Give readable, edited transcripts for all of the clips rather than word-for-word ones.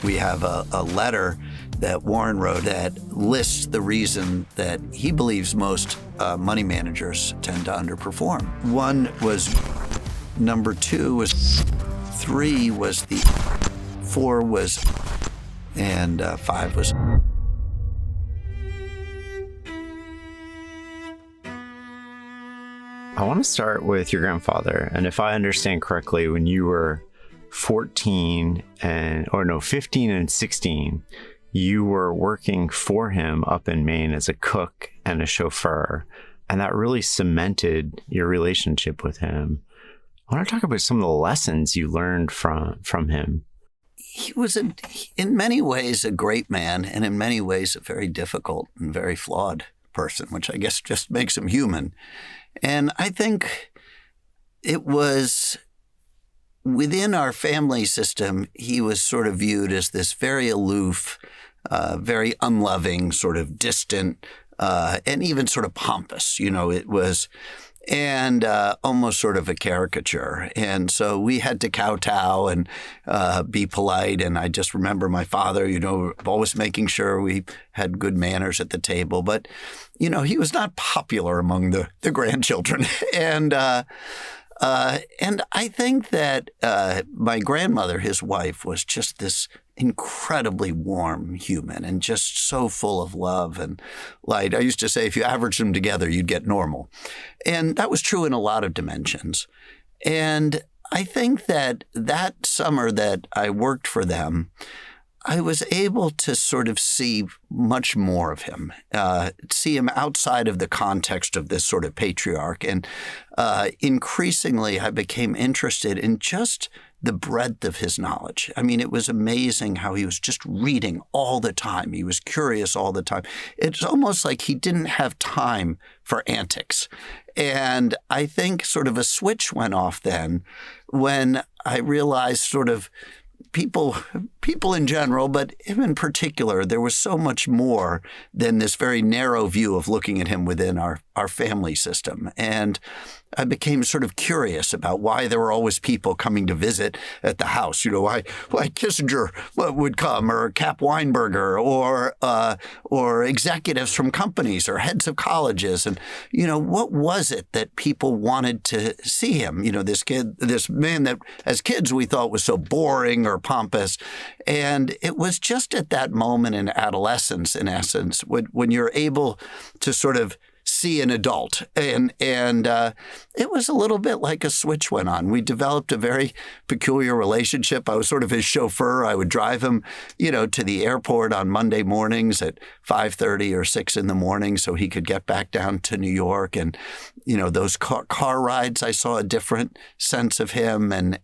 We have a letter that Warren wrote that lists the reason that he believes most money managers tend to underperform. One was number 2 was 3 was the 4 was and 5 was. I want to start with your grandfather. And if I understand correctly, when you were 15 and 16, you were working for him up in Maine as a cook and a chauffeur. And that really cemented your relationship with him. I want to talk about some of the lessons you learned from him. He was, in many ways, a great man, and in many ways, a very difficult and very flawed person, which I guess just makes him human. And I think it was within our family system, he was sort of viewed as this very aloof, very unloving, sort of distant, and even sort of pompous. It was, and almost sort of a caricature. And so we had to kowtow and be polite. And I just remember my father, always making sure we had good manners at the table. But, he was not popular among the grandchildren. And I think that my grandmother, his wife, was just this incredibly warm human and just so full of love and light. I used to say if you average them together, you'd get normal. And that was true in a lot of dimensions. And I think that summer that I worked for them, I was able to sort of see much more of him, see him outside of the context of this sort of patriarch. And increasingly, I became interested in just the breadth of his knowledge. I mean, it was amazing how he was just reading all the time. He was curious all the time. It's almost like he didn't have time for antics. And I think sort of a switch went off then when I realized sort of people in general, but him in particular, there was so much more than this very narrow view of looking at him within our family system. And I became sort of curious about why there were always people coming to visit at the house. Why Kissinger would come, or Cap Weinberger, or executives from companies, or heads of colleges, and what was it that people wanted to see him? This man that as kids we thought was so boring or pompous, and it was just at that moment in adolescence, in essence, when you're able to sort of see an adult. And it was a little bit like a switch went on. We developed a very peculiar relationship. I was sort of his chauffeur. I would drive him, to the airport on Monday mornings at 5:30 or 6 in the morning so he could get back down to New York. And, those car rides, I saw a different sense of him. And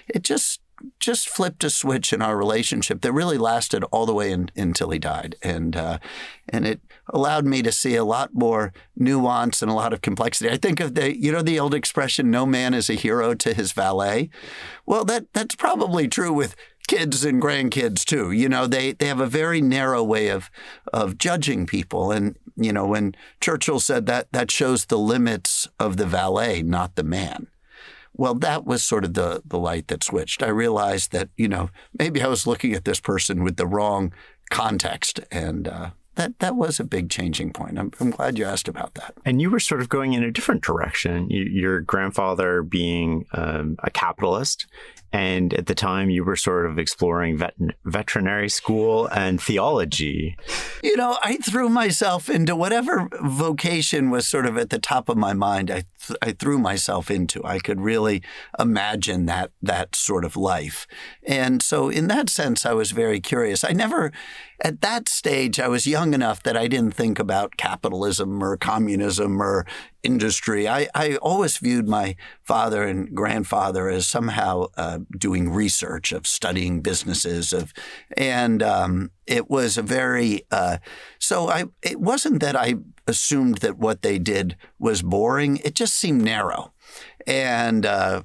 it just flipped a switch in our relationship that really lasted all the way until he died. And it allowed me to see a lot more nuance and a lot of complexity. I think of the old expression, no man is a hero to his valet. Well, that's probably true with kids and grandkids too. They have a very narrow way of judging people. And, when Churchill said that shows the limits of the valet, not the man. Well, that was sort of the light that switched. I realized that, maybe I was looking at this person with the wrong context. And that was a big changing point. I'm glad you asked about that. And you were sort of going in a different direction. Your grandfather being a capitalist. And at the time, you were sort of exploring veterinary school and theology. I threw myself into whatever vocation was sort of at the top of my mind. I threw myself into. I could really imagine that sort of life. And so in that sense, I was very curious. At that stage, I was young enough that I didn't think about capitalism or communism or industry. I always viewed my father and grandfather as somehow doing research, of studying businesses, and it was a very it wasn't that I assumed that what they did was boring. It just seemed narrow. And, I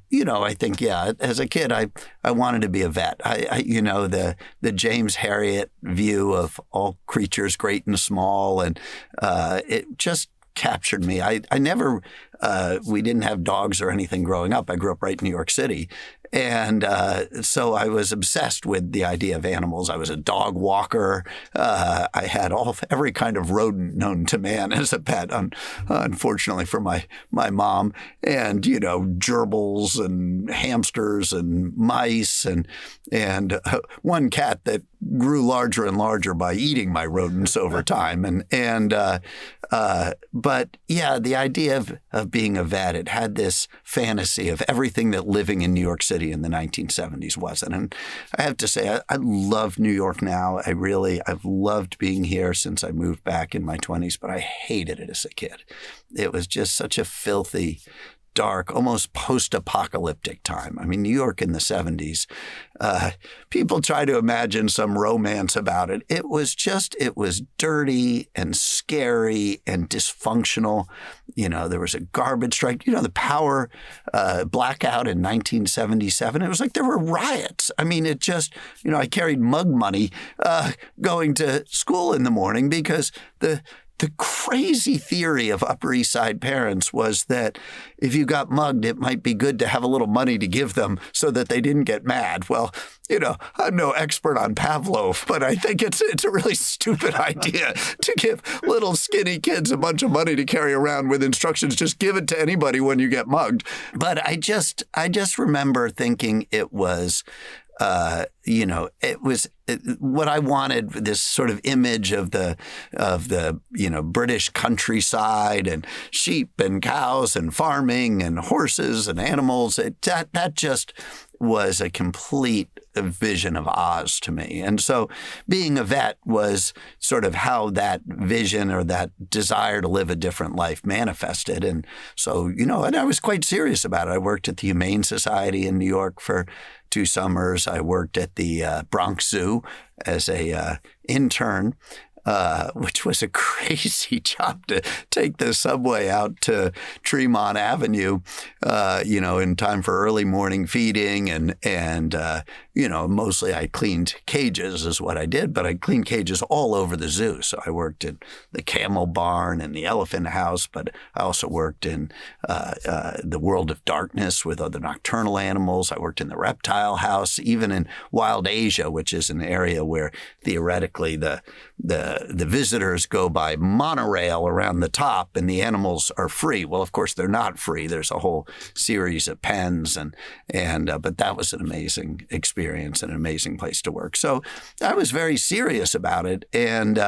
think, as a kid, I wanted to be a vet. The James Herriot view of all creatures great and small, and it just captured me. I never we didn't have dogs or anything growing up. I grew up right in New York City. And so I was obsessed with the idea of animals. I was a dog walker. I had every kind of rodent known to man as a pet, unfortunately for my mom. And, gerbils and hamsters and mice and one cat that grew larger and larger by eating my rodents over time. But yeah, the idea of being a vet, it had this fantasy of everything that living in New York City in the 1970s wasn't. And I have to say, I love New York now. I've loved being here since I moved back in my 20s, but I hated it as a kid. It was just such a filthy, dark, almost post-apocalyptic time. I mean, New York in the 70s, people try to imagine some romance about it. It was dirty and scary and dysfunctional. There was a garbage strike. The power blackout in 1977. It was like there were riots. I mean, it just, I carried mug money going to school in the morning because the crazy theory of Upper East Side parents was that if you got mugged, it might be good to have a little money to give them so that they didn't get mad. Well, I'm no expert on Pavlov, but I think it's a really stupid idea to give little skinny kids a bunch of money to carry around with instructions. Just give it to anybody when you get mugged. But I just remember thinking it was it was what I wanted, this sort of image of the British countryside and sheep and cows and farming and horses and animals. That just was a complete vision of Oz to me. And so being a vet was sort of how that vision or that desire to live a different life manifested. And so, and I was quite serious about it. I worked at the Humane Society in New York for 2 summers. I worked at the Bronx Zoo as a intern, which was a crazy job to take the subway out to Tremont Avenue, in time for early morning feeding. And mostly I cleaned cages is what I did, but I cleaned cages all over the zoo. So I worked in the camel barn and the elephant house, but I also worked in the world of darkness with other nocturnal animals. I worked in the reptile house, even in Wild Asia, which is an area where theoretically the visitors go by monorail around the top and the animals are free. Well, of course, they're not free. There's a whole series of pens but that was an amazing experience and an amazing place to work. So I was very serious about it. And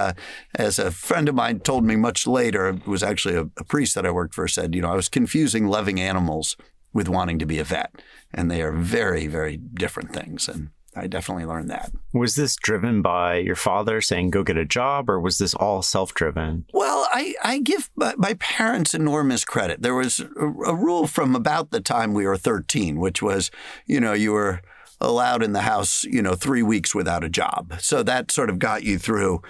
as a friend of mine told me much later, it was actually a priest that I worked for, said, I was confusing loving animals with wanting to be a vet. And they are very, very different things. And I definitely learned that. Was this driven by your father saying, go get a job, or was this all self-driven? Well, I give my parents enormous credit. There was a rule from about the time we were 13, which was, you were allowed in the house, 3 weeks without a job. So that sort of got you through,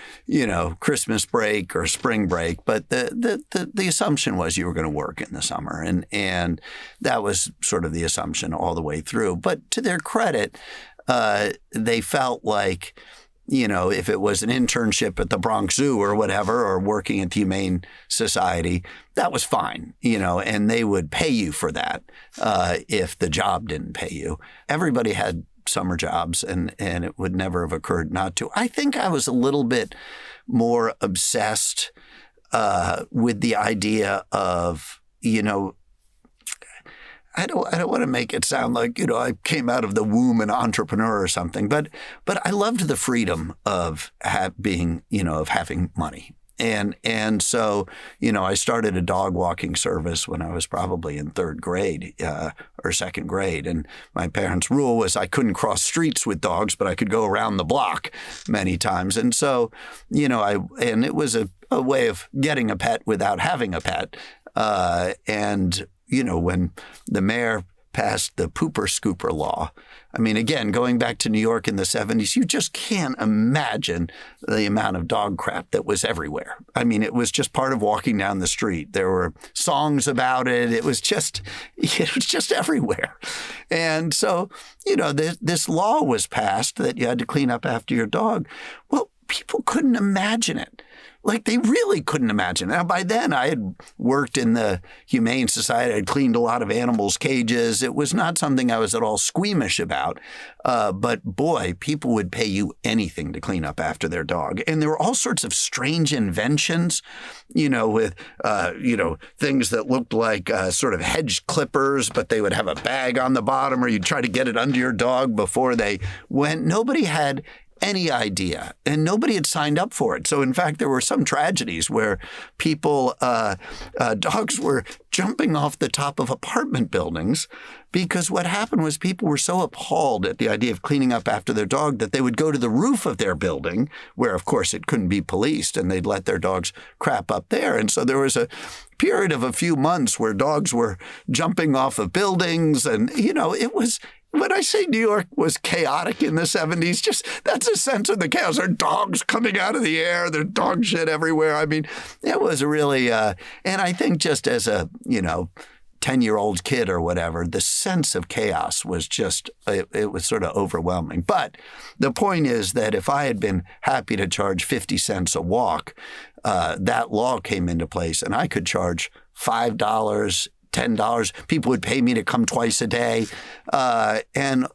Christmas break or spring break. But the assumption was you were going to work in the summer. And that was sort of the assumption all the way through. But to their credit, they felt like, if it was an internship at the Bronx Zoo or whatever, or working at the Humane Society, that was fine, and they would pay you for that if the job didn't pay you. Everybody had summer jobs, and it would never have occurred not to. I think I was a little bit more obsessed with the idea of, I don't want to make it sound like, I came out of the womb an entrepreneur or something, but I loved the freedom of having money. And so, I started a dog walking service when I was probably in 3rd grade or 2nd grade. And my parents' rule was I couldn't cross streets with dogs, but I could go around the block many times. And so, and it was a way of getting a pet without having a pet. When the mayor passed the pooper scooper law, I mean, again, going back to New York in the 70s, you just can't imagine the amount of dog crap that was everywhere. I mean, it was just part of walking down the street. There were songs about it. It was just everywhere. And so, this law was passed that you had to clean up after your dog. Well, people couldn't imagine it. like they really couldn't imagine. Now, by then I had worked in the Humane Society. I'd cleaned a lot of animals' cages. It was not something I was at all squeamish about. But boy, people would pay you anything to clean up after their dog. And there were all sorts of strange inventions, with, things that looked like sort of hedge clippers, but they would have a bag on the bottom, or you'd try to get it under your dog before they went. Nobody had any idea, and nobody had signed up for it. So in fact, there were some tragedies where people, dogs were jumping off the top of apartment buildings because what happened was people were so appalled at the idea of cleaning up after their dog that they would go to the roof of their building, where of course it couldn't be policed, and they'd let their dogs crap up there. And so there was a period of a few months where dogs were jumping off of buildings, and it was. When I say New York was chaotic in the 70s, just that's a sense of the chaos. There are dogs coming out of the air. There's dog shit everywhere. I mean, it was really, and I think just as a, 10-year-old kid or whatever, the sense of chaos was just, it was sort of overwhelming. But the point is that if I had been happy to charge 50 cents a walk, that law came into place and I could charge $5, $10. People would pay me to come twice a day. And,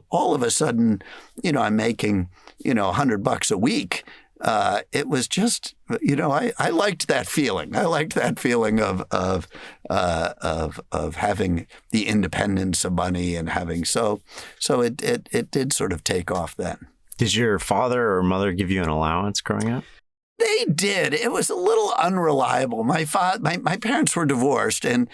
all of a sudden, I'm making, $100 a week. It was just, I liked that feeling. I liked that feeling of having the independence of money and having, so it did sort of take off then. Did your father or mother give you an allowance growing up? They did. It was a little unreliable. My parents were divorced, and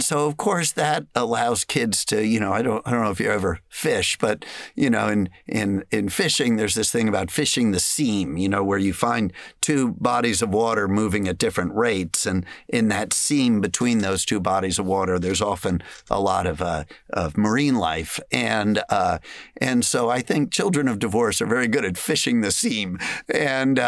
so of course that allows kids to, I don't know if you ever fish, but in fishing there's this thing about fishing the seam, where you find two bodies of water moving at different rates, and in that seam between those two bodies of water there's often a lot of marine life, and so I think children of divorce are very good at fishing the seam, and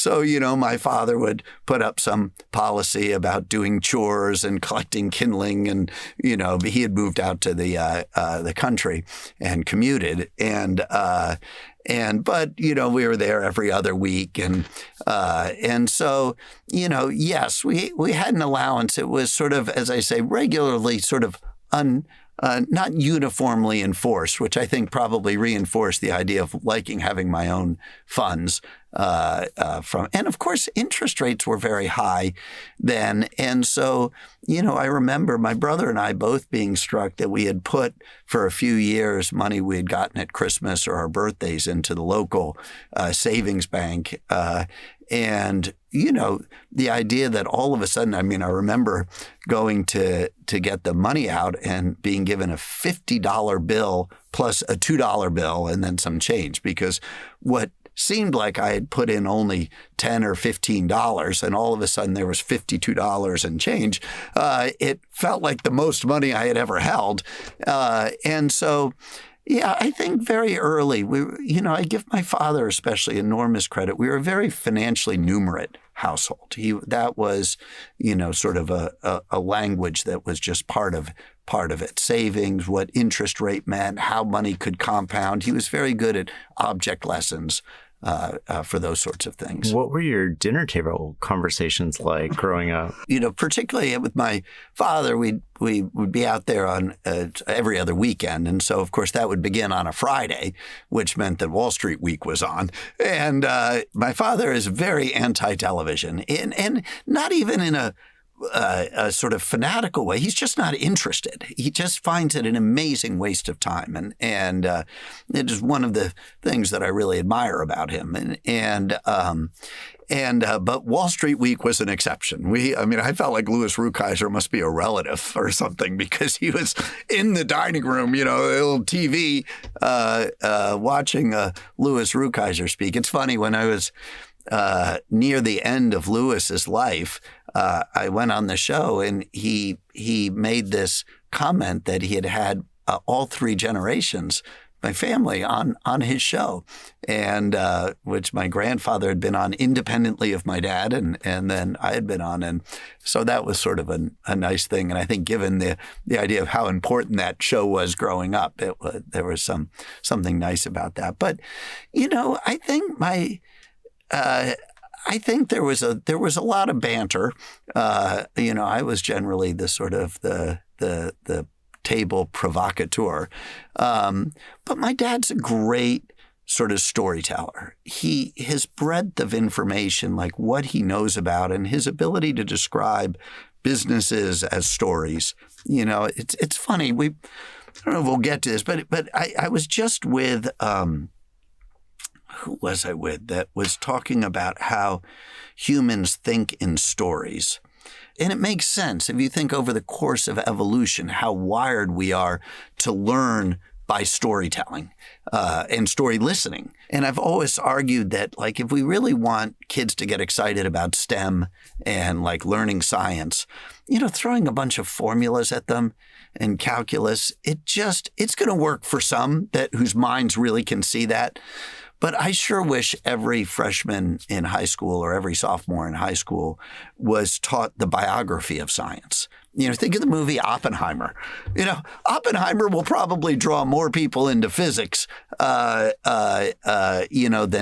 so, my father would put up some policy about doing chores and collecting kindling, and, he had moved out to the country and commuted, but we were there every other week, and so yes, we had an allowance. It was sort of, as I say, regularly sort of not uniformly enforced, which I think probably reinforced the idea of liking having my own funds. And of course, interest rates were very high then. And so, I remember my brother and I both being struck that we had put for a few years money we had gotten at Christmas or our birthdays into the local savings bank. And, the idea that all of a sudden, I remember going to get the money out and being given a $50 bill plus a $2 bill and then some change, because what seemed like I had put in only $10 or $15, and all of a sudden there was $52 and change. It felt like the most money I had ever held. And so, yeah, I think very early, I give my father especially enormous credit. We were a very financially numerate household. That was, sort of a language that was just part of it. Savings, what interest rate meant, how money could compound. He was very good at object lessons for those sorts of things. What were your dinner table conversations like growing up? Particularly with my father, we would be out there on every other weekend. And so, of course, that would begin on a Friday, which meant that Wall Street Week was on. And my father is very anti-television, and not even in a sort of fanatical way. He's just not interested. He just finds it an amazing waste of time, and it is one of the things that I really admire about him. But Wall Street Week was an exception. I felt like Louis Rukeyser must be a relative or something, because he was in the dining room, a little TV, watching Louis Rukeyser speak. It's funny, when I was near the end of Louis's life, I went on the show, and he made this comment that he had all three generations, my family, on his show, and which my grandfather had been on independently of my dad, and then I had been on, and so that was sort of a nice thing. And I think, given the idea of how important that show was growing up, there was something nice about that. But I think I think there was a lot of banter. I was generally the sort of the table provocateur, but my dad's a great sort of storyteller. His breadth of information, like what he knows about, and his ability to describe businesses as stories. It's funny. I don't know if we'll get to this, but I was just with. Who was I with that was talking about how humans think in stories? And it makes sense if you think over the course of evolution, how wired we are to learn by storytelling and story listening. And I've always argued that, like, if we really want kids to get excited about STEM and like learning science, throwing a bunch of formulas at them and calculus, it's going to work for some whose minds really can see that. But I sure wish every freshman in high school or every sophomore in high school was taught the biography of science. Think of the movie Oppenheimer. Oppenheimer will probably draw more people into physics, than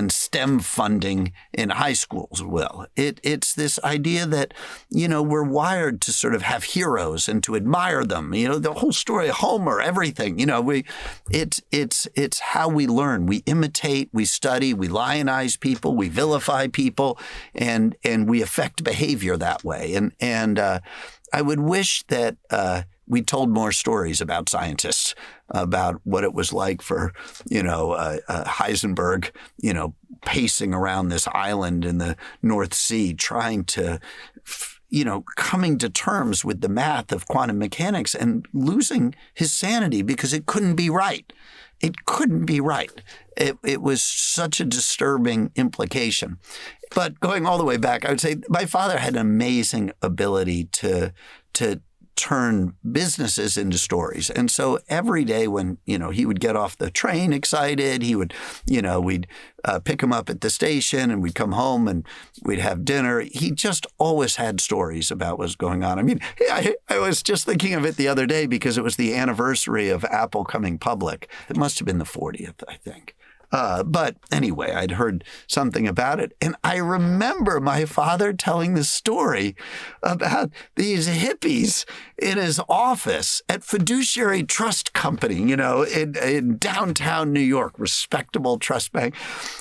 STEM funding in high schools will. It's this idea that, we're wired to sort of have heroes and to admire them. The whole story of Homer, everything. It's how we learn. We imitate, we study, we lionize people, we vilify people, and we affect behavior that way. And I would wish that we told more stories about scientists, about what it was like for, Heisenberg, pacing around this island in the North Sea, trying to, coming to terms with the math of quantum mechanics and losing his sanity because it couldn't be right. It couldn't be right. It was such a disturbing implication. But going all the way back, I would say my father had an amazing ability to turn businesses into stories. And so every day when, he would get off the train excited, he would, we'd pick him up at the station and we'd come home and we'd have dinner. He just always had stories about what was going on. I mean, I was just thinking of it the other day because it was the anniversary of Apple coming public. It must have been the 40th, I think. But anyway, I'd heard something about it. And I remember my father telling the story about these hippies in his office at Fiduciary Trust Company, in downtown New York, respectable trust bank.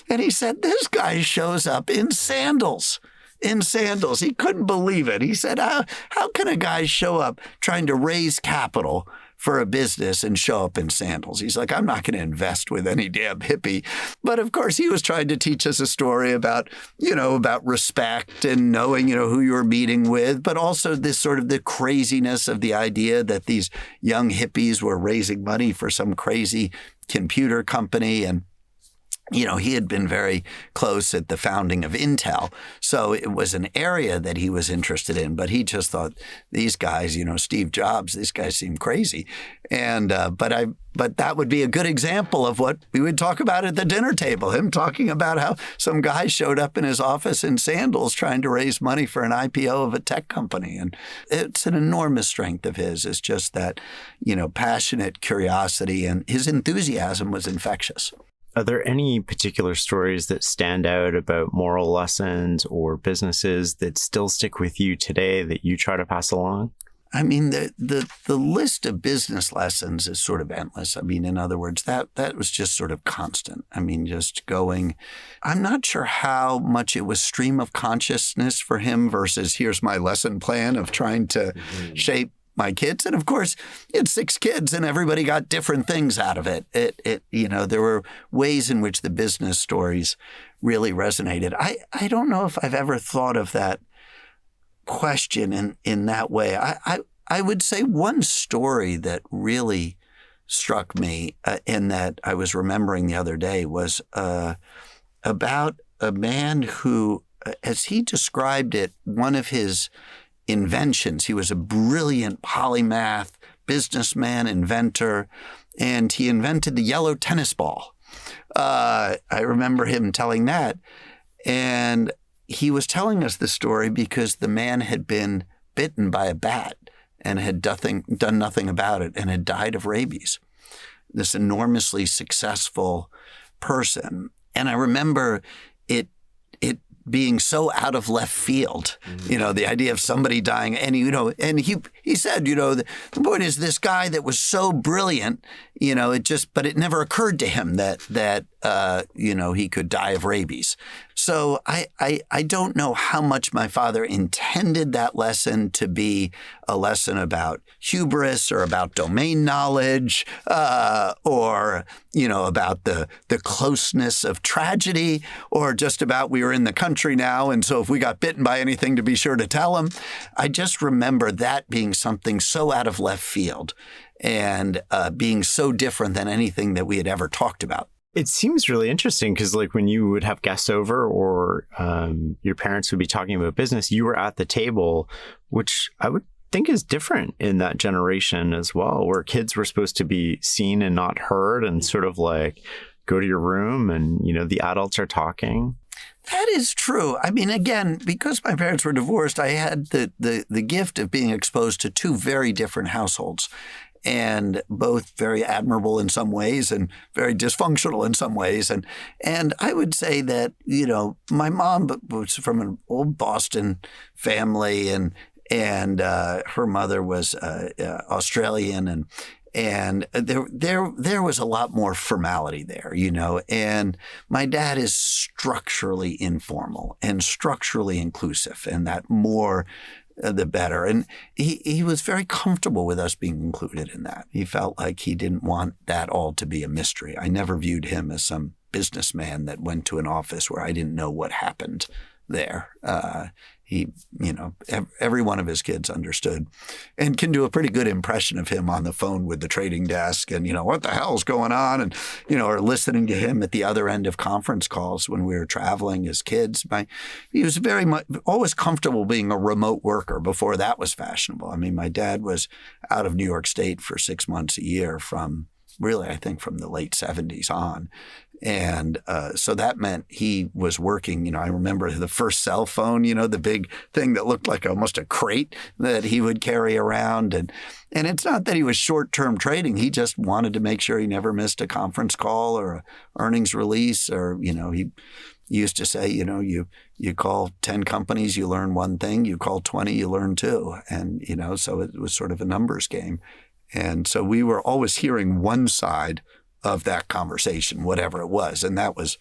And he said, this guy shows up in sandals. He couldn't believe it. He said, how can a guy show up trying to raise capital for a business and show up in sandals? He's like, I'm not going to invest with any damn hippie. But of course, he was trying to teach us a story about, about respect and knowing, who you were meeting with, but also this sort of the craziness of the idea that these young hippies were raising money for some crazy computer company. And he had been very close at the founding of Intel. So it was an area that he was interested in, but he just thought these guys, Steve Jobs, these guys seem crazy. And, but that would be a good example of what we would talk about at the dinner table, him talking about how some guy showed up in his office in sandals trying to raise money for an IPO of a tech company. And it's an enormous strength of his. It's just that, passionate curiosity, and his enthusiasm was infectious. Are there any particular stories that stand out about moral lessons or businesses that still stick with you today that you try to pass along? I mean, the list of business lessons is sort of endless. I mean, in other words, that was just sort of constant. I mean, just going. I'm not sure how much it was stream of consciousness for him versus here's my lesson plan of trying to shape my kids. And of course, he had 6 kids and everybody got different things out of it. There were ways in which the business stories really resonated. I don't know if I've ever thought of that question in that way. I would say one story that really struck me and that I was remembering the other day was about a man who, as he described it, one of his inventions. He was a brilliant polymath, businessman, inventor, and he invented the yellow tennis ball. I remember him telling that. And he was telling us the story because the man had been bitten by a bat and had done nothing about it and had died of rabies. This enormously successful person. And I remember it being so out of left field, the idea of somebody dying. And, and he said, the point is this guy that was so brilliant, but it never occurred to him that he could die of rabies. So I don't know how much my father intended that lesson to be a lesson about hubris or about domain knowledge or, about the closeness of tragedy or just about we were in the country now. And so if we got bitten by anything, to be sure to tell him. I just remember that being something so out of left field and being so different than anything that we had ever talked about. It seems really interesting because like when you would have guests over or your parents would be talking about business, you were at the table, which I would think is different in that generation as well, where kids were supposed to be seen and not heard and sort of like go to your room and, the adults are talking. That is true. I mean, again, because my parents were divorced, I had the gift of being exposed to two very different households. And both very admirable in some ways and very dysfunctional in some ways. And I would say that, my mom was from an old Boston family and her mother was Australian and there was a lot more formality there, and my dad is structurally informal and structurally inclusive, and that more the better. And he was very comfortable with us being included in that. He felt like he didn't want that all to be a mystery. I never viewed him as some businessman that went to an office where I didn't know what happened there. Every one of his kids understood and can do a pretty good impression of him on the phone with the trading desk and, what the hell's going on? And, or listening to him at the other end of conference calls when we were traveling as kids. He was very much always comfortable being a remote worker before that was fashionable. I mean, my dad was out of New York State for 6 months a year from the late 70s on. And so that meant he was working, I remember the first cell phone, the big thing that looked like almost a crate that he would carry around. And it's not that he was short-term trading. He just wanted to make sure he never missed a conference call or a earnings release or, he used to say, you call 10 companies, you learn one thing. You call 20, you learn two. And, so it was sort of a numbers game. And so we were always hearing one side of that conversation, whatever it was. And that was,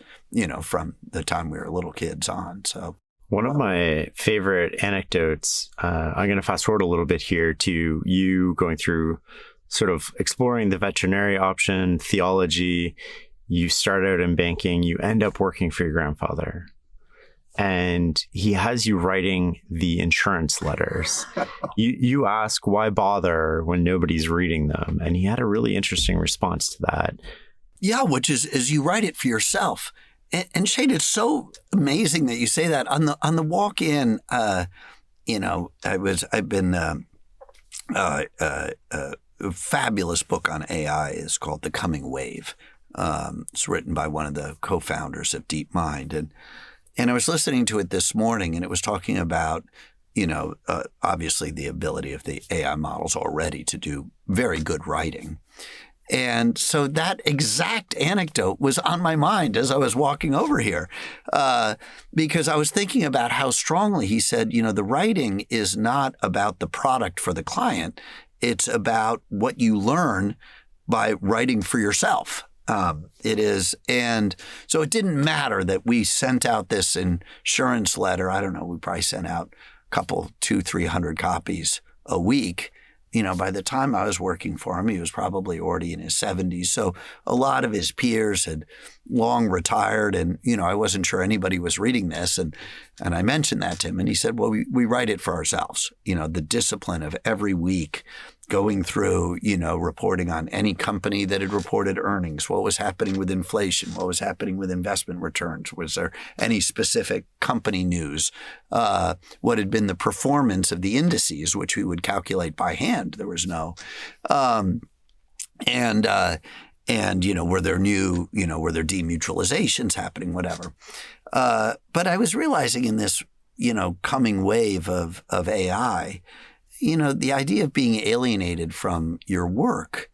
from the time we were little kids on. So one of my favorite anecdotes, I'm going to fast forward a little bit here to you going through sort of exploring the veterinary option, theology. You start out in banking, you end up working for your grandfather. And he has you writing the insurance letters. You ask, why bother when nobody's reading them? And he had a really interesting response to that. Yeah, which is you write it for yourself. And Shane, it's so amazing that you say that. On the walk in, a fabulous book on AI is called The Coming Wave. It's written by one of the co-founders of DeepMind. And I was listening to it this morning, and it was talking about, obviously the ability of the AI models already to do very good writing. And so that exact anecdote was on my mind as I was walking over here, because I was thinking about how strongly he said, the writing is not about the product for the client. It's about what you learn by writing for yourself. It is. And so it didn't matter that we sent out this insurance letter. I don't know. We probably sent out a couple, 200-300 copies a week. By the time I was working for him, he was probably already in his 70s. So a lot of his peers had long retired. And, I wasn't sure anybody was reading this. And I mentioned that to him. And he said, well, we write it for ourselves. The discipline of every week going through, reporting on any company that had reported earnings, what was happening with inflation, what was happening with investment returns, was there any specific company news, what had been the performance of the indices, which we would calculate by hand. There was no, were there new, were there demutualizations happening, whatever. But I was realizing in this, coming wave of AI, the idea of being alienated from your work,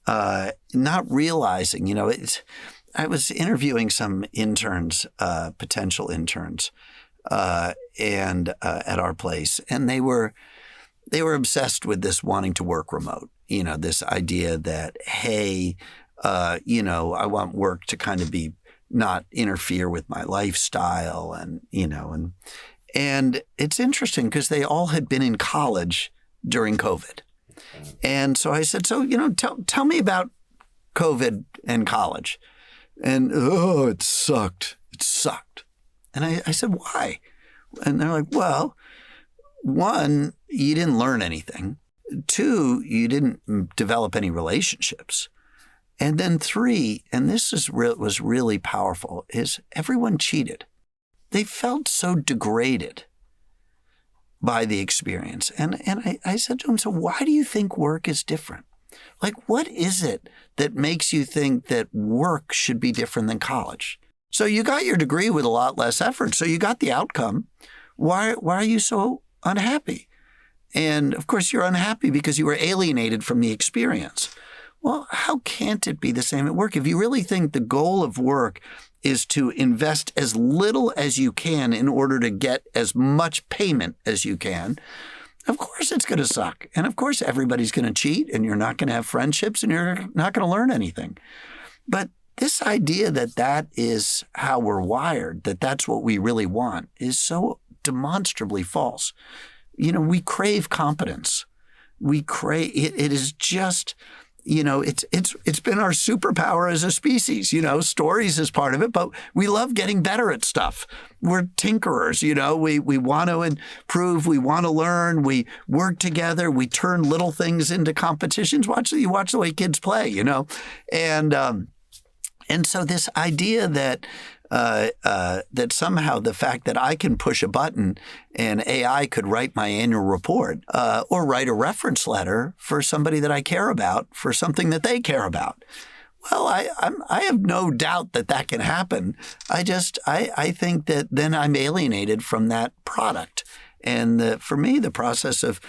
not realizing, I was interviewing some interns, potential interns, and at our place, and they were obsessed with this wanting to work remote. This idea that, hey, I want work to kind of be not interfere with my lifestyle, and it's interesting because they all had been in college during COVID, and so I said, so tell me about COVID and college, and it sucked, and I said, why? And they're like, well, one, you didn't learn anything. Two, you didn't develop any relationships. And then three, and this was really powerful, is everyone cheated. They felt so degraded by the experience. And I said to him, so why do you think work is different? Like, what is it that makes you think that work should be different than college? So you got your degree with a lot less effort, so you got the outcome. Why are you so unhappy? And of course, you're unhappy because you were alienated from the experience. Well, how can't it be the same at work? If you really think the goal of work is to invest as little as you can in order to get as much payment as you can, of course it's going to suck. And of course everybody's going to cheat, and you're not going to have friendships, and you're not going to learn anything. But this idea that is how we're wired, that's what we really want, is so demonstrably false. We crave competence. We crave it. It is just, it's been our superpower as a species. Stories is part of it, but we love getting better at stuff. We're tinkerers. We want to improve. We want to learn. We work together. We turn little things into competitions. You watch the way kids play. And so this idea that somehow the fact that I can push a button and AI could write my annual report or write a reference letter for somebody that I care about for something that they care about. Well, I have no doubt that can happen. I think that then I'm alienated from that product. And for me, the process of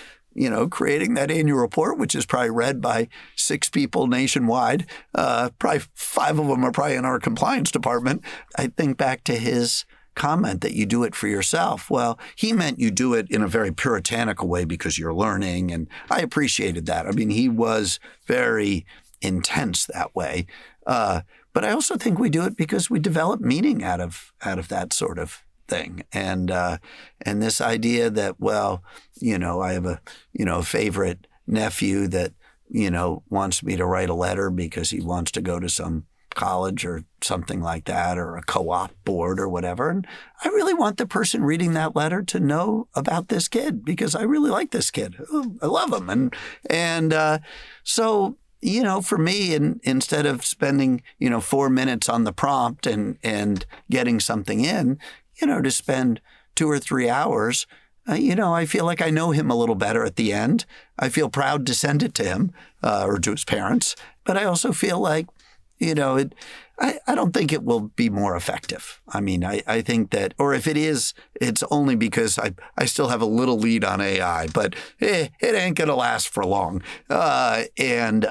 creating that annual report, which is probably read by 6 people nationwide. Probably 5 of them are probably in our compliance department. I think back to his comment that you do it for yourself. Well, he meant you do it in a very puritanical way because you're learning, and I appreciated that. I mean, he was very intense that way. But I also think we do it because we develop meaning out of that sort of thing. And this idea that, I have a favorite nephew that, wants me to write a letter because he wants to go to some college or something like that, or a co-op board or whatever. And I really want the person reading that letter to know about this kid because I really like this kid. I love him. So for me, instead of spending, 4 minutes on the prompt and getting something in, to spend 2 or 3 hours, I feel like I know him a little better at the end. I feel proud to send it to him or to his parents. But I also feel like, I don't think it will be more effective. I mean, I think that, or if it is, it's only because I still have a little lead on AI, but it ain't going to last for long. And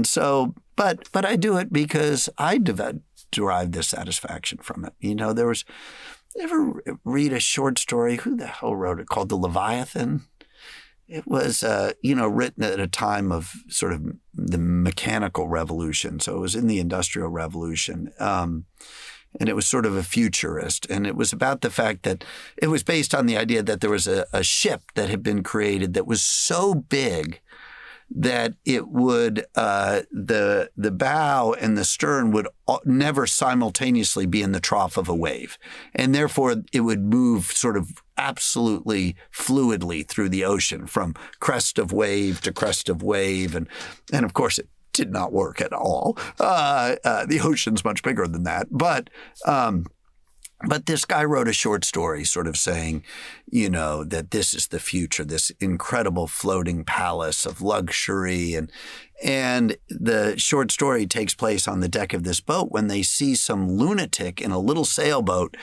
so, but I do it because I derive this satisfaction from it. Ever read a short story? Who the hell wrote it? Called The Leviathan. It was, written at a time of sort of the mechanical revolution. So it was in the Industrial Revolution. And it was sort of a futurist. And it was about the fact that it was based on the idea that there was a ship that had been created that was so big that it would, the bow and the stern would never simultaneously be in the trough of a wave. And therefore, it would move sort of absolutely fluidly through the ocean from crest of wave to crest of wave. And of course, it did not work at all. The ocean's much bigger than that. But this guy wrote a short story sort of saying, that this is the future, this incredible floating palace of luxury. And the short story takes place on the deck of this boat when they see some lunatic in a little sailboat,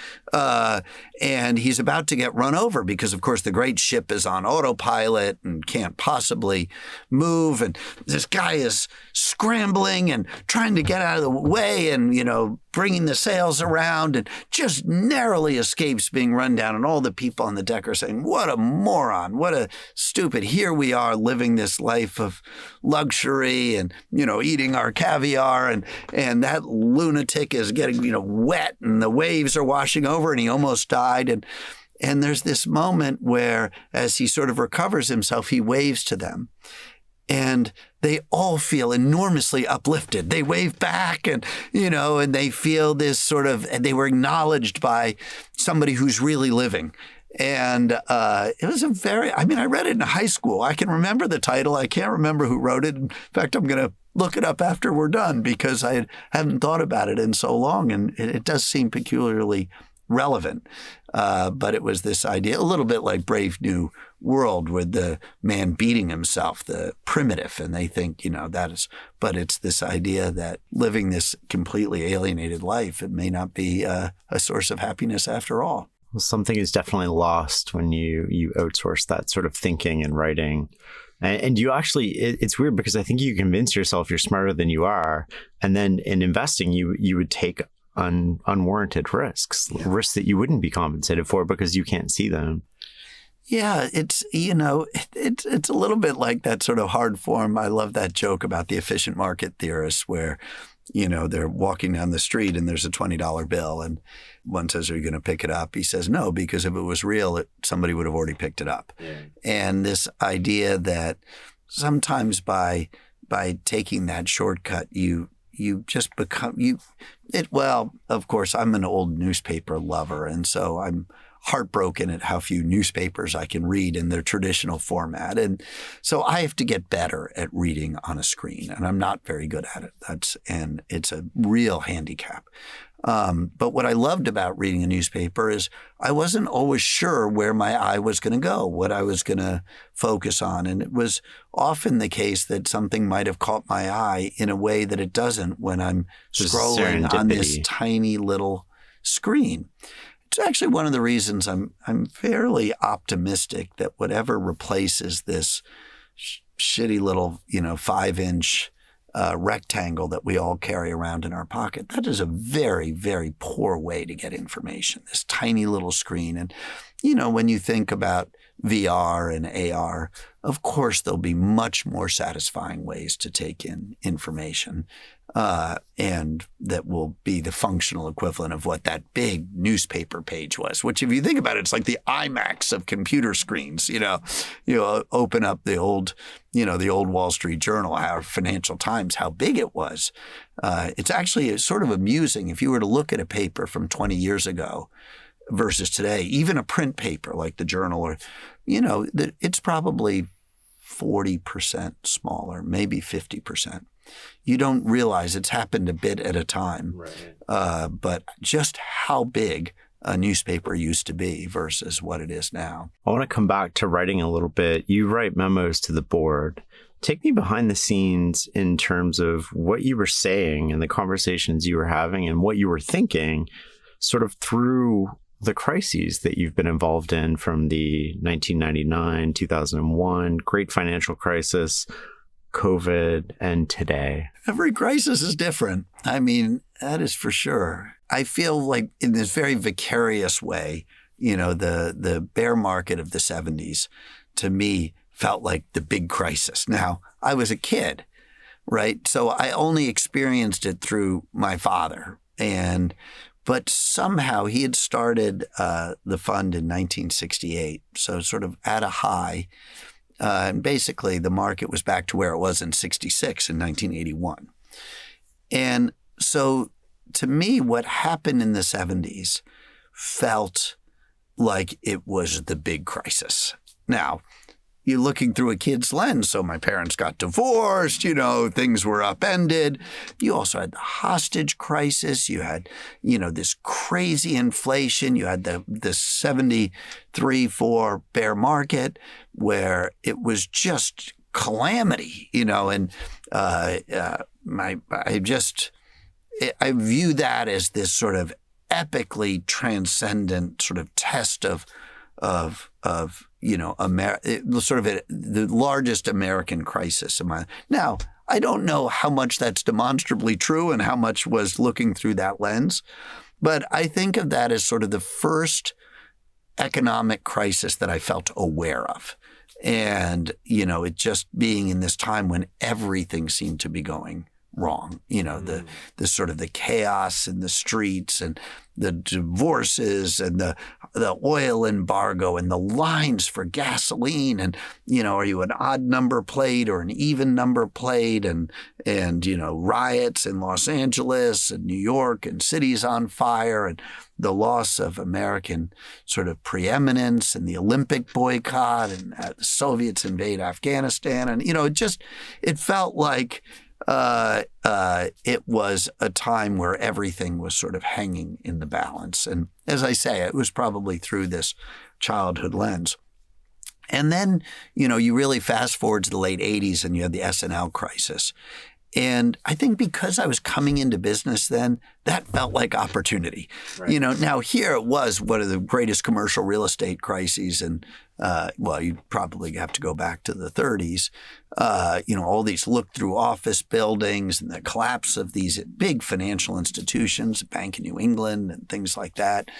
and he's about to get run over because, of course, the great ship is on autopilot and can't possibly move. And this guy is scrambling and trying to get out of the way and, bringing the sails around and just narrowly escapes being run down. And all the people on the deck are saying, what a moron, what a stupid, here we are living this life of luxury and, eating our caviar. And that lunatic is getting, wet and the waves are washing over and he almost died. And there's this moment where as he sort of recovers himself, he waves to them. And they all feel enormously uplifted. They wave back and they feel this sort of, and they were acknowledged by somebody who's really living. And it was I read it in high school. I can remember the title. I can't remember who wrote it. In fact, I'm going to look it up after we're done because I haven't thought about it in so long. And it does seem peculiarly relevant. But it was this idea, a little bit like Brave New World with the man beating himself, the primitive. And they think, but it's this idea that living this completely alienated life, it may not be a source of happiness after all. Well, something is definitely lost when you outsource that sort of thinking and writing. And you actually, it's weird because I think you convince yourself you're smarter than you are. And then in investing, you would take unwarranted risks that you wouldn't be compensated for because you can't see them. Yeah, it's a little bit like that sort of hard form. I love that joke about the efficient market theorists where, they're walking down the street and there's a $20 bill and one says, are you going to pick it up? He says, no, because if it was real, somebody would have already picked it up. Yeah. And this idea that sometimes by taking that shortcut, you just become well, of course, I'm an old newspaper lover. And so I'm heartbroken at how few newspapers I can read in their traditional format. And so I have to get better at reading on a screen, and I'm not very good at it. And it's a real handicap. But what I loved about reading a newspaper is I wasn't always sure where my eye was going to go, what I was going to focus on. And it was often the case that something might have caught my eye in a way that it doesn't when I'm scrolling on this tiny little screen. It's actually one of the reasons I'm fairly optimistic that whatever replaces this shitty little, 5-inch rectangle that we all carry around in our pocket, that is a very, very poor way to get information, this tiny little screen. And, when you think about VR and AR, of course, there'll be much more satisfying ways to take in information. And that will be the functional equivalent of what that big newspaper page was, which if you think about it, it's like the IMAX of computer screens. Open up the old Wall Street Journal, our Financial Times, how big it was. It's actually sort of amusing if you were to look at a paper from 20 years ago versus today, even a print paper like the Journal, or, it's probably 40% smaller, maybe 50%. You don't realize it's happened a bit at a time, right. But just how big a newspaper used to be versus what it is now. I want to come back to writing a little bit. You write memos to the board. Take me behind the scenes in terms of what you were saying and the conversations you were having and what you were thinking sort of through the crises that you've been involved in, from the 1999, 2001, great financial crisis, COVID, and today. Every crisis is different. I mean, that is for sure. I feel like in this very vicarious way, the bear market of the 70s, to me, felt like the big crisis. Now, I was a kid, right? So I only experienced it through my father. But somehow he had started the fund in 1968, so sort of at a high. And basically, the market was back to where it was in 66 in 1981. And so to me, what happened in the 70s felt like it was the big crisis. Now, you're looking through a kid's lens. So my parents got divorced, things were upended. You also had the hostage crisis. You had, this crazy inflation. You had the 73-4 bear market where it was just calamity, and I view that as this sort of epically transcendent sort of test of the largest American crisis of my. Now, I don't know how much that's demonstrably true and how much was looking through that lens, but I think of that as sort of the first economic crisis that I felt aware of. And, it just being in this time when everything seemed to be going wrong, the sort of the chaos in the streets and the divorces and the oil embargo and the lines for gasoline and, are you an odd number plate or an even number plate and riots in Los Angeles and New York and cities on fire and the loss of American sort of preeminence and the Olympic boycott and the Soviets invade Afghanistan. And, it felt like it was a time where everything was sort of hanging in the balance. And as I say, it was probably through this childhood lens. And then, you really fast forward to the late 80s and you had the S&L crisis. And I think because I was coming into business then, that felt like opportunity. Right. Now here it was one of the greatest commercial real estate crises. And, you'd probably have to go back to the 30s. All these look-through office buildings and the collapse of these big financial institutions, Bank of New England and things like that.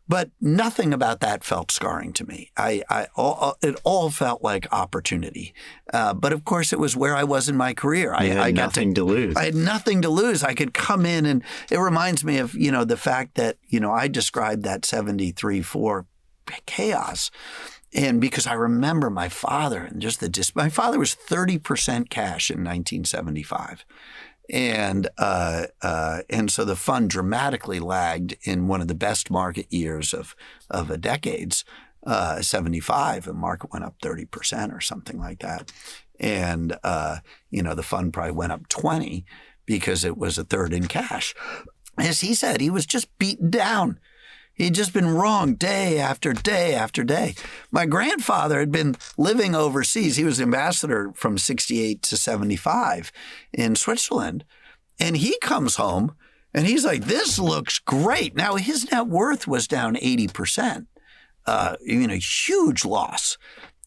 But nothing about that felt scarring to me. It all felt like opportunity. But of course, it was where I was in my career. I had nothing to lose. I had nothing to lose. I could come in, and it reminds me of the fact that I described that 73-4 chaos, and because I remember my father and just my father was 30% cash in 1975. And so the fund dramatically lagged in one of the best market years of a decades, 75. The market went up 30% or something like that. And, the fund probably went up 20 because it was a third in cash. As he said, he was just beaten down. He'd just been wrong day after day after day. My grandfather had been living overseas. He was ambassador from 68 to 75 in Switzerland. And he comes home and he's like, this looks great. Now, his net worth was down 80%, huge loss.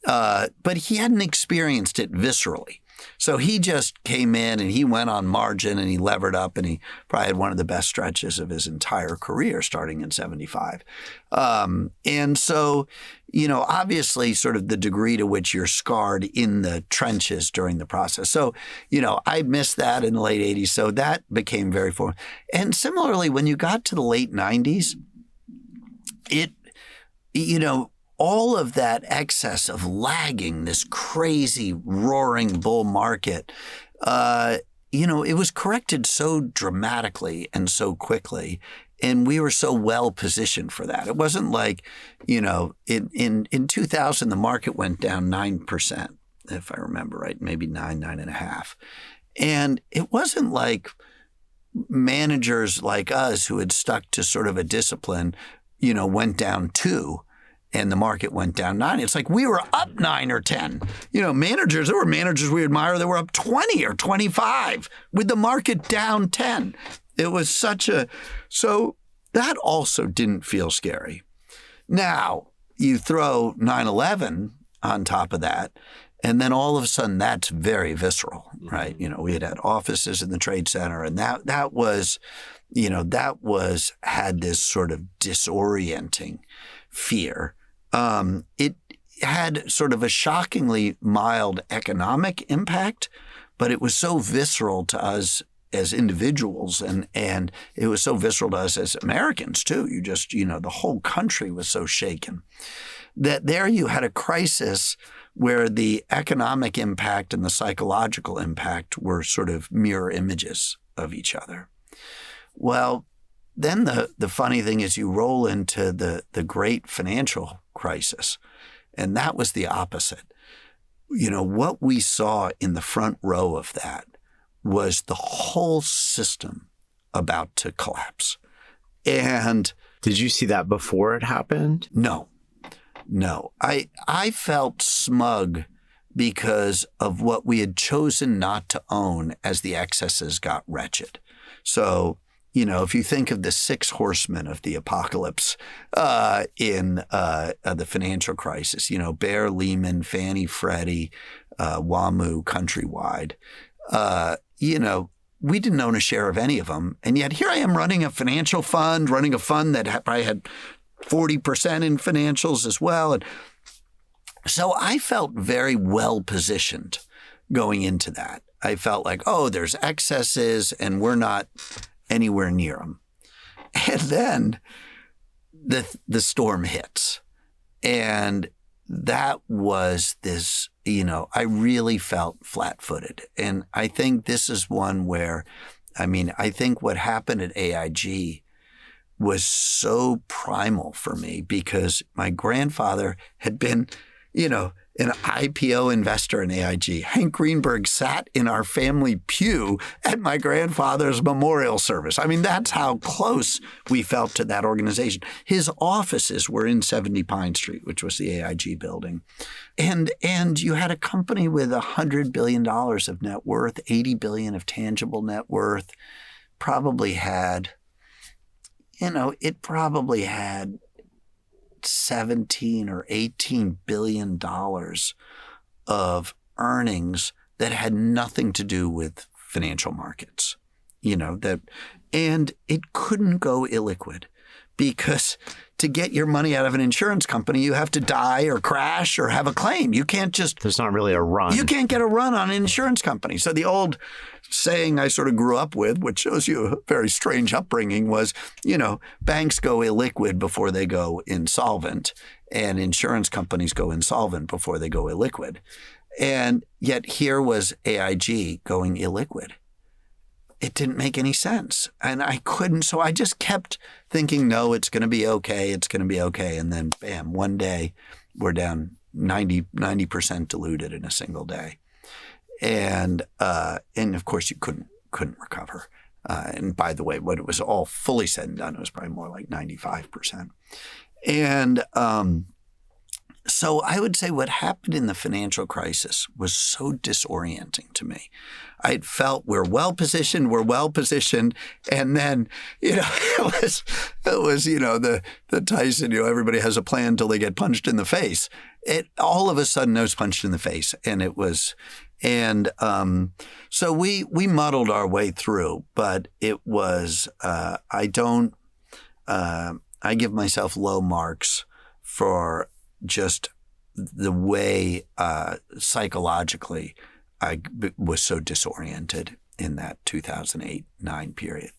But he hadn't experienced it viscerally. So he just came in and he went on margin and he levered up and he probably had one of the best stretches of his entire career starting in 75. And so, obviously sort of the degree to which you're scarred in the trenches during the process. So, I missed that in the late 80s. So that became very foreign. And similarly, when you got to the late 90s, all of that excess of lagging, this crazy roaring bull market, it was corrected so dramatically and so quickly. And we were so well positioned for that. It wasn't like, in 2000, the market went down 9%, if I remember right, maybe 9.5. And it wasn't like managers like us who had stuck to sort of a discipline, went down 2. And the market went down 9. It's like we were up 9 or 10. There were managers we admire that were up 20 or 25 with the market down 10. It was so that also didn't feel scary. Now, you throw 9/11 on top of that, and then all of a sudden that's very visceral, right? We had offices in the Trade Center, and that had this sort of disorienting fear. It had sort of a shockingly mild economic impact, but it was so visceral to us as individuals, and it was so visceral to us as Americans too. The whole country was so shaken that there you had a crisis where the economic impact and the psychological impact were sort of mirror images of each other. Well, then the funny thing is you roll into the great financial crisis, and that was the opposite. What we saw in the front row of that was the whole system about to collapse. And did you see that before it happened? No. No. I felt smug because of what we had chosen not to own as the excesses got wretched. So, if you think of the 6 horsemen of the apocalypse in the financial crisis, Bear, Lehman, Fannie, Freddie, WAMU, Countrywide, we didn't own a share of any of them. And yet here I am running a financial fund, running a fund that probably had 40% in financials as well. And so I felt very well positioned going into that. I felt like, there's excesses and we're not anywhere near them. And then the storm hits. And that was this, I really felt flat-footed. And I think this is one where, I think what happened at AIG was so primal for me because my grandfather had been, an IPO investor in AIG. Hank Greenberg sat in our family pew at my grandfather's memorial service. That's how close we felt to that organization. His offices were in 70 Pine Street, which was the AIG building. And you had a company with $100 billion of net worth, $80 billion of tangible net worth, probably had 17 or 18 billion dollars of earnings that had nothing to do with financial markets, and it couldn't go illiquid because to get your money out of an insurance company, you have to die or crash or have a claim. You can't just... There's not really a run. You can't get a run on an insurance company. So the old saying I sort of grew up with, which shows you a very strange upbringing, was, banks go illiquid before they go insolvent and insurance companies go insolvent before they go illiquid. And yet here was AIG going illiquid. It didn't make any sense. And I couldn't. So I just kept thinking, no, it's going to be okay. It's going to be okay. And then bam, one day we're down 90% diluted in a single day. And of course you couldn't recover. And by the way, when it was all fully said and done, it was probably more like 95%. And so I would say what happened in the financial crisis was so disorienting to me. I felt we're well positioned, and then it was the Tyson, everybody has a plan until they get punched in the face. It all of a sudden I was punched in the face, and it was, and so we muddled our way through, but it was I give myself low marks for just the way psychologically I was so disoriented in that 2008-9 period.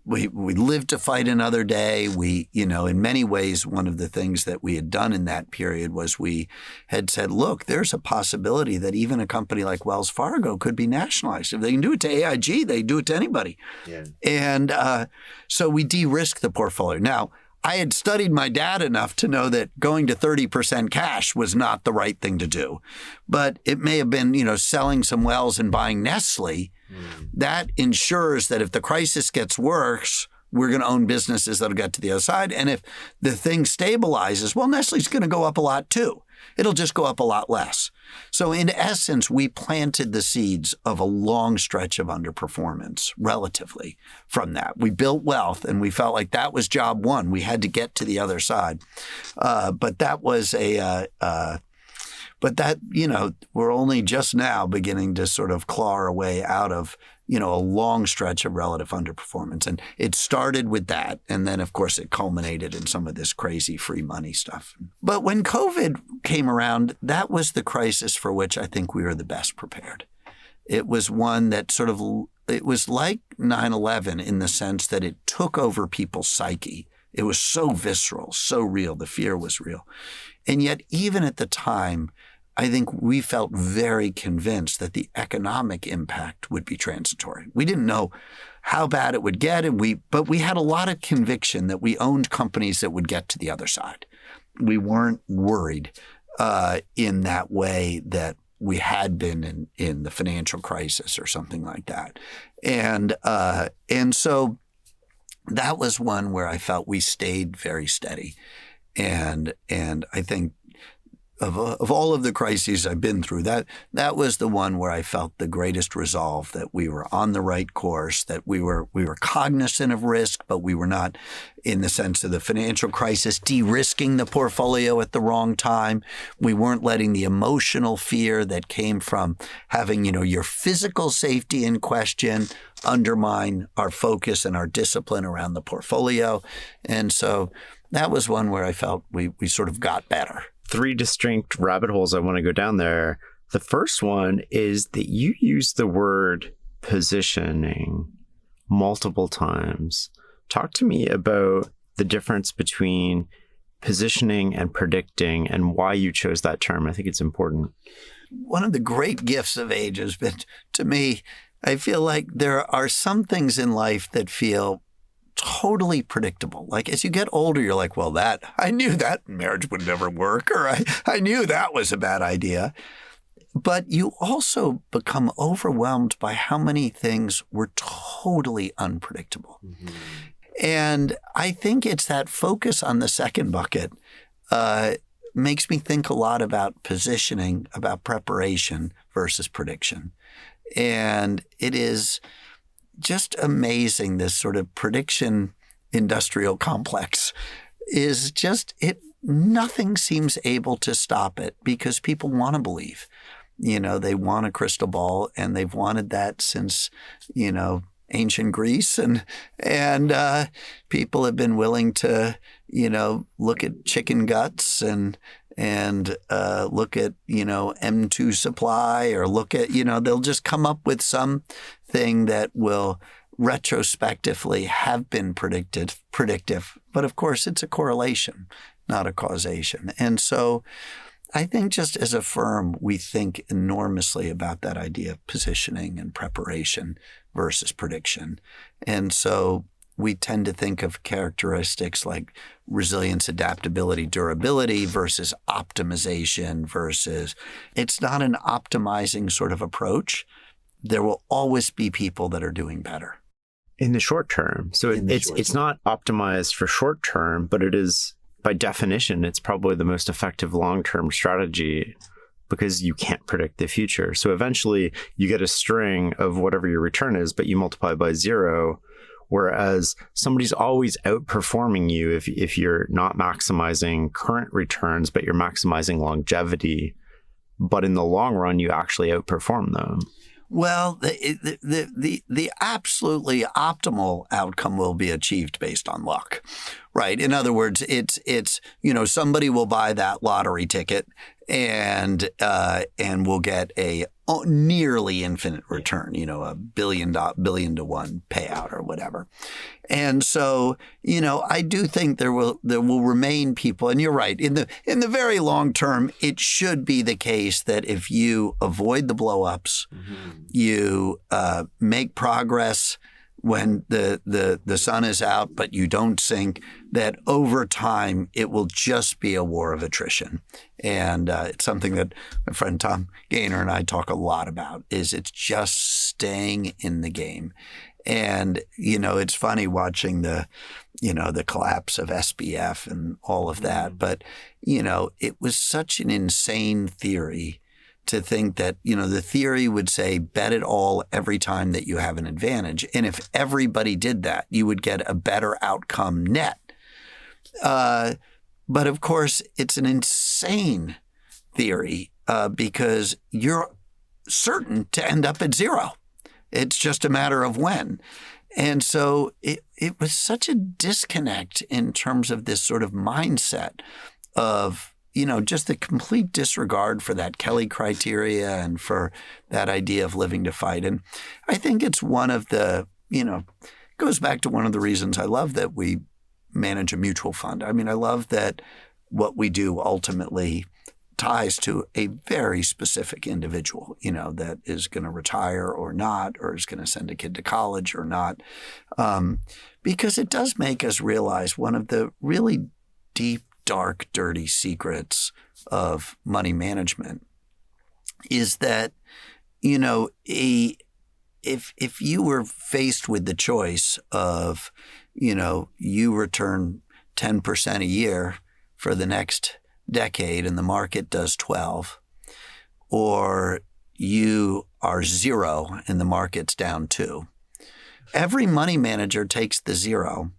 We lived to fight another day. We, in many ways, one of the things that we had done in that period was we had said, look, there's a possibility that even a company like Wells Fargo could be nationalized. If they can do it to AIG, they do it to anybody. Yeah. And so we de-risked the portfolio. Now, I had studied my dad enough to know that going to 30% cash was not the right thing to do. But it may have been, selling some Wells and buying Nestle. That ensures that if the crisis gets worse, we're going to own businesses that'll get to the other side. And if the thing stabilizes, well, Nestle's going to go up a lot too. It'll just go up a lot less. So in essence, we planted the seeds of a long stretch of underperformance relatively from that. We built wealth and we felt like that was job one. We had to get to the other side. But that was we're only just now beginning to sort of claw our way out of, a long stretch of relative underperformance. And it started with that. And then, of course, it culminated in some of this crazy free money stuff. But when COVID came around, that was the crisis for which I think we were the best prepared. It was one that it was like 9/11 in the sense that it took over people's psyche. It was so visceral, so real. The fear was real. And yet, even at the time, I think we felt very convinced that the economic impact would be transitory. We didn't know how bad it would get, but we had a lot of conviction that we owned companies that would get to the other side. We weren't worried in that way that we had been in the financial crisis or something like that. And so that was one where I felt we stayed very steady. And I think, of all of the crises I've been through, that was the one where I felt the greatest resolve that we were on the right course, that we were cognizant of risk, but we were not, in the sense of the financial crisis, de-risking the portfolio at the wrong time. We weren't letting the emotional fear that came from having, your physical safety in question undermine our focus and our discipline around the portfolio. And so that was one where I felt we sort of got better. 3 distinct rabbit holes I want to go down there. The first one is that you use the word positioning multiple times. Talk to me about the difference between positioning and predicting and why you chose that term. I think it's important. One of the great gifts of age has been, to me, I feel like there are some things in life that feel totally predictable. Like as you get older, you're like, well, I knew that marriage would never work, or I knew that was a bad idea. But you also become overwhelmed by how many things were totally unpredictable. Mm-hmm. And I think it's that focus on the second bucket makes me think a lot about positioning, about preparation versus prediction. And it is just amazing. This sort of prediction industrial complex is just nothing seems able to stop it because people want to believe. They want a crystal ball, and they've wanted that since, ancient Greece, and people have been willing to, look at chicken guts and look at, M2 supply, or look at, they'll just come up with something that will retrospectively have been predictive. But of course, it's a correlation, not a causation. And so I think just as a firm, we think enormously about that idea of positioning and preparation versus prediction. And so we tend to think of characteristics like resilience, adaptability, durability versus optimization versus it's not an optimizing sort of approach. There will always be people that are doing better. In the short term. So it's not optimized for short term, but it is, by definition, it's probably the most effective long-term strategy because you can't predict the future. So eventually you get a string of whatever your return is, but you multiply by 0. Whereas somebody's always outperforming you if you're not maximizing current returns, but you're maximizing longevity. But in the long run, you actually outperform them. Well, the absolutely optimal outcome will be achieved based on luck, right? In other words, it's somebody will buy that lottery ticket and will get a nearly infinite return, a billion to one payout or whatever. And so, I do think there will remain people, and you're right, in the very long term, it should be the case that if you avoid the blow-ups, mm-hmm. you make progress when the sun is out, but you don't sink, that over time it will just be a war of attrition. And it's something that my friend Tom Gaynor and I talk a lot about, is it's just staying in the game. And, it's funny watching the collapse of SBF and all of that. But, it was such an insane theory to think that, the theory would say bet it all every time that you have an advantage. And if everybody did that, you would get a better outcome net. But of course, it's an insane theory because you're certain to end up at 0. It's just a matter of when. And so it was such a disconnect in terms of this sort of mindset of, just the complete disregard for that Kelly criteria and for that idea of living to fight. And I think it's one of the, goes back to one of the reasons I love that we manage a mutual fund. I mean, I love that what we do ultimately ties to a very specific individual, that is going to retire or not, or is going to send a kid to college or not, because it does make us realize one of the really deep, dark, dirty secrets of money management is that, if you were faced with the choice of, you return 10% a year for the next decade and the market does 12, or you are 0 and the market's down 2. Every money manager takes the 0,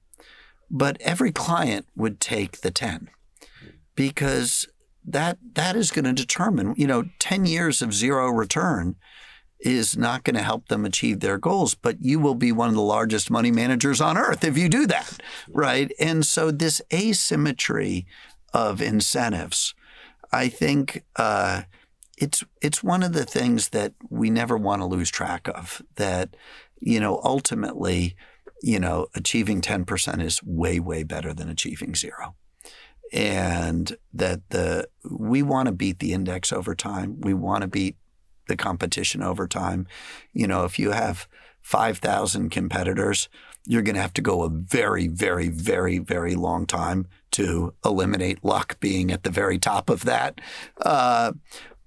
but every client would take the 10, because that is going to determine, 10 years of 0 return is not going to help them achieve their goals, but you will be one of the largest money managers on earth if you do that, right? And so this asymmetry of incentives, I think it's one of the things that we never want to lose track of, that, ultimately, achieving 10% is way, way better than achieving 0. And that we want to beat the index over time. We want to beat the competition over time. If you have 5,000 competitors, you're going to have to go a very, very, very, very long time to eliminate luck being at the very top of that.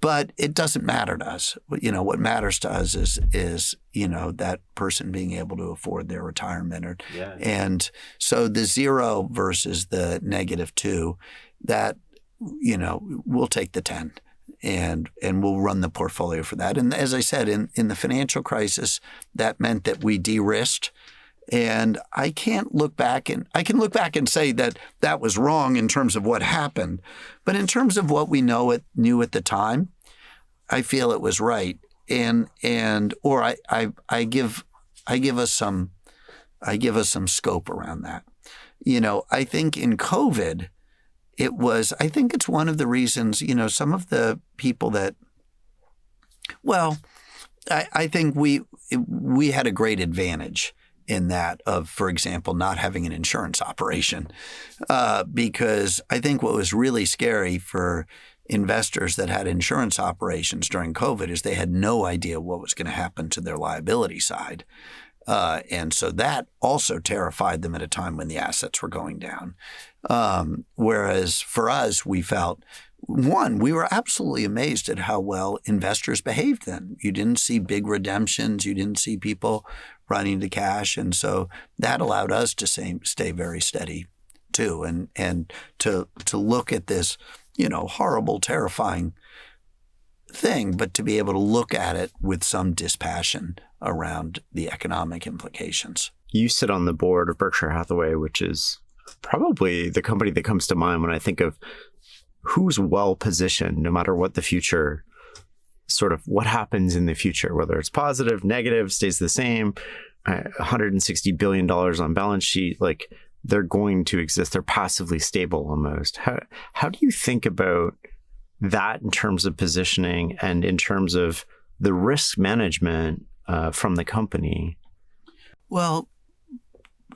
But it doesn't matter to us. What matters to us is that person being able to afford their retirement. And so the 0 versus the -2, that, we'll take the 10 and we'll run the portfolio for that. And as I said, in the financial crisis, that meant that we de-risked. And I can look back and say that was wrong in terms of what happened. But in terms of what we knew at the time, I feel it was right. Or I give us some scope around that. I think in COVID, I think it's one of the reasons, some of the people that, I think we had a great advantage in that of, for example, not having an insurance operation, because I think what was really scary for investors that had insurance operations during COVID is they had no idea what was going to happen to their liability side. And so that also terrified them at a time when the assets were going down. Whereas for us, we felt, we were absolutely amazed at how well investors behaved then. You didn't see big redemptions. You didn't see people running to cash. And so that allowed us to stay very steady too, and to look at this, horrible, terrifying thing, but to be able to look at it with some dispassion around the economic implications. You sit on the board of Berkshire Hathaway, which is probably the company that comes to mind when I think of who's well positioned, no matter what the future, sort of what happens in the future, whether it's positive, negative, stays the same, $160 billion on balance sheet, like they're going to exist. They're passively stable almost. How do you think about that in terms of positioning and in terms of the risk management from the company? Well,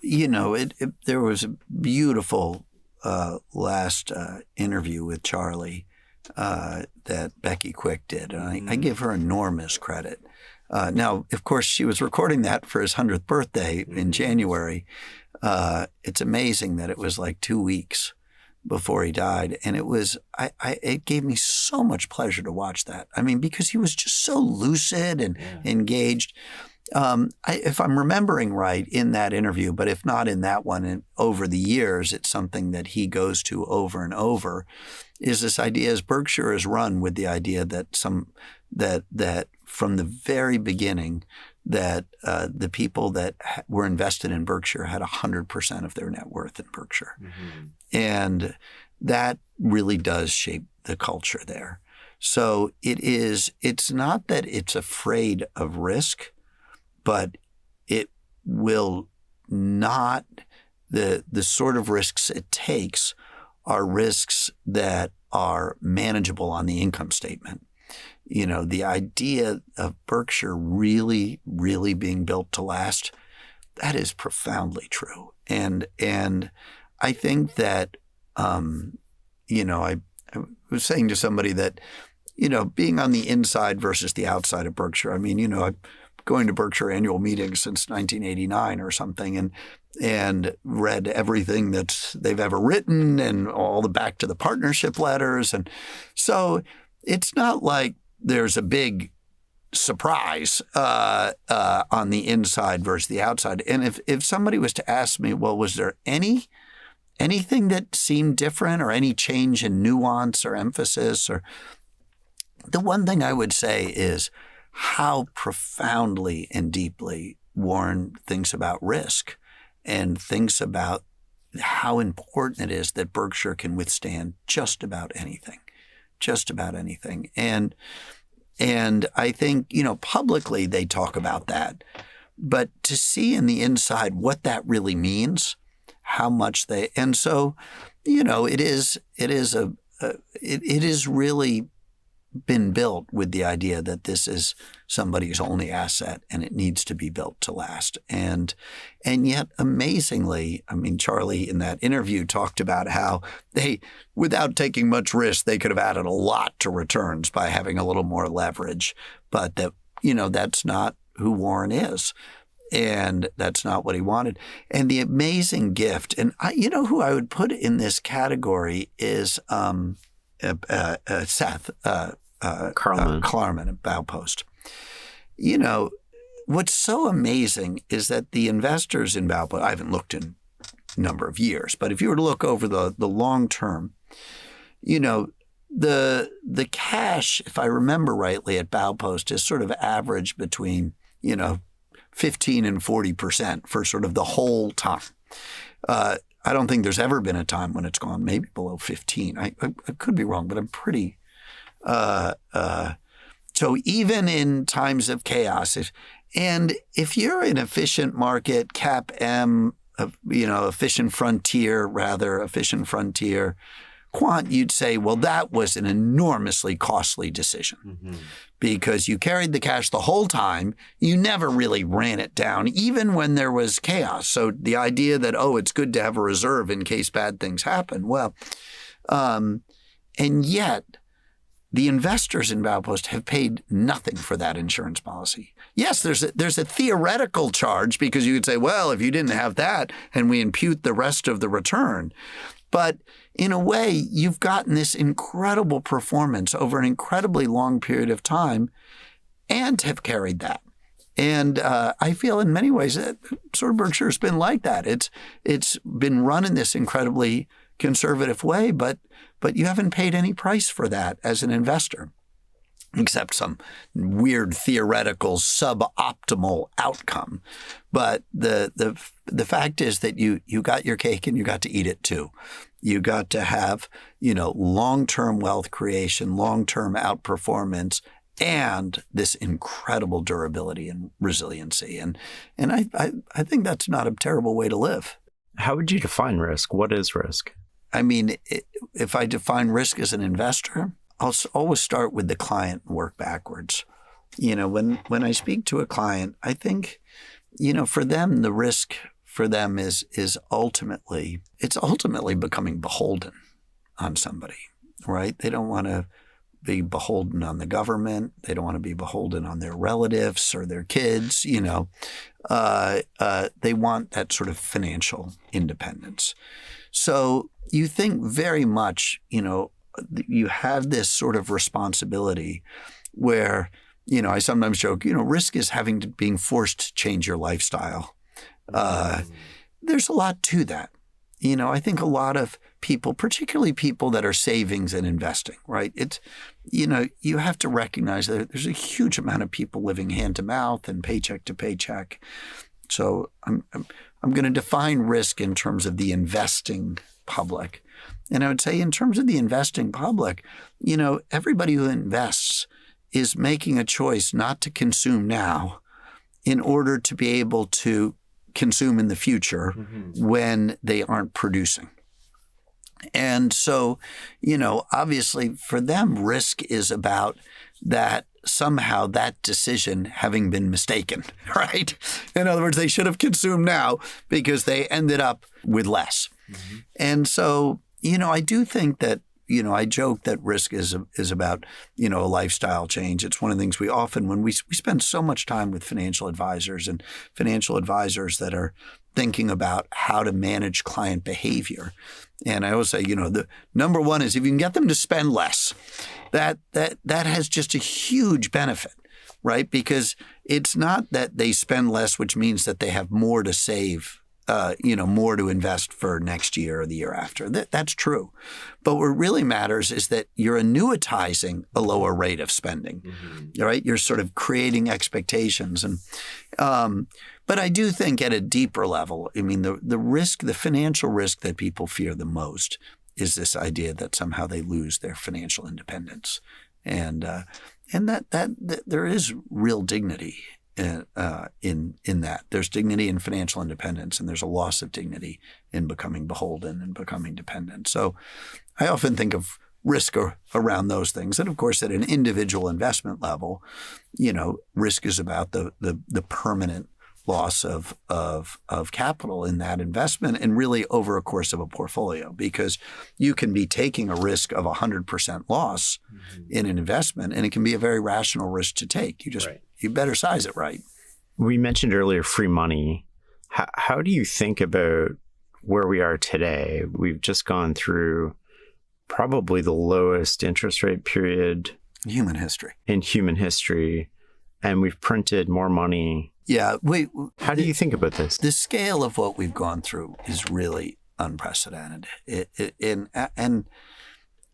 there was a beautiful last interview with Charlie that Becky Quick did. And I give her enormous credit. Now, of course, she was recording that for his 100th birthday in January. It's amazing that it was like 2 weeks before he died. And it gave me so much pleasure to watch that. I mean, because he was just so lucid and engaged. If I'm remembering right in that interview, but if not in that one, and over the years, it's something that he goes to over and over, is this idea as Berkshire is run with the idea that that from the very beginning, that the people that were invested in Berkshire had 100% of their net worth in Berkshire. Mm-hmm. And that really does shape the culture there. So it's not that it's afraid of risk, but it will not, the sort of risks it takes are risks that are manageable on the income statement. The idea of Berkshire really, really being built to last, that is profoundly true. And I think that, I was saying to somebody that, being on the inside versus the outside of Berkshire, I mean, I'm going to Berkshire annual meetings since 1989 or something, and read everything that they've ever written and all the back to the partnership letters. And so it's not like there's a big surprise on the inside versus the outside. And if somebody was to ask me, well, was there any anything that seemed different or any change in nuance or emphasis? Or the one thing I would say is how profoundly and deeply Warren thinks about risk and thinks about how important it is that Berkshire can withstand just about anything. And I think, publicly they talk about that. But to see in the inside what that really means, how much they, and so, it is really been built with the idea that this is somebody's only asset and it needs to be built to last. And yet, amazingly, Charlie in that interview talked about how they, without taking much risk, they could have added a lot to returns by having a little more leverage. But that, that's not who Warren is. And that's not what he wanted. And the amazing gift, and who I would put in this category is Seth Klarman at Baupost. What's so amazing is that the investors in Baupost, I haven't looked in a number of years, but if you were to look over the long term, the cash, if I remember rightly, at Baupost is sort of average between 15 and 40% for sort of the whole time. I don't think there's ever been a time when it's gone maybe below 15. I could be wrong, but I'm pretty. So even in times of chaos, if you're an efficient market, cap M, efficient frontier, quant, you'd say, well, that was an enormously costly decision because you carried the cash the whole time. You never really ran it down, even when there was chaos. So the idea that, it's good to have a reserve in case bad things happen. Well, and yet the investors in Baupost have paid nothing for that insurance policy. Yes, there's a theoretical charge because you could say, well, if you didn't have that and we impute the rest of the return. But in a way, you've gotten this incredible performance over an incredibly long period of time and have carried that. And I feel in many ways that sort of Berkshire's been like that. It's been run in this incredibly conservative way, but you haven't paid any price for that as an investor, except some weird theoretical suboptimal outcome. But the fact is that you got your cake and you got to eat it too. You got to have, long-term wealth creation, long-term outperformance, and this incredible durability and resiliency. And I think that's not a terrible way to live. How would you define risk? What is risk? If I define risk as an investor, I'll always start with the client and work backwards. When I speak to a client, I think, for them, the risk for them is ultimately becoming beholden on somebody, right? They don't want to be beholden on the government. They don't want to be beholden on their relatives or their kids. They want that sort of financial independence. So you think very much, you have this sort of responsibility where, I sometimes joke, risk is being forced to change your lifestyle. There's a lot to that. I think a lot of people, particularly people that are savings and investing, right? It's, you have to recognize that there's a huge amount of people living hand to mouth and paycheck to paycheck. So I'm going to define risk in terms of the investing public. And I would say in terms of the investing public, everybody who invests is making a choice not to consume now in order to be able to consume in the future when they aren't producing. And so, obviously for them, risk is about that somehow that decision having been mistaken, right? In other words, they should have consumed now because they ended up with less. And so, I do think that, I joke that risk is about, a lifestyle change. It's one of the things we often, when we spend so much time with financial advisors that are thinking about how to manage client behavior. And I always say, the number one is if you can get them to spend less, that has just a huge benefit, right? Because it's not that they spend less, which means that they have more to save more to invest for next year or the year after. That's true. But what really matters is that you're annuitizing a lower rate of spending, right? You're sort of creating expectations. But I do think at a deeper level, I mean, the financial risk that people fear the most is this idea that somehow they lose their financial independence. And that there is real dignity in that. There's dignity in financial independence, and there's a loss of dignity in becoming beholden and becoming dependent. So I often think of risk around those things. And of course, at an individual investment level, risk is about the permanent loss of capital in that investment, and really over a course of a portfolio, because you can be taking a risk of 100% loss in an investment, and it can be a very rational risk to take. You better size it right. We mentioned earlier free money. How do you think about where we are today? We've just gone through probably the lowest interest rate period in human history, and we've printed more money. Yeah. How do you think about this? The scale of what we've gone through is really unprecedented. And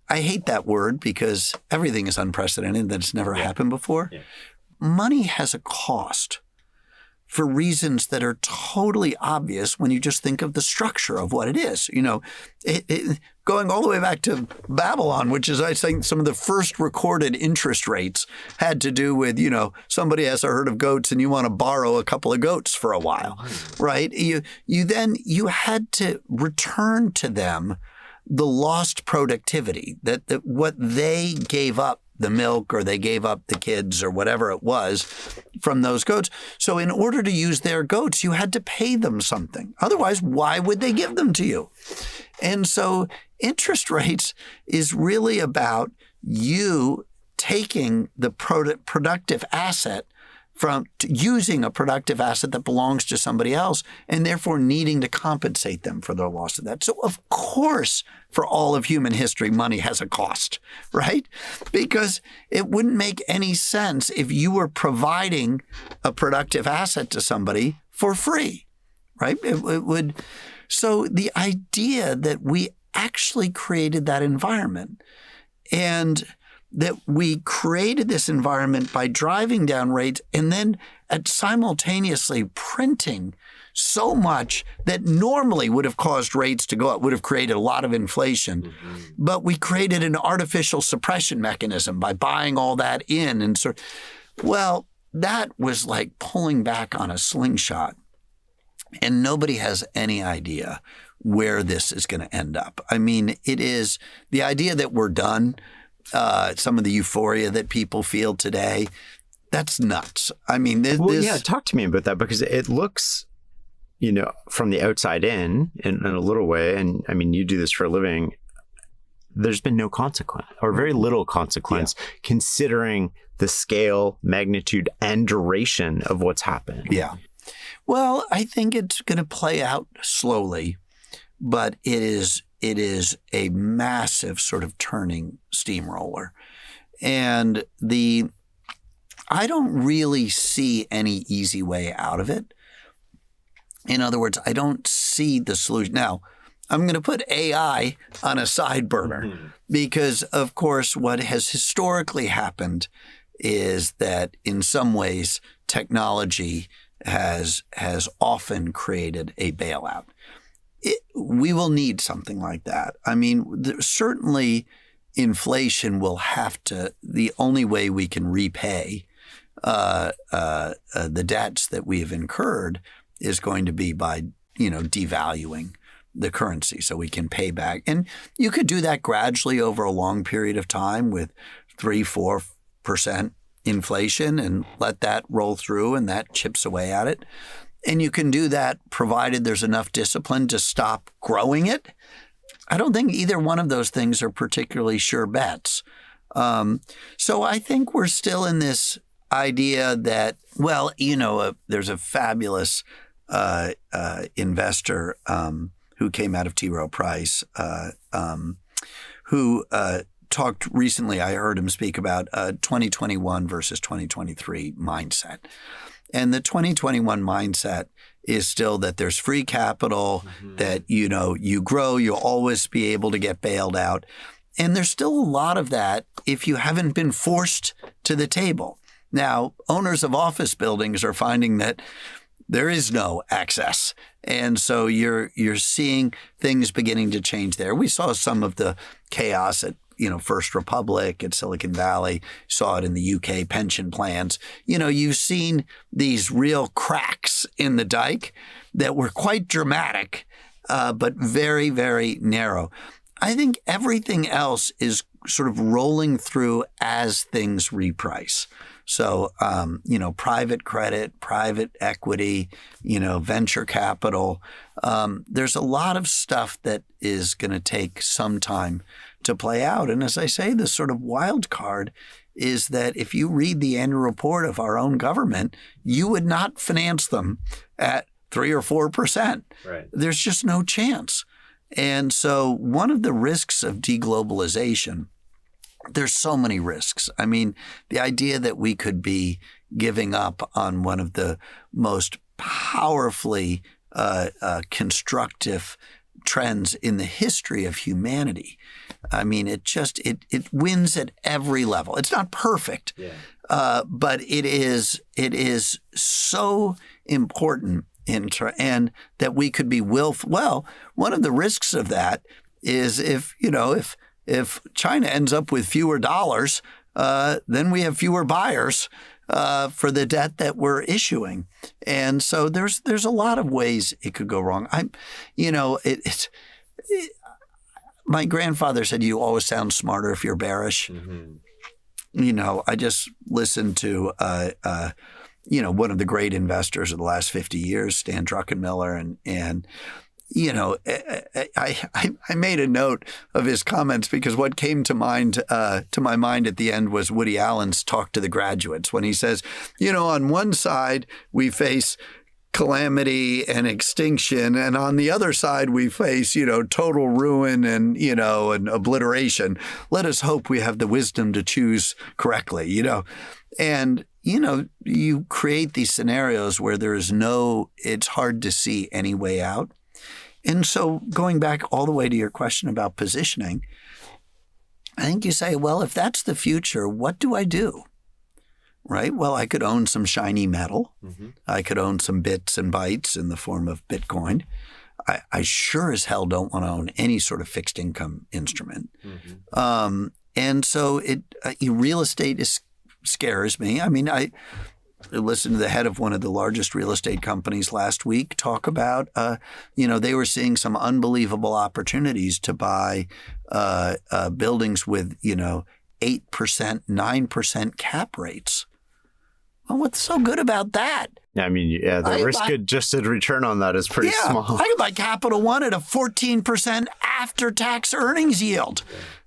I hate that word because everything is unprecedented. That's never happened before. Yeah. Money has a cost for reasons that are totally obvious when you just think of the structure of what it is. Going all the way back to Babylon, which is, I think, some of the first recorded interest rates had to do with, somebody has a herd of goats and you want to borrow a couple of goats for a while, right? You had to return to them the lost productivity, that what they gave up, the milk, or they gave up the kids or whatever it was from those goats. So in order to use their goats, you had to pay them something. Otherwise, why would they give them to you? And so interest rates is really about you taking the productive asset using a productive asset that belongs to somebody else, and therefore needing to compensate them for their loss of that. So of course, for all of human history, money has a cost, right? Because it wouldn't make any sense if you were providing a productive asset to somebody for free, right? It would. So the idea that we actually created that environment, and that we created this environment by driving down rates and then simultaneously printing so much that normally would have caused rates to go up, would have created a lot of inflation. But we created an artificial suppression mechanism by buying all that in. And that was like pulling back on a slingshot. And nobody has any idea where this is going to end up. I mean, it is the idea that we're done. Some of the euphoria that people feel today, that's nuts. I mean, talk to me about that, because it looks, from the outside in a little way, and I mean, you do this for a living, there's been no consequence, or very little consequence, considering the scale, magnitude, and duration of what's happened. Yeah. Well, I think it's going to play out slowly, but it is a massive sort of turning steamroller. And I don't really see any easy way out of it. In other words, I don't see the solution. Now, I'm going to put AI on a side burner because, of course, what has historically happened is that in some ways technology has often created a bailout. We will need something like that. I mean, certainly inflation will have to, the only way we can repay the debts that we have incurred is going to be by, devaluing the currency so we can pay back. And you could do that gradually over a long period of time with 3-4% inflation and let that roll through, and that chips away at it. And you can do that provided there's enough discipline to stop growing it. I don't think either one of those things are particularly sure bets. So I think we're still in this idea that, there's a fabulous investor who came out of T. Rowe Price who talked recently, I heard him speak about 2021 versus 2023 mindset. And the 2021 mindset is still that there's free capital, that, you grow, you'll always be able to get bailed out. And there's still a lot of that if you haven't been forced to the table. Now, owners of office buildings are finding that there is no access. And so you're seeing things beginning to change there. We saw some of the chaos at First Republic, at Silicon Valley, saw it in the UK pension plans. You've seen these real cracks in the dike that were quite dramatic, but very, very narrow. I think everything else is sort of rolling through as things reprice. So, private credit, private equity, venture capital. There's a lot of stuff that is going to take some time to play out. And as I say, the sort of wild card is that if you read the annual report of our own government, you would not finance them at 3 or 4%. Right. There's just no chance. And so one of the risks of deglobalization, there's so many risks. I mean, the idea that we could be giving up on one of the most powerfully constructive trends in the history of humanity. I mean, it wins at every level. It's not perfect, but it is so important and that we could be willful. Well, one of the risks of that is if China ends up with fewer dollars, then we have fewer buyers for the debt that we're issuing. And so there's a lot of ways it could go wrong. My grandfather said, you always sound smarter if you're bearish. Mm-hmm. I just listened to one of the great investors of the last 50 years, Stan Druckenmiller, and I made a note of his comments because what came to my mind at the end was Woody Allen's talk to the graduates when he says, on one side we face calamity and extinction, and on the other side we face, total ruin and obliteration. Let us hope we have the wisdom to choose correctly, and you create these scenarios where it's hard to see any way out. And so going back all the way to your question about positioning, I think you say, well, if that's the future, what do I do? Right? Well, I could own some shiny metal. Mm-hmm. I could own some bits and bytes in the form of Bitcoin. I sure as hell don't want to own any sort of fixed income instrument. Mm-hmm. And so real estate scares me. I mean, I listened to the head of one of the largest real estate companies last week talk about, they were seeing some unbelievable opportunities to buy buildings with, 8%, 9% cap rates. Well, what's so good about that? I mean, the risk-adjusted return on that is pretty small. I could buy Capital One at a 14% after-tax earnings yield.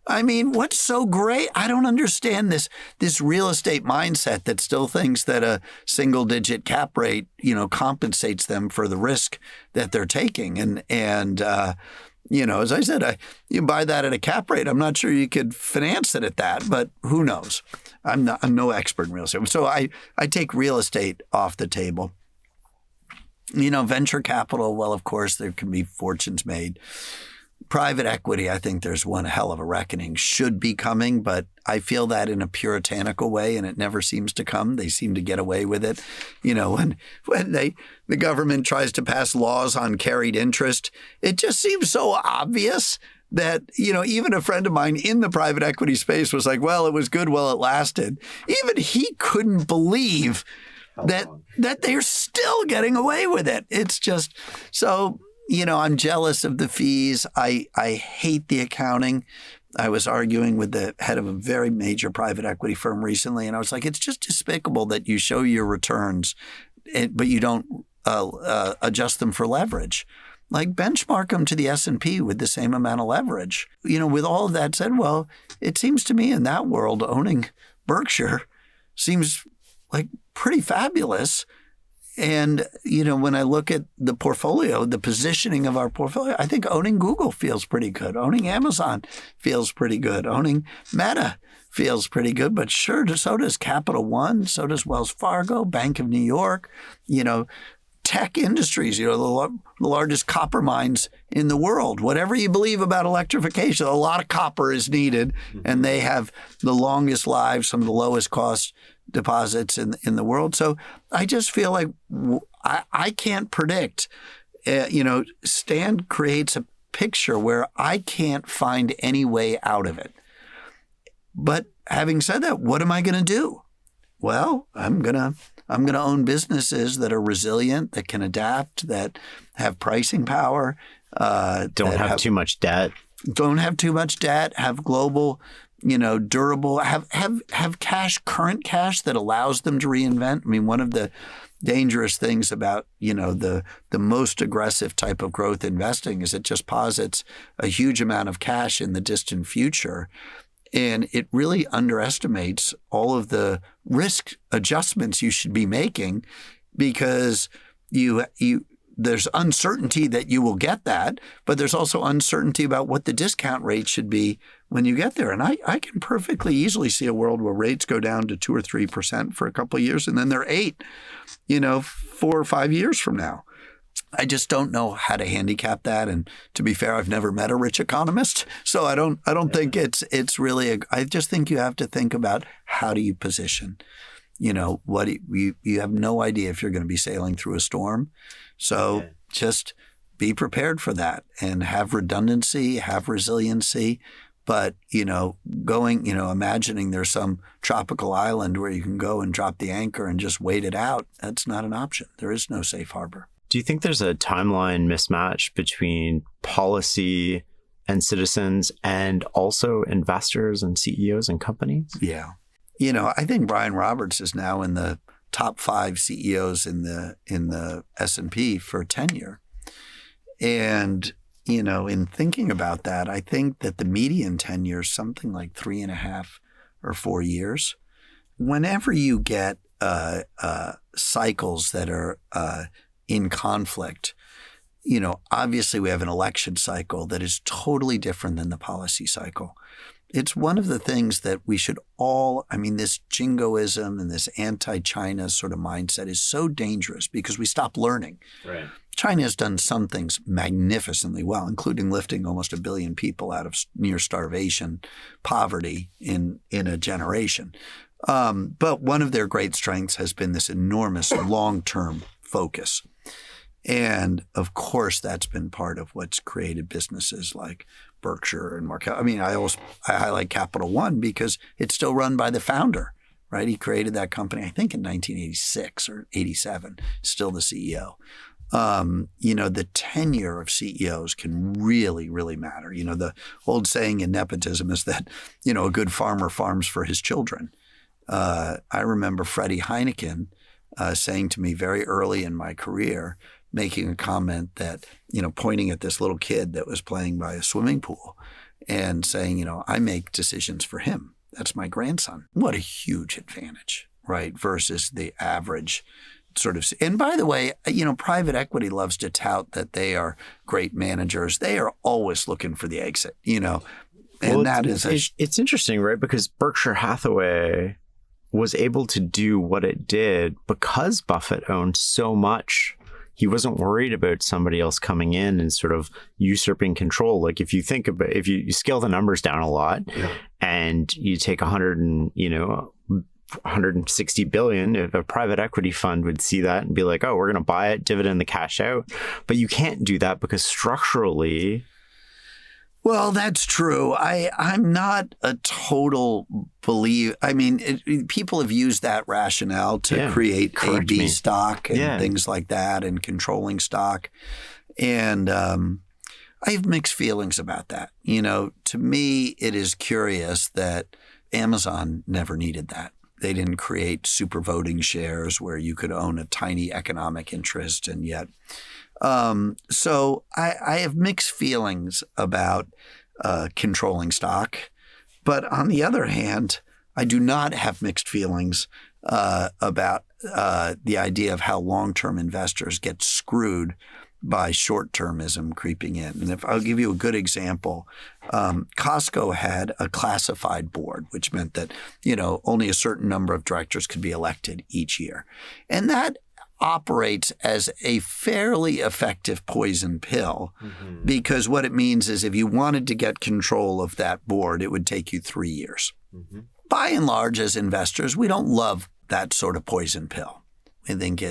I mean, what's so great? I don't understand this real estate mindset that still thinks that a single-digit cap rate, compensates them for the risk that they're taking. And as I said, you buy that at a cap rate. I'm not sure you could finance it at that, but who knows? I'm no expert in real estate. So I take real estate off the table. Venture capital, well, of course, there can be fortunes made. Private equity, I think there's one hell of a reckoning should be coming, but I feel that in a puritanical way, and it never seems to come. They seem to get away with it. When the government tries to pass laws on carried interest, it just seems so obvious that, even a friend of mine in the private equity space was like, well, it was good while it lasted. Even he couldn't believe that they're still getting away with it. It's just so... I'm jealous of the fees. I hate the accounting. I was arguing with the head of a very major private equity firm recently, and I was like, it's just despicable that you show your returns, but you don't adjust them for leverage. Like benchmark them to the S&P with the same amount of leverage. With all of that said, well, it seems to me in that world, owning Berkshire seems like pretty fabulous. And, when I look at the portfolio, the positioning of our portfolio, I think owning Google feels pretty good. Owning Amazon feels pretty good. Owning Meta feels pretty good. But sure, so does Capital One. So does Wells Fargo, Bank of New York, tech industries, the largest copper mines in the world. Whatever you believe about electrification, a lot of copper is needed. And they have the longest lives, some of the lowest cost deposits in the world. So I just feel like I can't predict. Stan creates a picture where I can't find any way out of it. But having said that, what am I going to do? Well, I'm gonna own businesses that are resilient, that can adapt, that have pricing power. Don't have too much debt. Don't have too much debt. Have global, durable. Have cash, current cash that allows them to reinvent. I mean, one of the dangerous things about the most aggressive type of growth investing is it just posits a huge amount of cash in the distant future. And it really underestimates all of the risk adjustments you should be making, because there's uncertainty that you will get that, but there's also uncertainty about what the discount rate should be when you get there. And I can perfectly easily see a world where rates go down to 2 or 3% for a couple of years, and then they're 8, 4 or 5 years from now. I just don't know how to handicap that. And to be fair, I've never met a rich economist, so I don't think it's really. I just think you have to think about how do you position. What you have no idea if you're going to be sailing through a storm, so just be prepared for that and have redundancy, have resiliency. But imagining there's some tropical island where you can go and drop the anchor and just wait it out, that's not an option. There is no safe harbor. Do you think there's a timeline mismatch between policy and citizens and also investors and CEOs and companies? Yeah. I think Brian Roberts is now in the top 5 CEOs in the S&P for tenure. And, in thinking about that, I think that the median tenure is something like 3.5 or 4 years. Whenever you get cycles that are in conflict, obviously we have an election cycle that is totally different than the policy cycle. It's one of the things that we should all, this jingoism and this anti-China sort of mindset is so dangerous because we stop learning. Right. China has done some things magnificently well, including lifting almost 1 billion people out of near starvation, poverty in a generation. But one of their great strengths has been this enormous long-term focus. And of course, that's been part of what's created businesses like Berkshire and Markel. I highlight Capital One because it's still run by the founder, right? He created that company, I think in 1986 or 87, still the CEO. The tenure of CEOs can really, really matter. The old saying in nepotism is that, a good farmer farms for his children. I remember Freddie Heineken saying to me very early in my career, making a comment that, pointing at this little kid that was playing by a swimming pool and saying, I make decisions for him. That's my grandson. What a huge advantage, right? Versus the average sort of. And by the way, private equity loves to tout that they are great managers. They are always looking for the exit, And it's interesting, right? Because Berkshire Hathaway was able to do what it did because Buffett owned so much. He wasn't worried about somebody else coming in and sort of usurping control. Like if you think about, if you scale the numbers down a lot and you take 160 billion, if a private equity fund would see that and be like, oh, we're going to buy it, dividend the cash out. But you can't do that because structurally. Well, that's true. I'm not a total believer. People have used that rationale to create AB stock and things like that and controlling stock. And I have mixed feelings about that. To me, it is curious that Amazon never needed that. They didn't create super voting shares where you could own a tiny economic interest and yet. So I have mixed feelings about controlling stock. But on the other hand, I do not have mixed feelings about the idea of how long-term investors get screwed by short-termism creeping in. And if I'll give you a good example, Costco had a classified board, which meant that, only a certain number of directors could be elected each year. And that operates as a fairly effective poison pill, because what it means is if you wanted to get control of that board, it would take you 3 years. By and large, as investors, we don't love that sort of poison pill. We think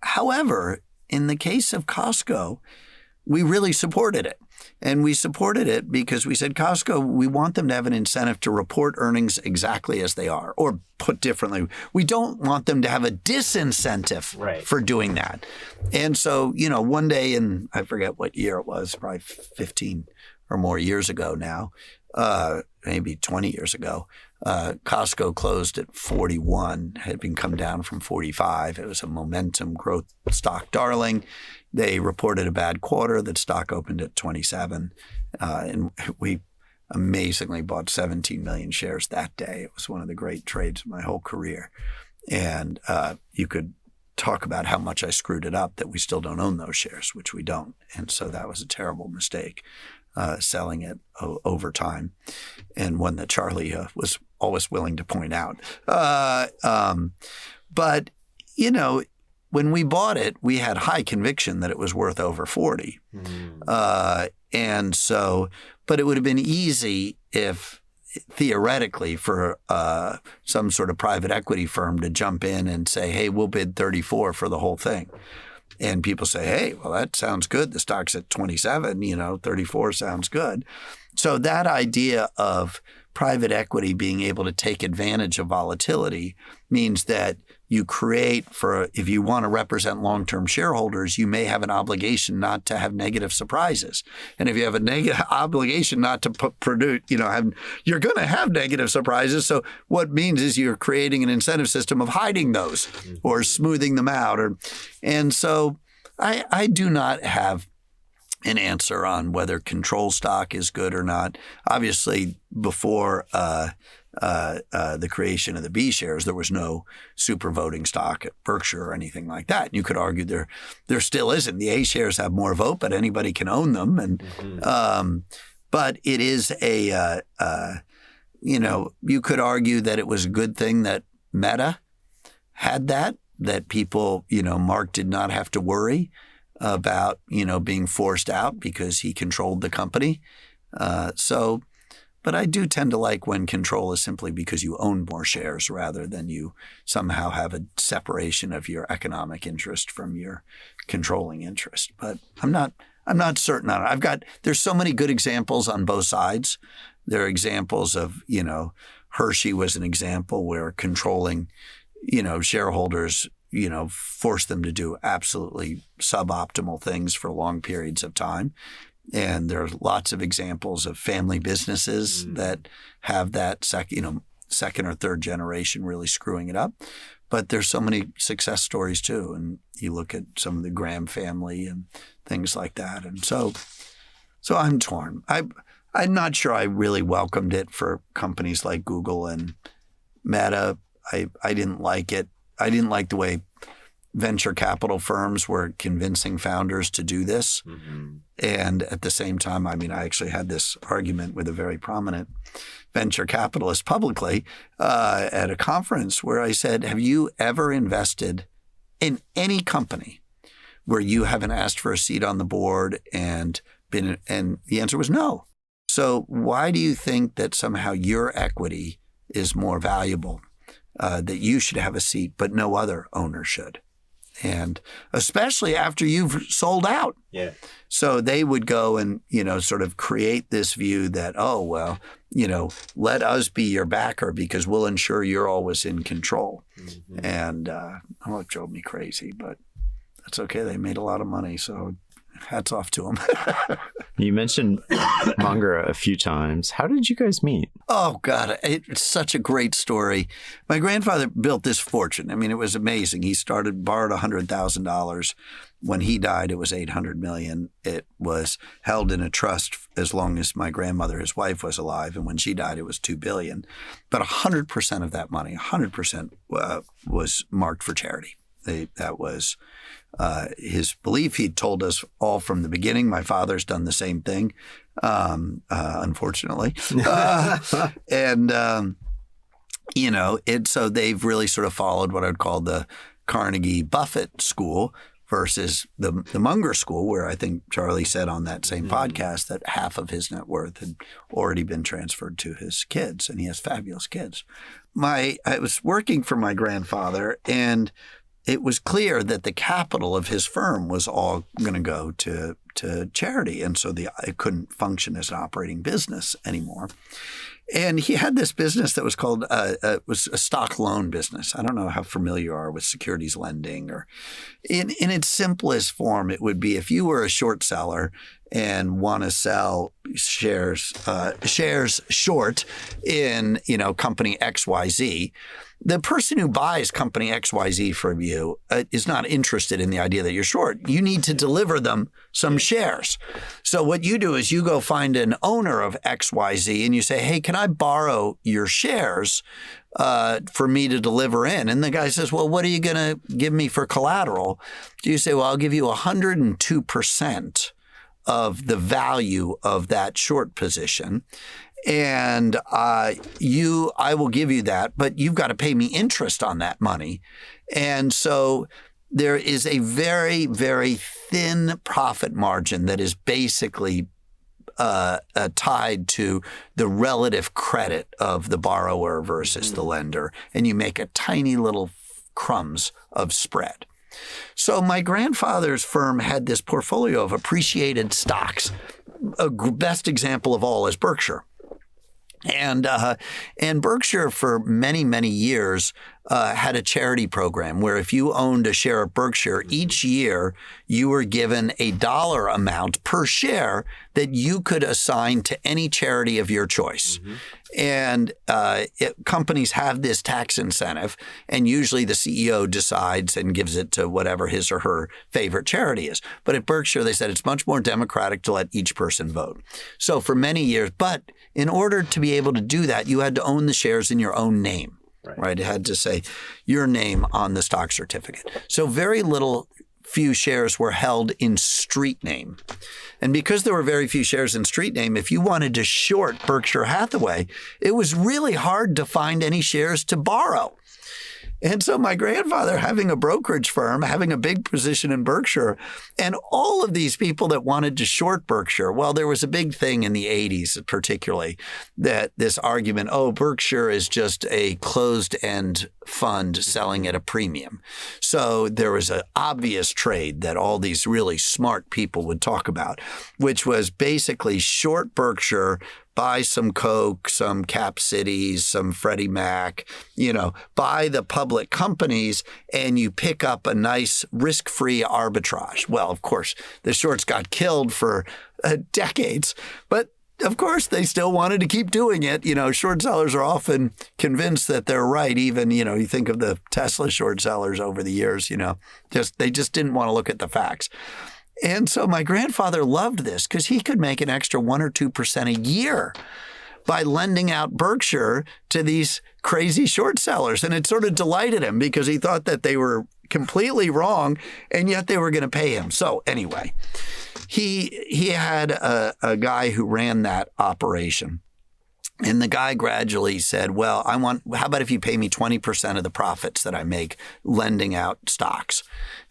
however, in the case of Costco, we really supported it. And we supported it because we said, Costco, we want them to have an incentive to report earnings exactly as they are. Or put differently, we don't want them to have a disincentive for doing that. And so, one day in, I forget what year it was, probably 15 or more years ago now, maybe 20 years ago, Costco closed at 41, had been come down from 45. It was a momentum growth stock darling. They reported a bad quarter. That stock opened at 27. And we amazingly bought 17 million shares that day. It was one of the great trades of my whole career. And you could talk about how much I screwed it up that we still don't own those shares, which we don't. And so that was a terrible mistake, selling it over time, and one that Charlie was always willing to point out. But, when we bought it, we had high conviction that it was worth over 40. And so, but it would have been easy if theoretically for some sort of private equity firm to jump in and say, hey, we'll bid 34 for the whole thing. And people say, hey, well, that sounds good. The stock's at 27, 34 sounds good. So that idea of private equity being able to take advantage of volatility means that you create if you want to represent long-term shareholders, you may have an obligation not to have negative surprises. And if you have a negative obligation not to produce, you're going to have negative surprises. So what it means is you're creating an incentive system of hiding those or smoothing them out. And so I do not have an answer on whether control stock is good or not. Obviously, before the creation of the B shares, there was no super voting stock at Berkshire or anything like that. You could argue there still isn't. The A shares have more vote, but anybody can own them. And but it is you could argue that it was a good thing that Meta had that people, Mark did not have to worry about, being forced out because he controlled the company. But I do tend to like when control is simply because you own more shares rather than you somehow have a separation of your economic interest from your controlling interest. But I'm not certain on it. There's so many good examples on both sides. There are examples of, Hershey was an example where controlling, shareholders, forced them to do absolutely suboptimal things for long periods of time. And there are lots of examples of family businesses that have that second or third generation really screwing it up. But there's so many success stories too. And you look at some of the Graham family and things like that. And so I'm torn. I'm not sure I really welcomed it for companies like Google and Meta. I didn't like it. I didn't like the way venture capital firms were convincing founders to do this. And at the same time, I actually had this argument with a very prominent venture capitalist publicly at a conference where I said, have you ever invested in any company where you haven't asked for a seat on the board and the answer was no. So why do you think that somehow your equity is more valuable, that you should have a seat, but no other owner should? And especially after you've sold out. Yeah. So they would go and, sort of create this view that, let us be your backer because we'll ensure you're always in control. And it drove me crazy, but that's okay. They made a lot of money. So hats off to them. You mentioned Munger a few times. How did you guys meet? Oh, God, it's such a great story. My grandfather built this fortune. I mean, it was amazing. He borrowed $100,000. When he died, it was $800 million. It was held in a trust as long as my grandmother, his wife, was alive. And when she died, it was $2 billion. But 100% of that money, 100% was marked for charity. That was his belief. He'd told us all from the beginning. My father's done the same thing, unfortunately. So they've really sort of followed what I would call the Carnegie Buffett school versus the Munger school, where I think Charlie said on that same podcast that half of his net worth had already been transferred to his kids, and he has fabulous kids. I was working for my grandfather, and it was clear that the capital of his firm was all going to go to charity, and so it couldn't function as an operating business anymore. And he had this business that was called was a stock loan business. I don't know how familiar you are with securities lending, or in its simplest form, it would be if you were a short seller and want to sell shares short in company XYZ. The person who buys company XYZ from you is not interested in the idea that you're short. You need to deliver them some shares. So what you do is you go find an owner of XYZ and you say, hey, can I borrow your shares for me to deliver in? And the guy says, well, what are you going to give me for collateral? You say, well, I'll give you 102% of the value of that short position. And I will give you that, but you've got to pay me interest on that money. And so there is a very, very thin profit margin that is basically tied to the relative credit of the borrower versus the lender. And you make a tiny little crumbs of spread. So my grandfather's firm had this portfolio of appreciated stocks. A best example of all is Berkshire. And Berkshire for many, many years had a charity program where if you owned a share of Berkshire, each year you were given a dollar amount per share that you could assign to any charity of your choice. Mm-hmm. And companies have this tax incentive, and usually the CEO decides and gives it to whatever his or her favorite charity is. But at Berkshire, they said it's much more democratic to let each person vote. So for many years, but in order to be able to do that, you had to own the shares in your own name. Right? It had to say your name on the stock certificate. So very few shares were held in street name. And because there were very few shares in street name, if you wanted to short Berkshire Hathaway, it was really hard to find any shares to borrow. And so my grandfather, having a brokerage firm, having a big position in Berkshire, and all of these people that wanted to short Berkshire, well, there was a big thing in the 80s particularly, that this argument, Berkshire is just a closed-end fund selling at a premium. So there was an obvious trade that all these really smart people would talk about, which was basically short Berkshire, buy some Coke, some Cap Cities, some Freddie Mac, buy the public companies, and you pick up a nice risk-free arbitrage. Well, of course, the shorts got killed for decades, but of course, they still wanted to keep doing it. Short sellers are often convinced that they're right. Even, you think of the Tesla short sellers over the years, they just didn't want to look at the facts. And so my grandfather loved this because he could make an extra 1 or 2% a year by lending out Berkshire to these crazy short sellers. And it sort of delighted him because he thought that they were completely wrong and yet they were going to pay him. So anyway, he had a guy who ran that operation. And the guy gradually said, well, how about if you pay me 20% of the profits that I make lending out stocks?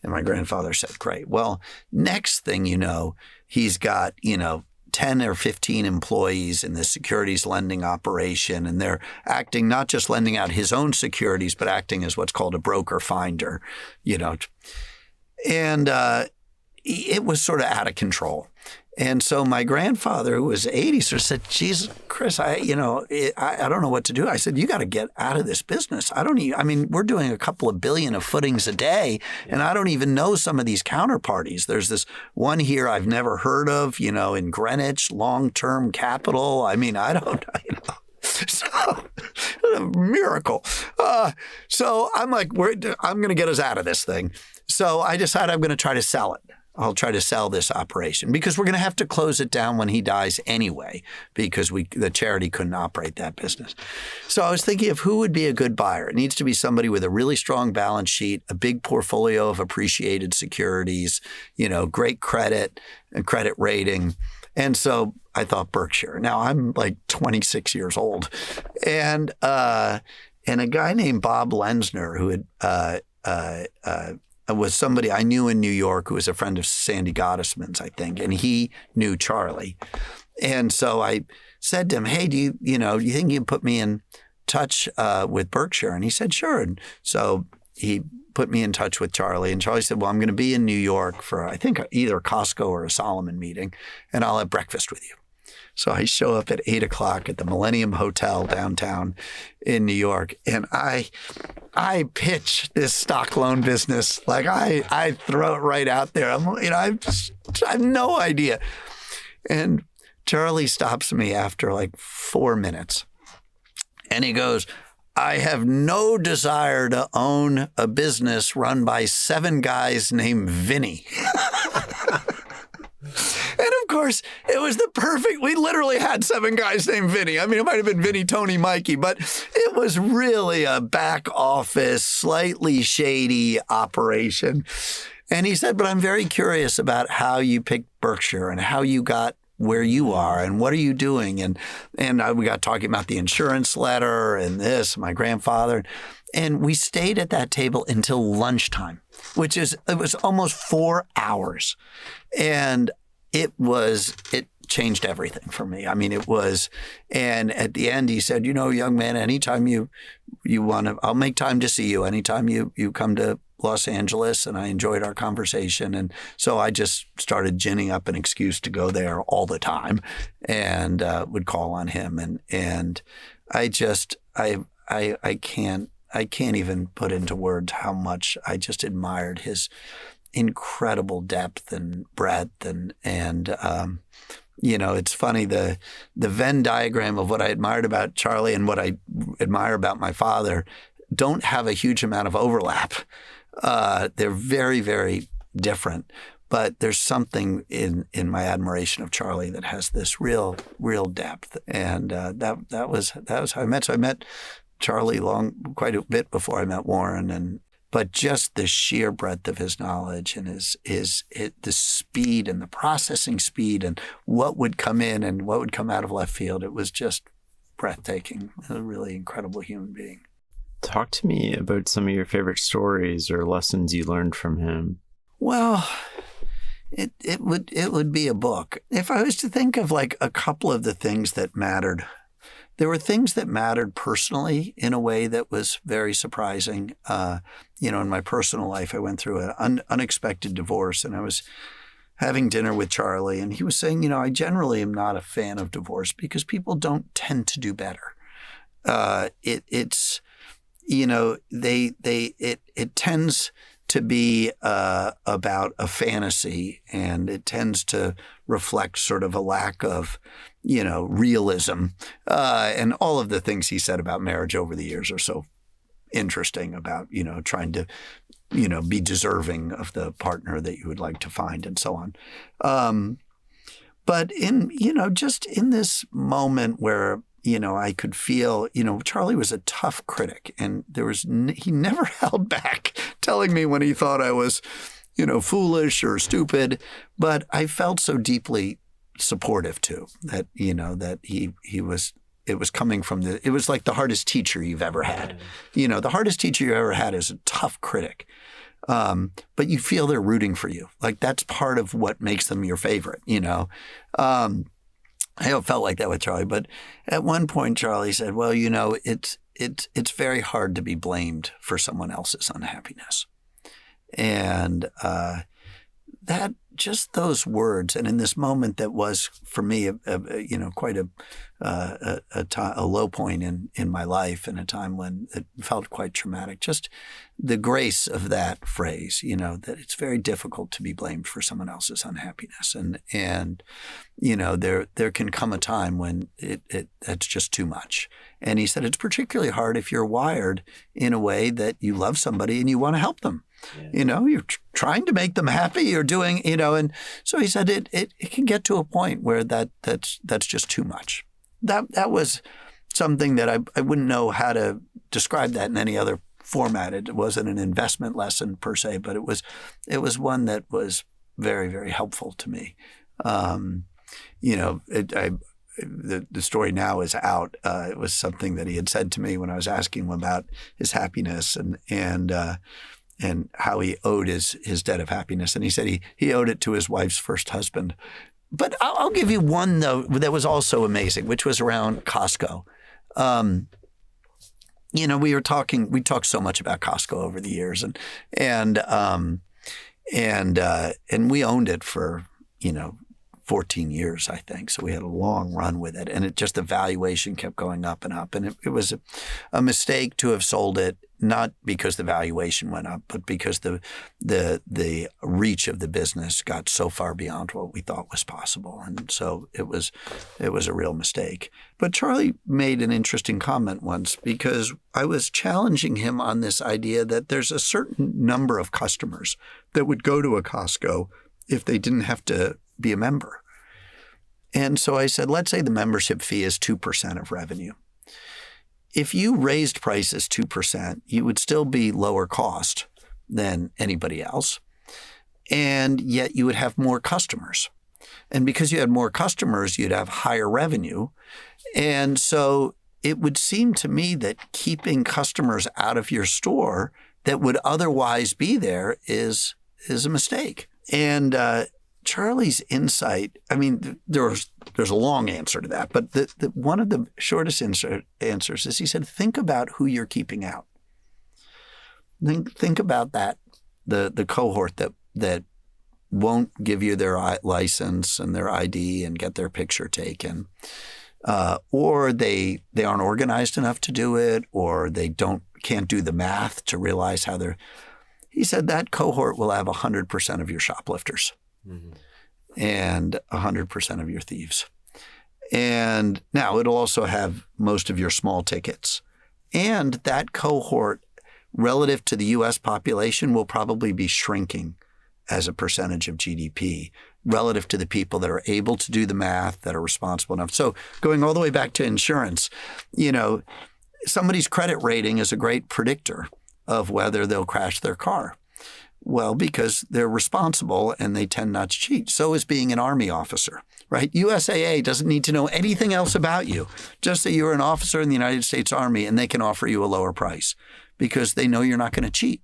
And my grandfather said, great. Well, next thing you know, he's got, 10 or 15 employees in the securities lending operation. And they're acting, not just lending out his own securities, but acting as what's called a broker finder, And it was sort of out of control. And so my grandfather, who was 80, sort of said, "Jesus, Chris, I don't know what to do." I said, "You got to get out of this business. I mean, we're doing a couple of billion of footings a day, and I don't even know some of these counterparties. There's this one here I've never heard of, in Greenwich, Long-Term Capital. I mean, I don't, So, a miracle. So I'm like, I'm going to get us out of this thing. So I decided I'm going to try to sell it. I'll try to sell this operation because we're going to have to close it down when he dies anyway, because the charity couldn't operate that business. So I was thinking of who would be a good buyer. It needs to be somebody with a really strong balance sheet, a big portfolio of appreciated securities, great credit and credit rating. And so I thought Berkshire. Now I'm like 26 years old, and a guy named Bob Lenzner, who had was somebody I knew in New York, who was a friend of Sandy Gottesman's, I think, and he knew Charlie. And so I said to him, "Hey, do you think you can put me in touch with Berkshire?" And he said, "Sure." And so he put me in touch with Charlie, and Charlie said, "Well, I'm going to be in New York for, I think, either Costco or a Solomon meeting, and I'll have breakfast with you." So I show up at 8 o'clock at the Millennium Hotel downtown in New York, and I pitch this stock loan business. Like I throw it right out there. I have no idea. And Charlie stops me after like 4 minutes, and he goes, "I have no desire to own a business run by 7 guys named Vinny." And of course, it was we literally had 7 guys named Vinny. I mean, it might have been Vinny, Tony, Mikey, but it was really a back office, slightly shady operation. And he said, "But I'm very curious about how you picked Berkshire and how you got where you are and what are you doing?" And we got talking about the insurance letter and my grandfather. And we stayed at that table until lunchtime, it was almost 4 hours. And it changed everything for me. I mean, and at the end he said, "Young man, anytime you want to, I'll make time to see you. Anytime you come to Los Angeles." And I enjoyed our conversation. And so I just started ginning up an excuse to go there all the time and would call on him. And I can't even put into words how much I just admired his incredible depth and breadth. And it's funny, the Venn diagram of what I admired about Charlie and what I admire about my father don't have a huge amount of overlap. They're very, very different. But there's something in my admiration of Charlie that has this real depth. And that was how I met. So I met Charlie quite a bit before I met Warren, but just the sheer breadth of his knowledge and the speed and the processing speed and what would come in and what would come out of left field, it was just breathtaking. A really incredible human being. Talk to me about some of your favorite stories or lessons you learned from him. Well, it would be a book. If I was to think of like a couple of the things that mattered, there were things that mattered personally in a way that was very surprising. In my personal life, I went through an unexpected divorce, and I was having dinner with Charlie, and he was saying, I generally am not a fan of divorce because people don't tend to do better. It tends to be about a fantasy, and it tends to reflect sort of a lack of, realism. And all of the things he said about marriage over the years are so interesting about, trying to, be deserving of the partner that you would like to find and so on. But just in this moment where, I could feel, Charlie was a tough critic, and he never held back telling me when he thought I was, foolish or stupid, but I felt so deeply supportive too, that, that he was, it was coming from it was like the hardest teacher you've ever had. The hardest teacher you ever had is a tough critic. But you feel they're rooting for you. Like that's part of what makes them your favorite, I felt like that with Charlie, but at one point Charlie said, "Well, it's very hard to be blamed for someone else's unhappiness." And just those words, and in this moment that was for me, quite a low point in my life, and a time when it felt quite traumatic. Just the grace of that phrase, that it's very difficult to be blamed for someone else's unhappiness, and there can come a time when that's just too much. And he said it's particularly hard if you're wired in a way that you love somebody and you want to help them. Yeah. You're trying to make them happy. You're doing, and so he said it can get to a point where that's just too much. That was something that I wouldn't know how to describe that in any other format. It wasn't an investment lesson per se, but it was one that was very, very helpful to me. The story now is out. It was something that he had said to me when I was asking him about his happiness and how he owed his debt of happiness. And he said he owed it to his wife's first husband. But I'll give you one, though, that was also amazing, which was around Costco. We talked so much about Costco over the years, and we owned it for, 14 years, I think. So we had a long run with it, and the valuation kept going up and up. And it was a mistake to have sold it, not because the valuation went up, but because the reach of the business got so far beyond what we thought was possible. And so it was a real mistake. But Charlie made an interesting comment once, because I was challenging him on this idea that there's a certain number of customers that would go to a Costco if they didn't have to be a member. And so I said, let's say the membership fee is 2% of revenue. If you raised prices 2%, you would still be lower cost than anybody else. And yet you would have more customers. And because you had more customers, you'd have higher revenue. And so it would seem to me that keeping customers out of your store that would otherwise be there is a mistake. And Charlie's insight, there's a long answer to that, but one of the shortest answers is he said, think about who you're keeping out. Think about that, the cohort that won't give you their license and their ID and get their picture taken, or they aren't organized enough to do it, or they can't do the math to realize how they're. He said that cohort will have 100% of your shoplifters. Mm-hmm. And 100% of your thieves. And now it'll also have most of your small tickets. And that cohort, relative to the U.S. population, will probably be shrinking as a percentage of GDP relative to the people that are able to do the math, that are responsible enough. So going all the way back to insurance, somebody's credit rating is a great predictor of whether they'll crash their car. Well, because they're responsible and they tend not to cheat. So is being an Army officer, right? USAA doesn't need to know anything else about you, just that you're an officer in the United States Army, and they can offer you a lower price because they know you're not going to cheat.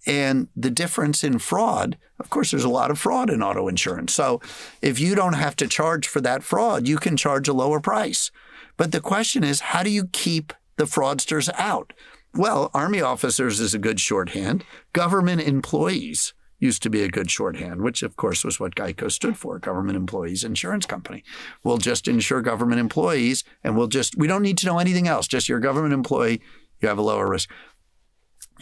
And the difference in fraud, of course, there's a lot of fraud in auto insurance. So if you don't have to charge for that fraud, you can charge a lower price. But the question is, how do you keep the fraudsters out? Well, Army officers is a good shorthand. Government employees used to be a good shorthand, which of course was what GEICO stood for, Government Employees Insurance Company. We'll just insure government employees, and we don't need to know anything else. Just you're a government employee, you have a lower risk.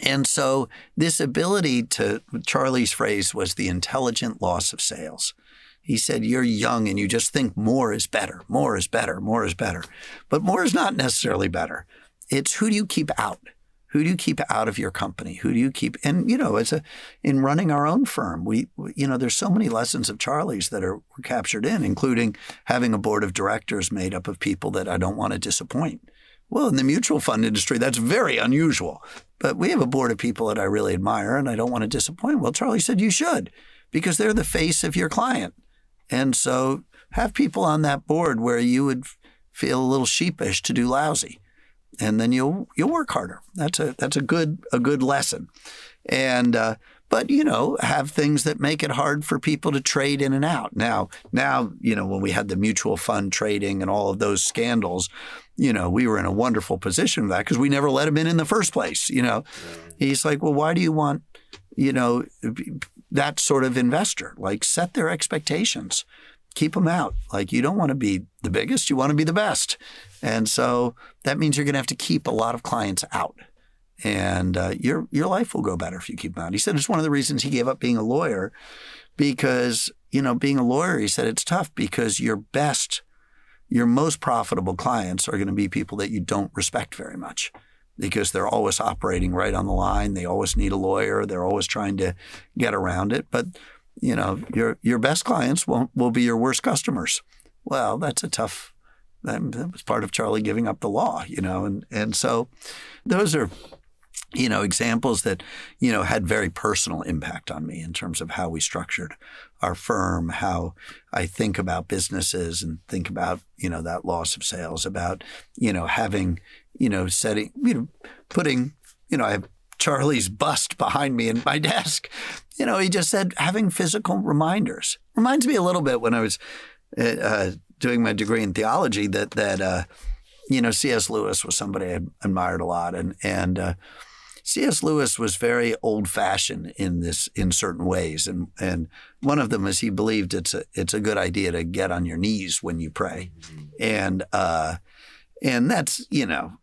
And so this ability to, Charlie's phrase was the intelligent loss of sales. He said, you're young and you just think more is better, more is better, more is better. But more is not necessarily better. It's who do you keep out? Who do you keep out of your company? Who do you keep? And, in running our own firm, there's so many lessons of Charlie's that were captured including having a board of directors made up of people that I don't want to disappoint. Well, in the mutual fund industry, that's very unusual. But we have a board of people that I really admire and I don't want to disappoint. Well, Charlie said you should, because they're the face of your client. And so have people on that board where you would feel a little sheepish to do lousy. And then you'll work harder. That's a good lesson. And but have things that make it hard for people to trade in and out. Now when we had the mutual fund trading and all of those scandals, we were in a wonderful position for that because we never let him in the first place. He's like, well, why do you want that sort of investor. Like, set their expectations. Keep them out. Like, you don't want to be the biggest. You want to be the best. And so that means you're going to have to keep a lot of clients out. And your life will go better if you keep them out. He said it's one of the reasons he gave up being a lawyer because, being a lawyer, he said it's tough because your most profitable clients are going to be people that you don't respect very much because they're always operating right on the line. They always need a lawyer. They're always trying to get around it. But, your best clients will be your worst customers. Well, that's a tough, that was part of Charlie giving up the law, and so those are, examples that, had very personal impact on me in terms of how we structured our firm, how I think about businesses and think about, that loss of sales, about, having, setting, putting, I have Charlie's bust behind me in my desk. He just said having physical reminders. Reminds me a little bit when I was doing my degree in theology that C.S. Lewis was somebody I admired a lot. And C.S. Lewis was very old-fashioned in certain ways. And one of them is he believed it's a good idea to get on your knees when you pray. And that's,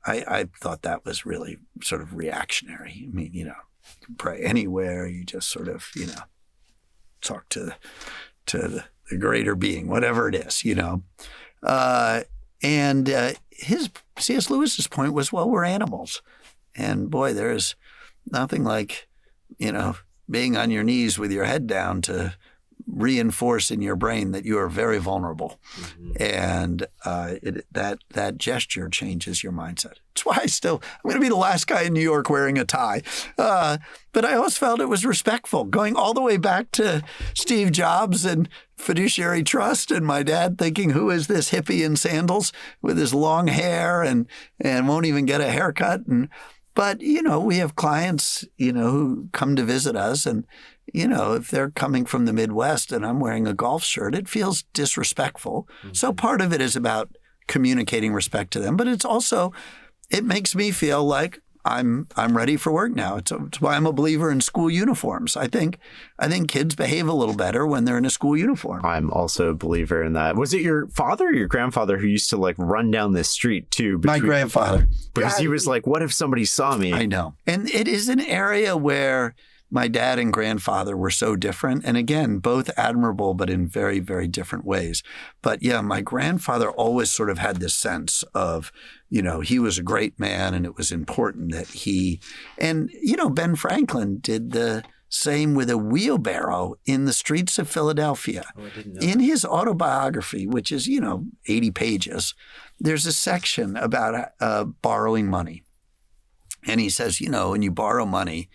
I thought that was really sort of reactionary. I mean, you can pray anywhere. You just sort of, talk to the greater being, whatever it is, his C.S. Lewis's point was, well, we're animals. And boy, there is nothing like, being on your knees with your head down to reinforce in your brain that you are very vulnerable. And that gesture changes your mindset. That's why I'm going to be the last guy in New York wearing a tie. But I always felt it was respectful, going all the way back to Steve Jobs and fiduciary trust and my dad thinking, who is this hippie in sandals with his long hair and won't even get a haircut? But, we have clients, who come to visit us and, if they're coming from the Midwest and I'm wearing a golf shirt, it feels disrespectful. So part of it is about communicating respect to them, but it makes me feel like I'm ready for work now. It's why I'm a believer in school uniforms. I think kids behave a little better when they're in a school uniform. I'm also a believer in that. Was it your father or your grandfather who used to run down this street too? My grandfather. Because he was like, what if somebody saw me? I know. And it is an area where my dad and grandfather were so different. And again, both admirable, but in very, very different ways. But yeah, my grandfather always sort of had this sense of, he was a great man and it was important that Ben Franklin did the same with a wheelbarrow in the streets of Philadelphia. Oh, I didn't know in his autobiography, which is, 80 pages, there's a section about borrowing money. And he says, when you borrow money,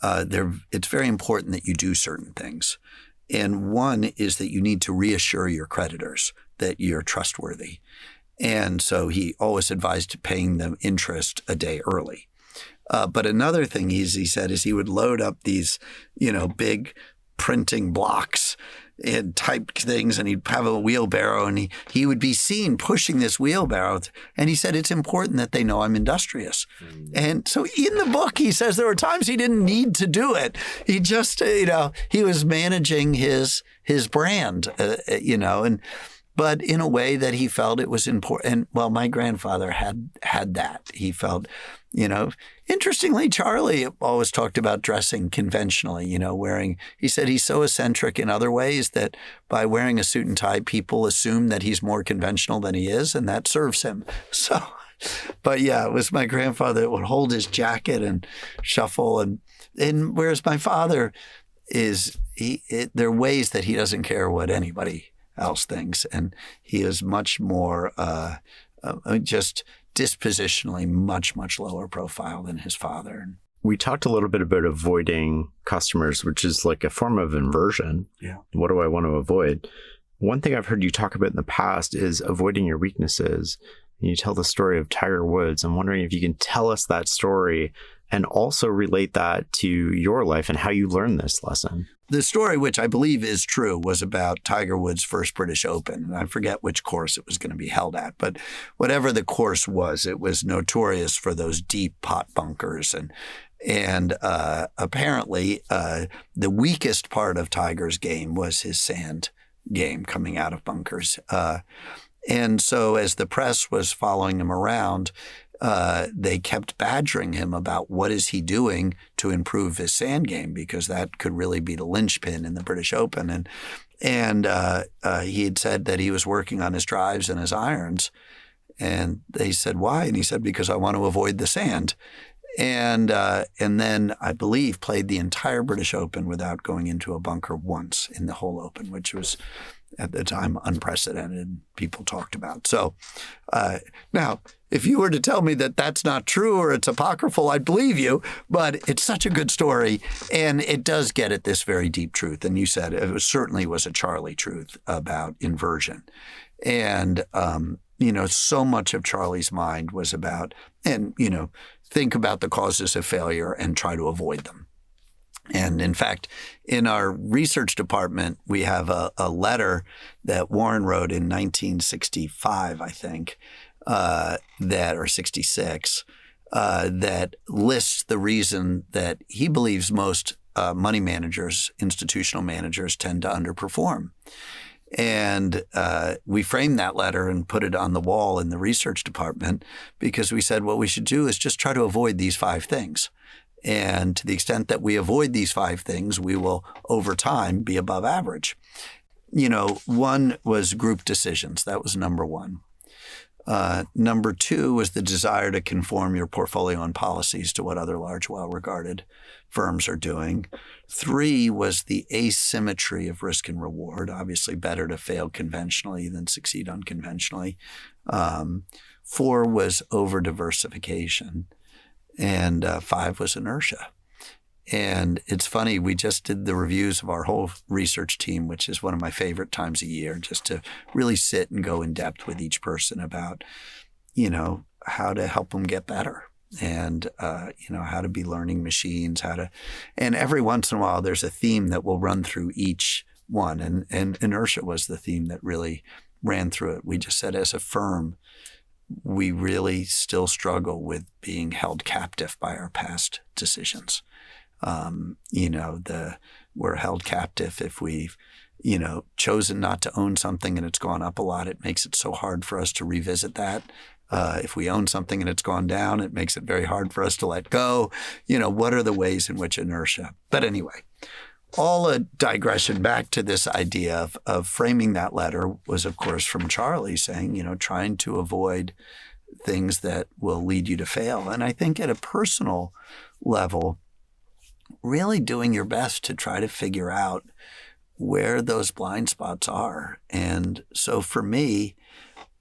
it's very important that you do certain things. And one is that you need to reassure your creditors that you're trustworthy. And so he always advised paying them interest a day early. But another thing he said is he would load up these, big printing blocks and type things, and he'd have a wheelbarrow, and he would be seen pushing this wheelbarrow. And he said, it's important that they know I'm industrious. And so in the book, he says there were times he didn't need to do it. He just, he was managing his brand, but in a way that he felt it was important. And well, my grandfather had that. He felt, interestingly, Charlie always talked about dressing conventionally, he said he's so eccentric in other ways that by wearing a suit and tie, people assume that he's more conventional than he is, and that serves him. So, but yeah, it was my grandfather that would hold his jacket and shuffle. And whereas my father there are ways that he doesn't care what anybody else thinks. And he is much more just dispositionally much, much lower profile than his father. We talked a little bit about avoiding customers, which is like a form of inversion. Yeah. What do I want to avoid? One thing I've heard you talk about in the past is avoiding your weaknesses. And you tell the story of Tiger Woods. I'm wondering if you can tell us that story and also relate that to your life and how you learned this lesson. The story, which I believe is true, was about Tiger Woods' first British Open. And I forget which course it was going to be held at. But whatever the course was, it was notorious for those deep pot bunkers. And apparently, the weakest part of Tiger's game was his sand game coming out of bunkers. And so as the press was following him around, they kept badgering him about what is he doing to improve his sand game, because that could really be the linchpin in the British Open. And he had said that he was working on his drives and his irons. And they said, why? And he said, because I want to avoid the sand. And then I believe played the entire British Open without going into a bunker once in the whole Open, which was at the time unprecedented. People talked about. So now, if you were to tell me that that's not true or it's apocryphal, I'd believe you. But it's such a good story, and it does get at this very deep truth. And you said it certainly was a Charlie truth about inversion, and so much of Charlie's mind was about, and think about the causes of failure and try to avoid them. And in fact, in our research department, we have a letter that Warren wrote in 1965, I think, or 66, that lists the reason that he believes most money managers, institutional managers, tend to underperform. And we framed that letter and put it on the wall in the research department, because we said what we should do is just try to avoid these 5 things. And to the extent that we avoid these 5 things, we will, over time, be above average. One was group decisions. That was number 1. Number 2 was the desire to conform your portfolio and policies to what other large, well-regarded firms are doing. 3 was the asymmetry of risk and reward. Obviously, better to fail conventionally than succeed unconventionally. 4 was over-diversification. And 5 was inertia. And it's funny, we just did the reviews of our whole research team, which is one of my favorite times a year, just to really sit and go in depth with each person about, how to help them get better, and, how to be learning machines, and every once in a while there's a theme that will run through each one. And inertia was the theme that really ran through it. We just said, as a firm, we really still struggle with being held captive by our past decisions. We're held captive if we've, chosen not to own something and it's gone up a lot. It makes it so hard for us to revisit that. If we own something and it's gone down, it makes it very hard for us to let go. What are the ways in which inertia? But anyway, all a digression back to this idea of framing that letter was, of course, from Charlie saying, trying to avoid things that will lead you to fail. And I think at a personal level, really doing your best to try to figure out where those blind spots are. And so for me,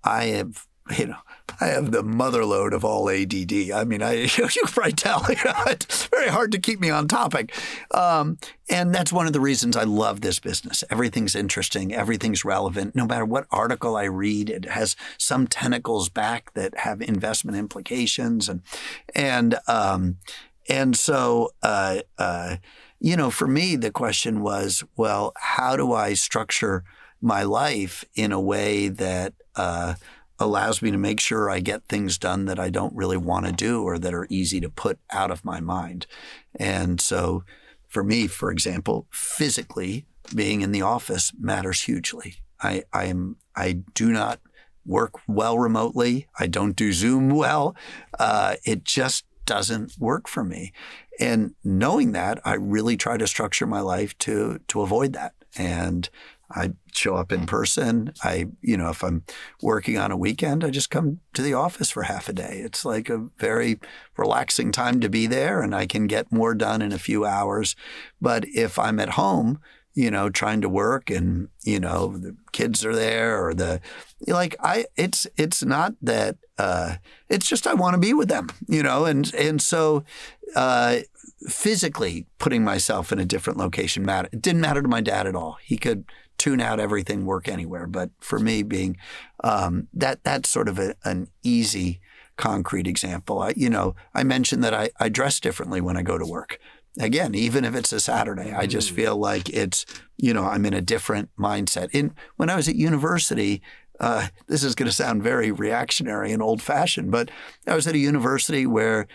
I have the motherload of all ADD. I mean, you can probably tell, it's very hard to keep me on topic. And that's one of the reasons I love this business. Everything's interesting. Everything's relevant. No matter what article I read, it has some tentacles back that have investment implications. And so, for me, the question was, well, how do I structure my life in a way that allows me to make sure I get things done that I don't really want to do or that are easy to put out of my mind. And so for me, for example, physically being in the office matters hugely. I do not work well remotely. I don't do Zoom well. It just doesn't work for me. And knowing that, I really try to structure my life to avoid that. And I show up in person. If I'm working on a weekend, I just come to the office for half a day. It's like a very relaxing time to be there, and I can get more done in a few hours. But if I'm at home, trying to work and, the kids are there or it's not that, it's just I want to be with them, and so physically putting myself in a different location it didn't matter to my dad at all. He could tune out everything, work anywhere. But for me, being that's sort of an easy, concrete example. I mentioned that I dress differently when I go to work. Again, even if it's a Saturday, I just feel like it's, I'm in a different mindset. When I was at university, this is going to sound very reactionary and old-fashioned, but I was at a university where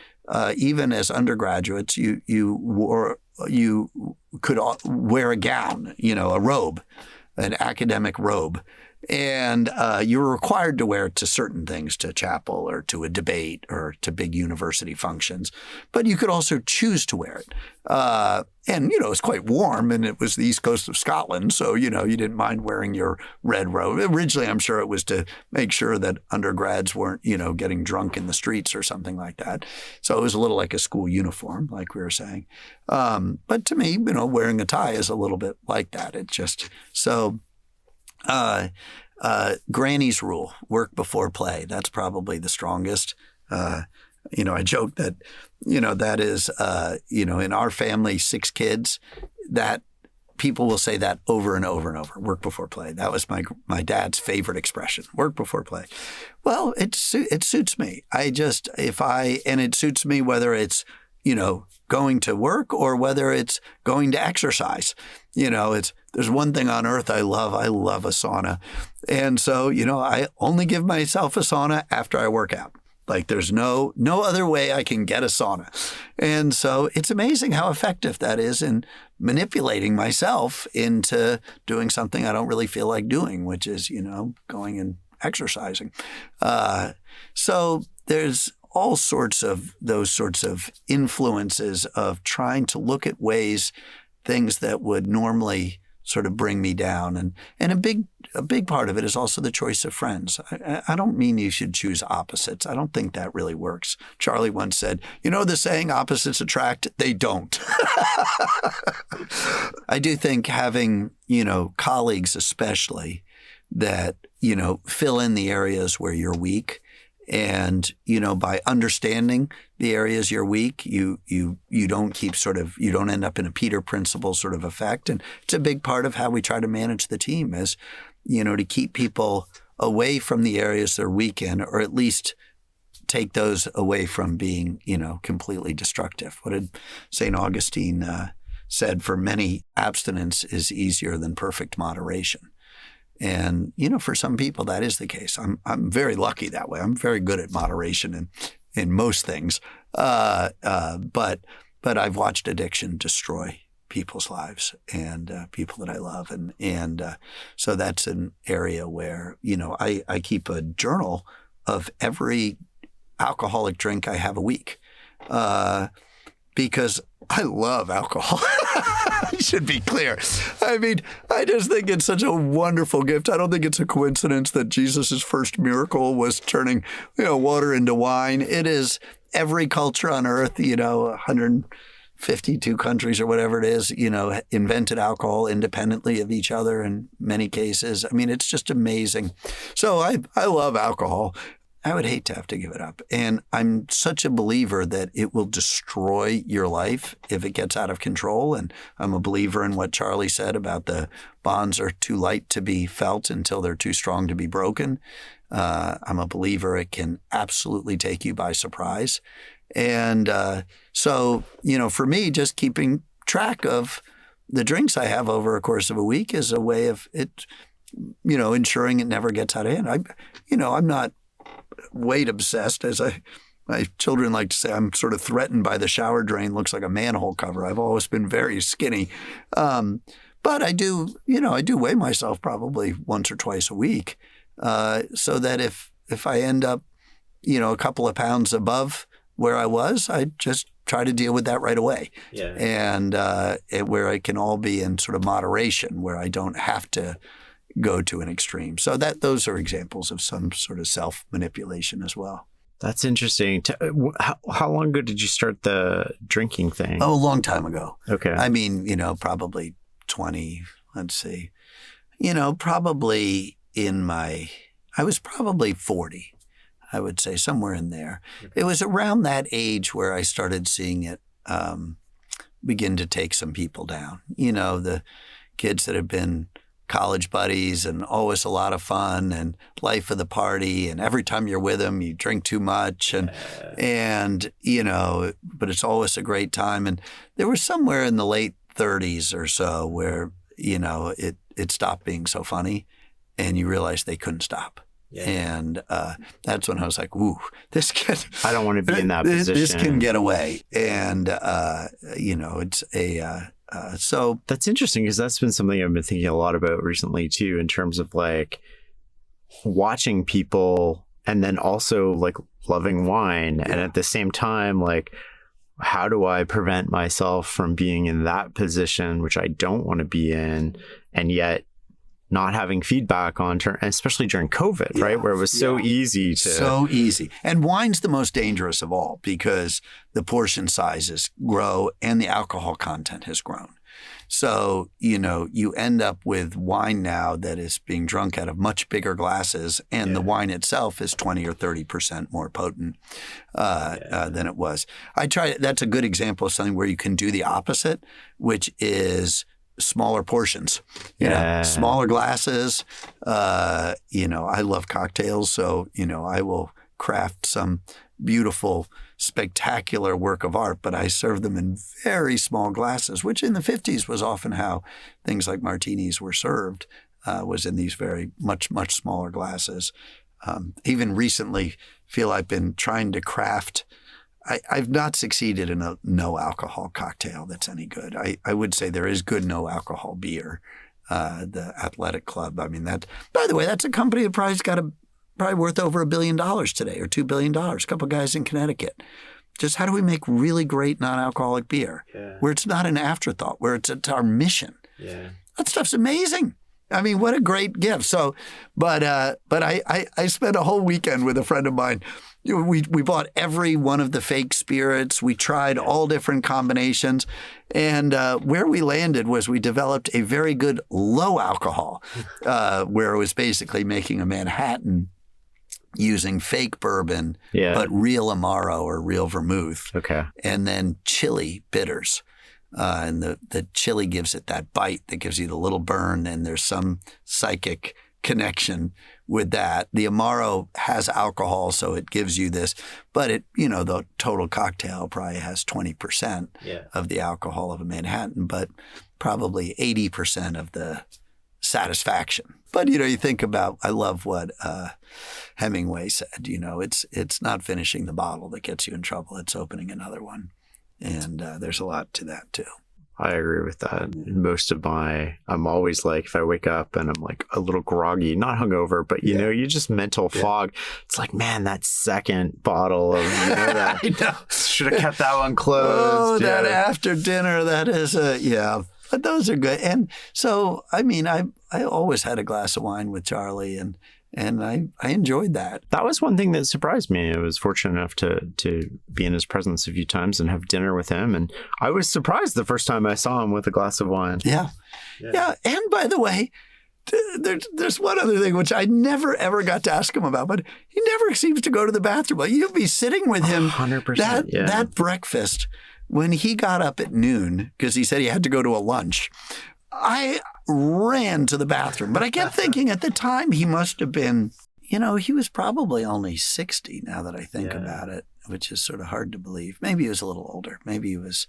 even as undergraduates, you could wear a gown, a robe, an academic robe. And you were required to wear it to certain things, to chapel or to a debate or to big university functions. But you could also choose to wear it. And, it's quite warm, and it was the east coast of Scotland. So, you didn't mind wearing your red robe. Originally, I'm sure it was to make sure that undergrads weren't, getting drunk in the streets or something like that. So it was a little like a school uniform, like we were saying. But to me, wearing a tie is a little bit like that. It just so. Granny's rule, work before play. That's probably the strongest. I joke that, that is, in our family, 6 kids, that people will say that over and over and over, work before play. That was my dad's favorite expression, work before play. Well, it suits me. And it suits me whether it's, going to work or whether it's going to exercise. There's one thing on earth I love. I love a sauna. And so, I only give myself a sauna after I work out. Like there's no other way I can get a sauna. And so it's amazing how effective that is in manipulating myself into doing something I don't really feel like doing, which is, going and exercising. So there's all sorts of those sorts of influences of trying to look at things that would normally sort of bring me down. And a big part of it is also the choice of friends. I don't mean you should choose opposites. I don't think that really works. Charlie once said, the saying opposites attract, they don't. I do think having, colleagues especially that, fill in the areas where you're weak. And, by understanding the areas you're weak, you don't you don't end up in a Peter principle sort of effect. And it's a big part of how we try to manage the team is, to keep people away from the areas they're weak in, or at least take those away from being, completely destructive. What did St. Augustine said? For many, abstinence is easier than perfect moderation. And, for some people, that is the case. I'm very lucky that way. I'm very good at moderation in most things. But I've watched addiction destroy people's lives and people that I love. And so that's an area where, I keep a journal of every alcoholic drink I have a week because I love alcohol. I should be clear. I mean, I just think it's such a wonderful gift. I don't think it's a coincidence that Jesus' first miracle was turning, water into wine. It is every culture on earth, 152 countries or whatever it is, invented alcohol independently of each other in many cases. I mean, it's just amazing. So I love alcohol. I would hate to have to give it up. And I'm such a believer that it will destroy your life if it gets out of control. And I'm a believer in what Charlie said about the bonds are too light to be felt until they're too strong to be broken. I'm a believer it can absolutely take you by surprise. And so, for me, just keeping track of the drinks I have over a course of a week is a way of it, ensuring it never gets out of hand. I'm not weight obsessed, as my children like to say. I'm sort of threatened by the shower drain. Looks like a manhole cover. I've always been very skinny. But I do weigh myself probably once or twice a week, so that if I end up, a couple of pounds above where I was, I just try to deal with that right away. Yeah. And where it can all be in sort of moderation, where I don't have to go to an extreme. So those are examples of some sort of self-manipulation as well. That's interesting. How long ago did you start the drinking thing? Oh, a long time ago. Okay. I mean, probably 20, let's see. Probably I was probably 40, I would say, somewhere in there. Okay. It was around that age where I started seeing it begin to take some people down. The kids that have been college buddies and always a lot of fun and life of the party. And every time you're with them, you drink too much but it's always a great time. And there was somewhere in the late 30s or so where, it stopped being so funny and you realized they couldn't stop. And that's when I was like, ooh, this can. I don't want to be in that position. This can get away. And, it's so. That's interesting because that's been something I've been thinking a lot about recently too, in terms of like watching people and then also like loving wine. And at the same time, like, how do I prevent myself from being in that position, which I don't want to be in, and yet not having feedback on, especially during COVID, right? Where it was so easy to... So easy. And wine's the most dangerous of all because the portion sizes grow and the alcohol content has grown. So, you end up with wine now that is being drunk out of much bigger glasses, and the wine itself is 20 or 30% more potent than it was. That's a good example of something where you can do the opposite, which is smaller portions, smaller glasses. I love cocktails, so, I will craft some beautiful, spectacular work of art, but I serve them in very small glasses, which in the 50s was often how things like martinis were served, was in these very much, much smaller glasses. Even recently, feel I've been trying to craft. I've not succeeded in a no alcohol cocktail that's any good. I would say there is good no alcohol beer, the Athletic Club. I mean, by the way, that's a company that probably worth over $1 billion today, or $2 billion. A couple of guys in Connecticut. Just how do we make really great non-alcoholic beer where it's not an afterthought, where it's our mission? Yeah. That stuff's amazing. I mean, what a great gift. So, but I spent a whole weekend with a friend of mine. We bought every one of the fake spirits. We tried all different combinations. And where we landed was we developed a very good low alcohol, where it was basically making a Manhattan using fake bourbon, but real Amaro or real vermouth. Okay. And then chili bitters. And the chili gives it that bite that gives you the little burn, and there's some psychic connection with that. The Amaro has alcohol, so it gives you this, but the total cocktail probably has 20% of the alcohol of a Manhattan, but probably 80% of the satisfaction. But, you think about, I love what Hemingway said, it's not finishing the bottle that gets you in trouble, it's opening another one. And there's a lot to that too. I agree with that. I'm always like, if I wake up and I'm like a little groggy, not hungover, but you just mental fog. It's like, man, that second bottle of, that I know. Should have kept that one closed. Oh, that after dinner, that is but those are good. And so, I mean, I always had a glass of wine with Charlie, and I enjoyed that. That was one thing that surprised me. I was fortunate enough to be in his presence a few times and have dinner with him. And I was surprised the first time I saw him with a glass of wine. Yeah. And by the way, there's one other thing which I never, ever got to ask him about, but he never seems to go to the bathroom. Like, you'd be sitting with him 100%, that breakfast when he got up at noon because he said he had to go to a lunch. I ran to the bathroom, but I kept thinking at the time he must have been, he was probably only 60 now that I think about it, which is sort of hard to believe. Maybe he was a little older. Maybe he was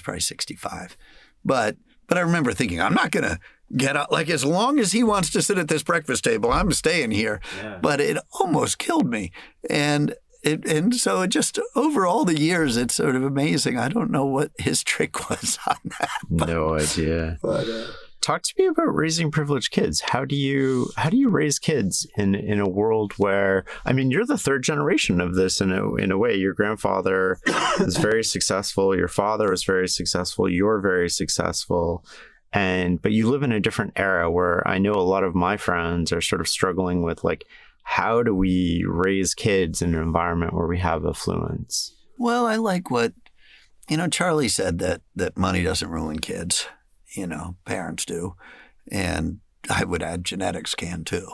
probably 65. But I remember thinking, I'm not going to get up. Like, as long as he wants to sit at this breakfast table, I'm staying here. Yeah. But it almost killed me. And so it just, over all the years, it's sort of amazing. I don't know what his trick was on that. No idea. But, talk to me about raising privileged kids. How do you raise kids in a world where, I mean, you're the third generation of this in a way. Your grandfather is very successful. Your father was very successful. You're very successful. But you live in a different era where I know a lot of my friends are sort of struggling with, like, how do we raise kids in an environment where we have affluence? Well, I like what, Charlie said that money doesn't ruin kids. Parents do. And I would add genetics can too.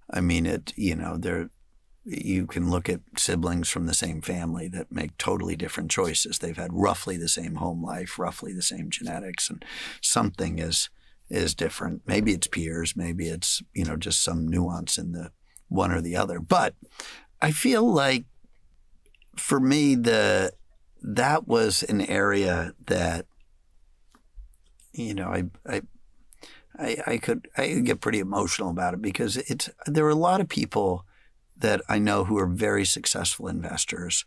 I mean, you can look at siblings from the same family that make totally different choices. They've had roughly the same home life, roughly the same genetics, and something is different. Maybe it's peers, maybe it's, just some nuance in the one or the other. But I feel like for me, that was an area that, I could get pretty emotional about it because there were a lot of people that I know who are very successful investors.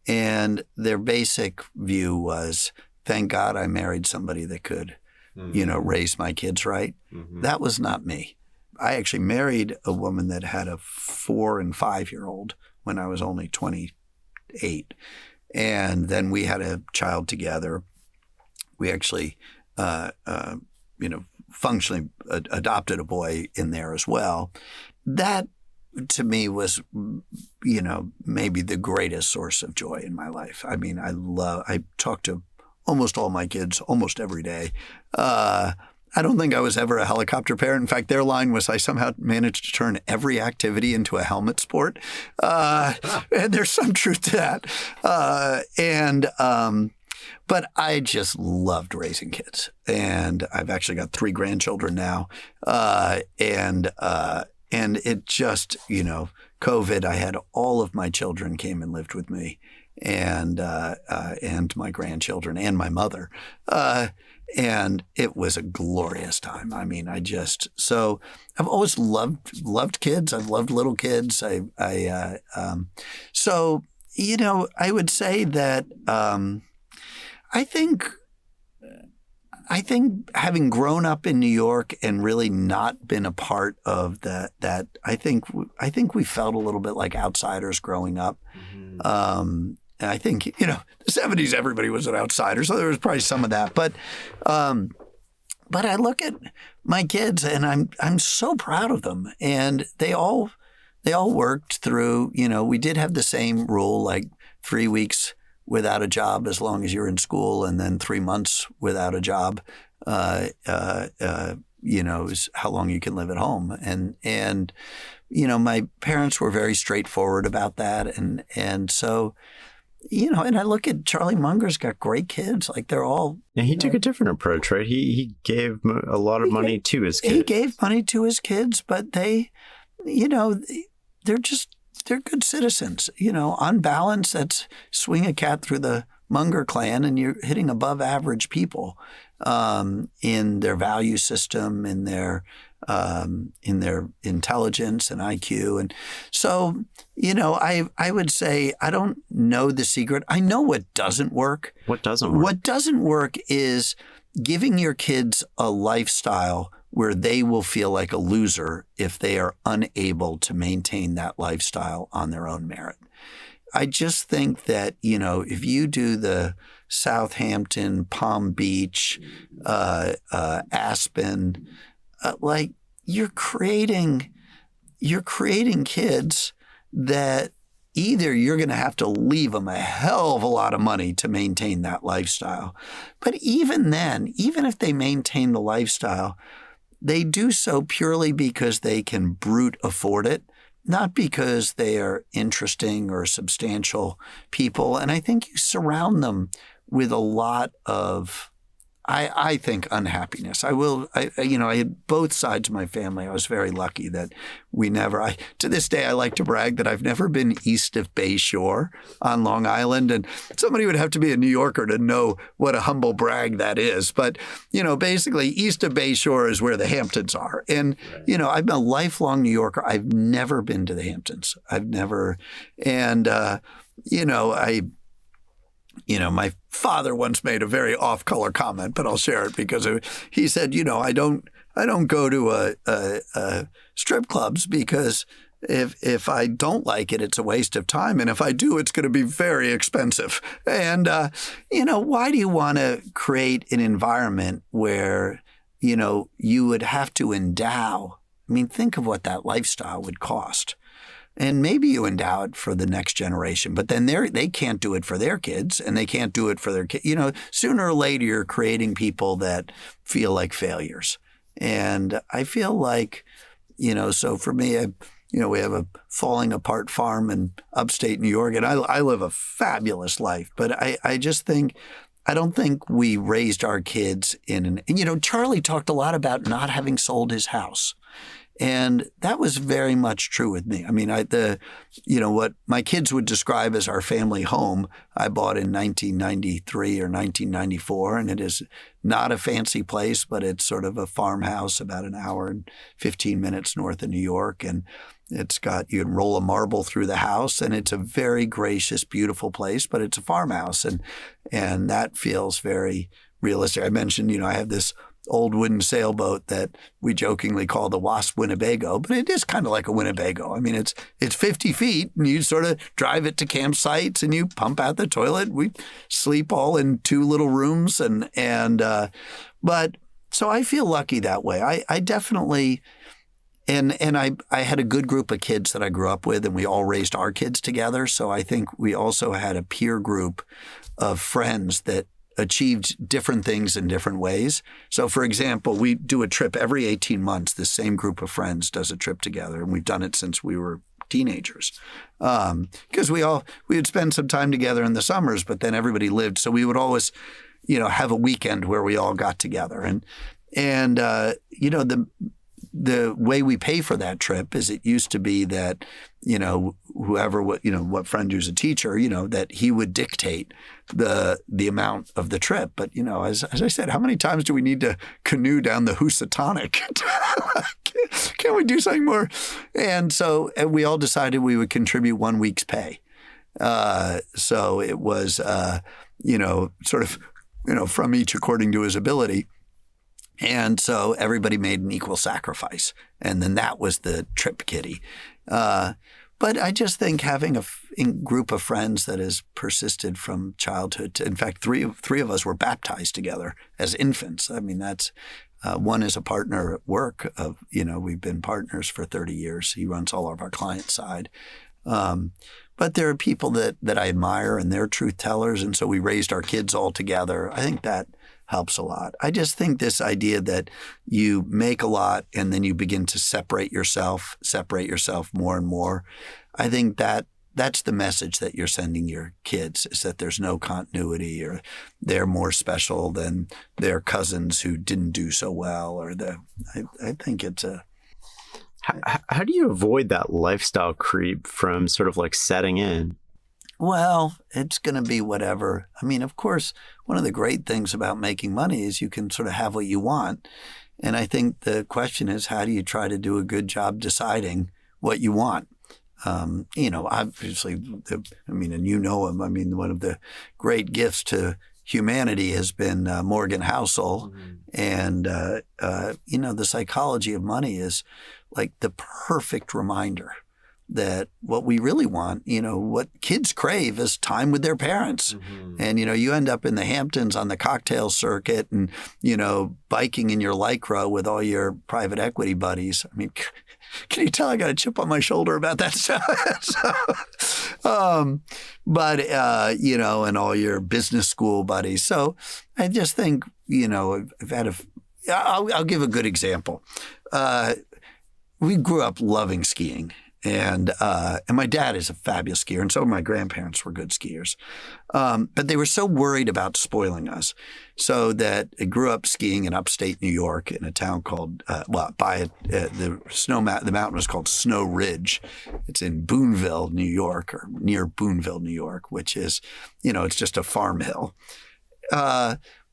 And their basic view was, thank God I married somebody that could, raise my kids right. That was not me. I actually married a woman that had a 4 and 5-year-old when I was only 28. And then we had a child together. We actually, functionally adopted a boy in there as well. That, to me, was, maybe the greatest source of joy in my life. I mean, I talk to almost all my kids almost every day. I don't think I was ever a helicopter parent. In fact, their line was I somehow managed to turn every activity into a helmet sport. And there's some truth to that. But I just loved raising kids. And I've actually got 3 grandchildren now. And it just, COVID, I had all of my children came and lived with me, and my grandchildren and my mother. And it was a glorious time. I mean, so I've always loved kids. I've loved little kids. So, I would say that I think having grown up in New York and really not been a part of that I think we felt a little bit like outsiders growing up. And I think, the 70s, everybody was an outsider, so there was probably some of that. But I look at my kids and I'm so proud of them. And they all worked through, we did have the same rule, like 3 weeks without a job as long as you're in school, and then 3 months without a job, is how long you can live at home. And my parents were very straightforward about that. And so, and I look at Charlie Munger's got great kids. Like they're all. And he took a different approach, right? He gave a lot of money to his kids. He gave money to his kids, but they, they're good citizens. On balance, that's swing a cat through the Munger clan, and you're hitting above average people in their value system, in their intelligence and IQ. And so, I would say I don't know the secret. I know what doesn't work. What doesn't work? What doesn't work is giving your kids a lifestyle where they will feel like a loser if they are unable to maintain that lifestyle on their own merit. I just think that, if you do the Southampton, Palm Beach, Aspen, you're creating kids that either you're going to have to leave them a hell of a lot of money to maintain that lifestyle. But even then, even if they maintain the lifestyle, they do so purely because they can brute afford it, not because they are interesting or substantial people. And I think you surround them with a lot of, I think, unhappiness. I had both sides of my family. I was very lucky that to this day, I like to brag that I've never been east of Bay Shore on Long Island. And somebody would have to be a New Yorker to know what a humble brag that is. But, basically east of Bay Shore is where the Hamptons are. And, I've been a lifelong New Yorker. I've never been to the Hamptons. I've never. And, my father once made a very off-color comment, but I'll share it because he said, I don't go to strip clubs because if I don't like it, it's a waste of time, and if I do, it's going to be very expensive. And why do you want to create an environment where you would have to endow? I mean, think of what that lifestyle would cost. And maybe you endow it for the next generation, but then they can't do it for their kids, and they can't do it for their kids. Sooner or later, you're creating people that feel like failures. And I feel like, so for me, we have a falling apart farm in upstate New York, and I live a fabulous life. But I just think, I don't think we raised our kids Charlie talked a lot about not having sold his house. And that was very much true with me. I mean, what my kids would describe as our family home, I bought in 1993 or 1994, and it is not a fancy place, but it's sort of a farmhouse about an hour and 15 minutes north of New York. And you can roll a marble through the house, and it's a very gracious, beautiful place, but it's a farmhouse. And that feels very realistic. I mentioned, I have this old wooden sailboat that we jokingly call the Wasp Winnebago, but it is kind of like a Winnebago. I mean, it's 50 feet, and you sort of drive it to campsites, and you pump out the toilet. We sleep all in 2 little rooms, but so I feel lucky that way. I definitely, and I had a good group of kids that I grew up with, and we all raised our kids together. So I think we also had a peer group of friends that achieved different things in different ways. So, for example, we do a trip every 18 months. This same group of friends does a trip together, and we've done it since we were teenagers. Because we would spend some time together in the summers, but then everybody lived. So we would always, have a weekend where we all got together. And the way we pay for that trip is it used to be that, what friend who's a teacher, that he would dictate the amount of the trip. But, as I said, how many times do we need to canoe down the Housatonic? Can't we do something more? And so we all decided we would contribute 1 week's pay. So it was, sort of, from each according to his ability. And so everybody made an equal sacrifice. And then that was the trip kitty. But I just think having a group of friends that has persisted from childhood to, in fact, three of us were baptized together as infants. I mean, that's one is a partner at work. We've been partners for 30 years. He runs all of our client side. But there are people that I admire, and they're truth tellers. And so we raised our kids all together. I think that helps a lot. I just think this idea that you make a lot and then you begin to separate yourself more and more. I think that's the message that you're sending your kids, is that there's no continuity, or they're more special than their cousins who didn't do so well, I think it's a... How do you avoid that lifestyle creep from sort of like setting in? Well, it's going to be whatever. I mean, of course, one of the great things about making money is you can sort of have what you want. And I think the question is, how do you try to do a good job deciding what you want? Obviously, and you know him. I mean, one of the great gifts to humanity has been Morgan Housel. Mm-hmm. And, the psychology of money is like the perfect reminder that what we really want, what kids crave is time with their parents. Mm-hmm. And, you end up in the Hamptons on the cocktail circuit and, biking in your Lycra with all your private equity buddies. I mean, can you tell I got a chip on my shoulder about that stuff? And all your business school buddies. So I just think, I've had I'll give a good example. We grew up loving skiing. And my dad is a fabulous skier, and so my grandparents were good skiers. But they were so worried about spoiling us, so that I grew up skiing in upstate New York in a town called, the mountain was called Snow Ridge. It's in Boonville, New York, or near Boonville, New York, which is, it's just a farm hill.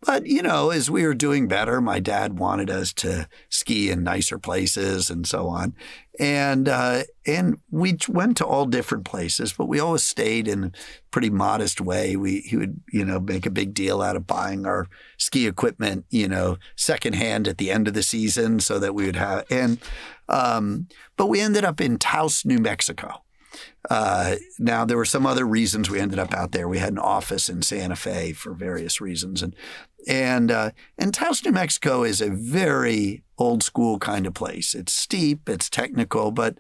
But, as we were doing better, my dad wanted us to ski in nicer places and so on. And we went to all different places, but we always stayed in a pretty modest way. He would, make a big deal out of buying our ski equipment, secondhand at the end of the season so that we would have. But we ended up in Taos, New Mexico. Now, there were some other reasons we ended up out there. We had an office in Santa Fe for various reasons. And Taos, New Mexico is a very old school kind of place. It's steep, it's technical, but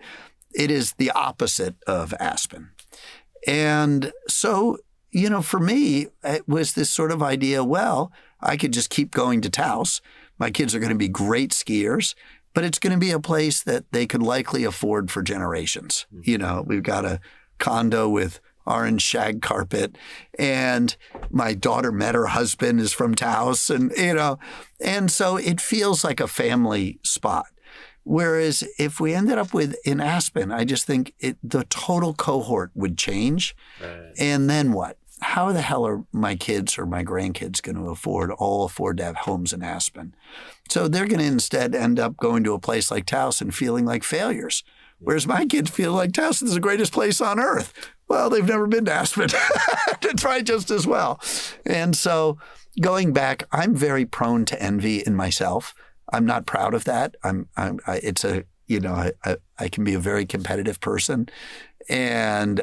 it is the opposite of Aspen. And so, for me, it was this sort of idea, well, I could just keep going to Taos. My kids are going to be great skiers. But it's going to be a place that they could likely afford for generations. We've got a condo with orange shag carpet, and my daughter met her husband is from Taos, and so it feels like a family spot. Whereas if we ended up with in Aspen, I just think the total cohort would change. Right. And then what? How the hell are my kids or my grandkids going to afford to have homes in Aspen? So they're going to instead end up going to a place like Taos and feeling like failures. Whereas my kids feel like Taos is the greatest place on earth. Well, they've never been to Aspen. To try just as well. And so going back, I'm very prone to envy in myself. I'm not proud of that. I can be a very competitive person. And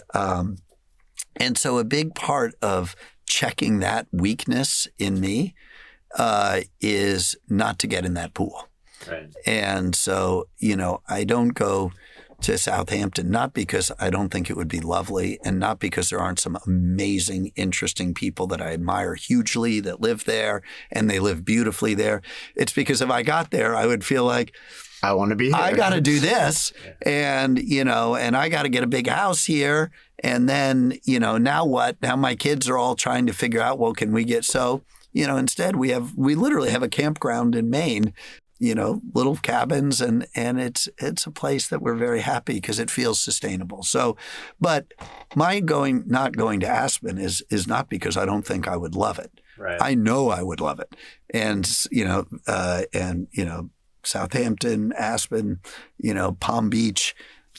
so a big part of checking that weakness in me is not to get in that pool. Right. And so, I don't go to Southampton, not because I don't think it would be lovely and not because there aren't some amazing, interesting people that I admire hugely that live there and they live beautifully there. It's because if I got there, I would feel like, I want to be here. I got to do this. And, and I got to get a big house here. And then, now what? Now my kids are all trying to figure out, well, can we get instead we literally have a campground in Maine, little cabins and it's a place that we're very happy because it feels sustainable. So, but my not going to Aspen is not because I don't think I would love it. Right. I know I would love it. And, Southampton, Aspen, Palm Beach.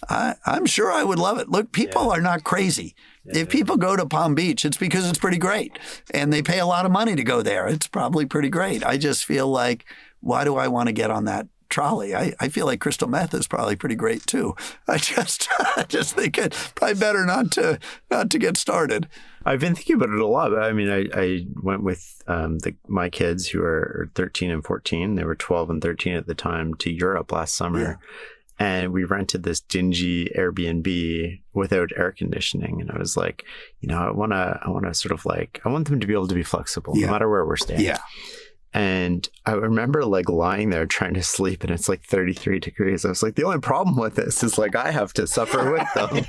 I'm sure I would love it. Look, people are not crazy. If people go to Palm Beach, it's because it's pretty great. And they pay a lot of money to go there. It's probably pretty great. I just feel like, why do I want to get on that trolley? I feel like crystal meth is probably pretty great too. I just think it probably better not to get started. I've been thinking about it a lot. I mean, I went with my kids who are 13 and 14. They were 12 and 13 at the time to Europe last summer. Yeah. And we rented this dingy Airbnb without air conditioning. And I was like, I want them to be able to be flexible no matter where we're staying. Yeah. And I remember lying there trying to sleep and it's 33 degrees. I was like, the only problem with this is I have to suffer with them.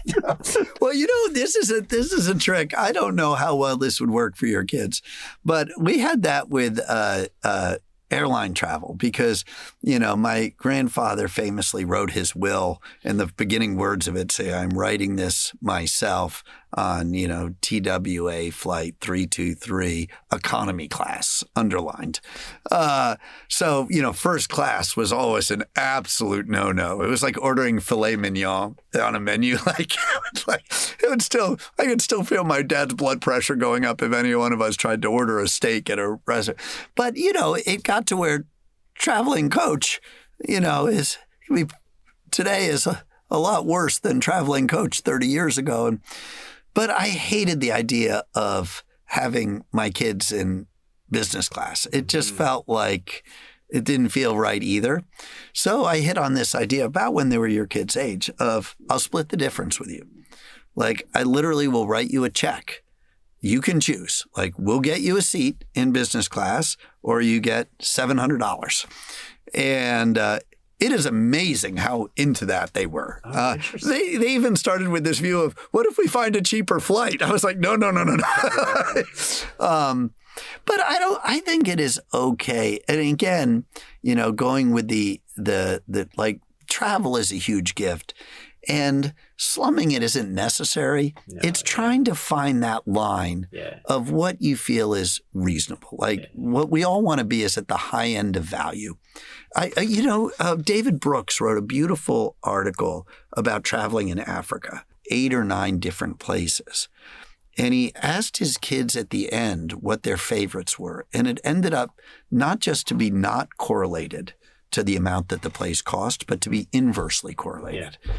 Well, this is a trick. I don't know how well this would work for your kids, but we had that with airline travel because, my grandfather famously wrote his will and the beginning words of it say, I'm writing this myself on, TWA flight 323 economy class underlined. So, first class was always an absolute no-no. It was like ordering filet mignon on a menu. I could still feel my dad's blood pressure going up if any one of us tried to order a steak at a restaurant. But, it got to where traveling coach, today is a lot worse than traveling coach 30 years ago. But I hated the idea of having my kids in business class. It just felt like it didn't feel right either. So I hit on this idea about when they were your kids' age of I'll split the difference with you. I literally will write you a check. You can choose. We'll get you a seat in business class or you get $700. And it is amazing how into that they were. They even started with this view of, what if we find a cheaper flight? I was like, no. But I think it is okay. And again, going with the travel is a huge gift. And slumming it isn't necessary. No, it's trying to find that line of what you feel is reasonable. What we all want to be is at the high end of value. David Brooks wrote a beautiful article about traveling in Africa, 8 or 9 different places. And he asked his kids at the end what their favorites were. And it ended up not just to be not correlated to the amount that the place cost, but to be inversely correlated. Yeah.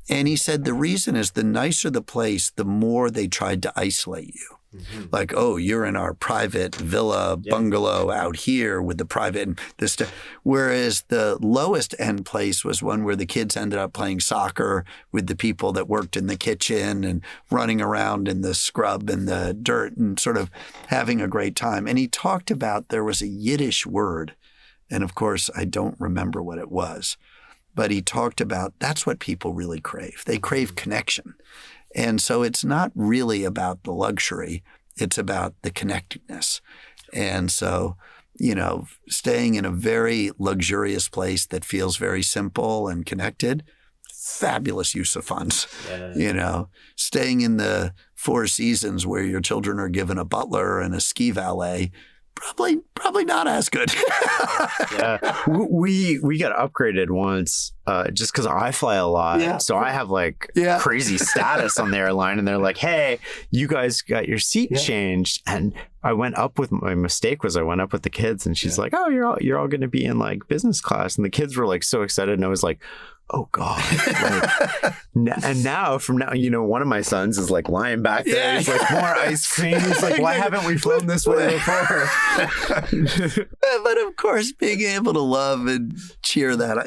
And he said the reason is the nicer the place, the more they tried to isolate you. Mm-hmm. You're in our private villa bungalow out here with the private and this stuff. Whereas the lowest end place was one where the kids ended up playing soccer with the people that worked in the kitchen and running around in the scrub and the dirt and sort of having a great time. And he talked about there was a Yiddish word. And of course, I don't remember what it was, but he talked about that's what people really crave. They crave connection. And so it's not really about the luxury. It's about the connectedness. And so, staying in a very luxurious place that feels very simple and connected, fabulous use of funds. Yeah. Staying in the Four Seasons where your children are given a butler and a ski valet, probably not as good. Yeah, we got upgraded once just because I fly a lot. Yeah. So I have crazy status on the airline, and they're like, "Hey, you guys got your seat changed." And I went up with my mistake was I went up with the kids, and she's like, "Oh, you're all going to be in business class," and the kids were so excited, and I was like, oh God. And now, one of my sons is lying back there. Yeah. He's more ice cream. He's why haven't we flown this way before? But of course, being able to love and cheer that,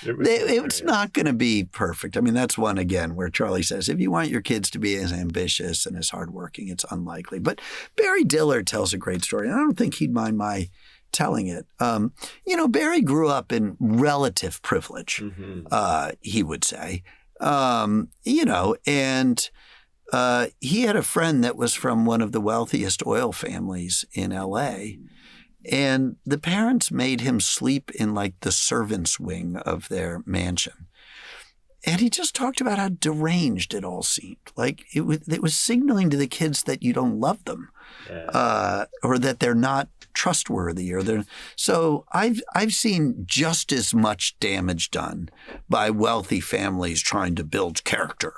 it's not going to be perfect. I mean, that's one, again, where Charlie says, if you want your kids to be as ambitious and as hardworking, it's unlikely. But Barry Dillard tells a great story, and I don't think he'd mind my telling it. Barry grew up in relative privilege, he would say, and he had a friend that was from one of the wealthiest oil families in L.A., and the parents made him sleep in the servants' wing of their mansion. And he just talked about how deranged it all seemed. It was signaling to the kids that you don't love them, or that they're not trustworthy, so I've seen just as much damage done by wealthy families trying to build character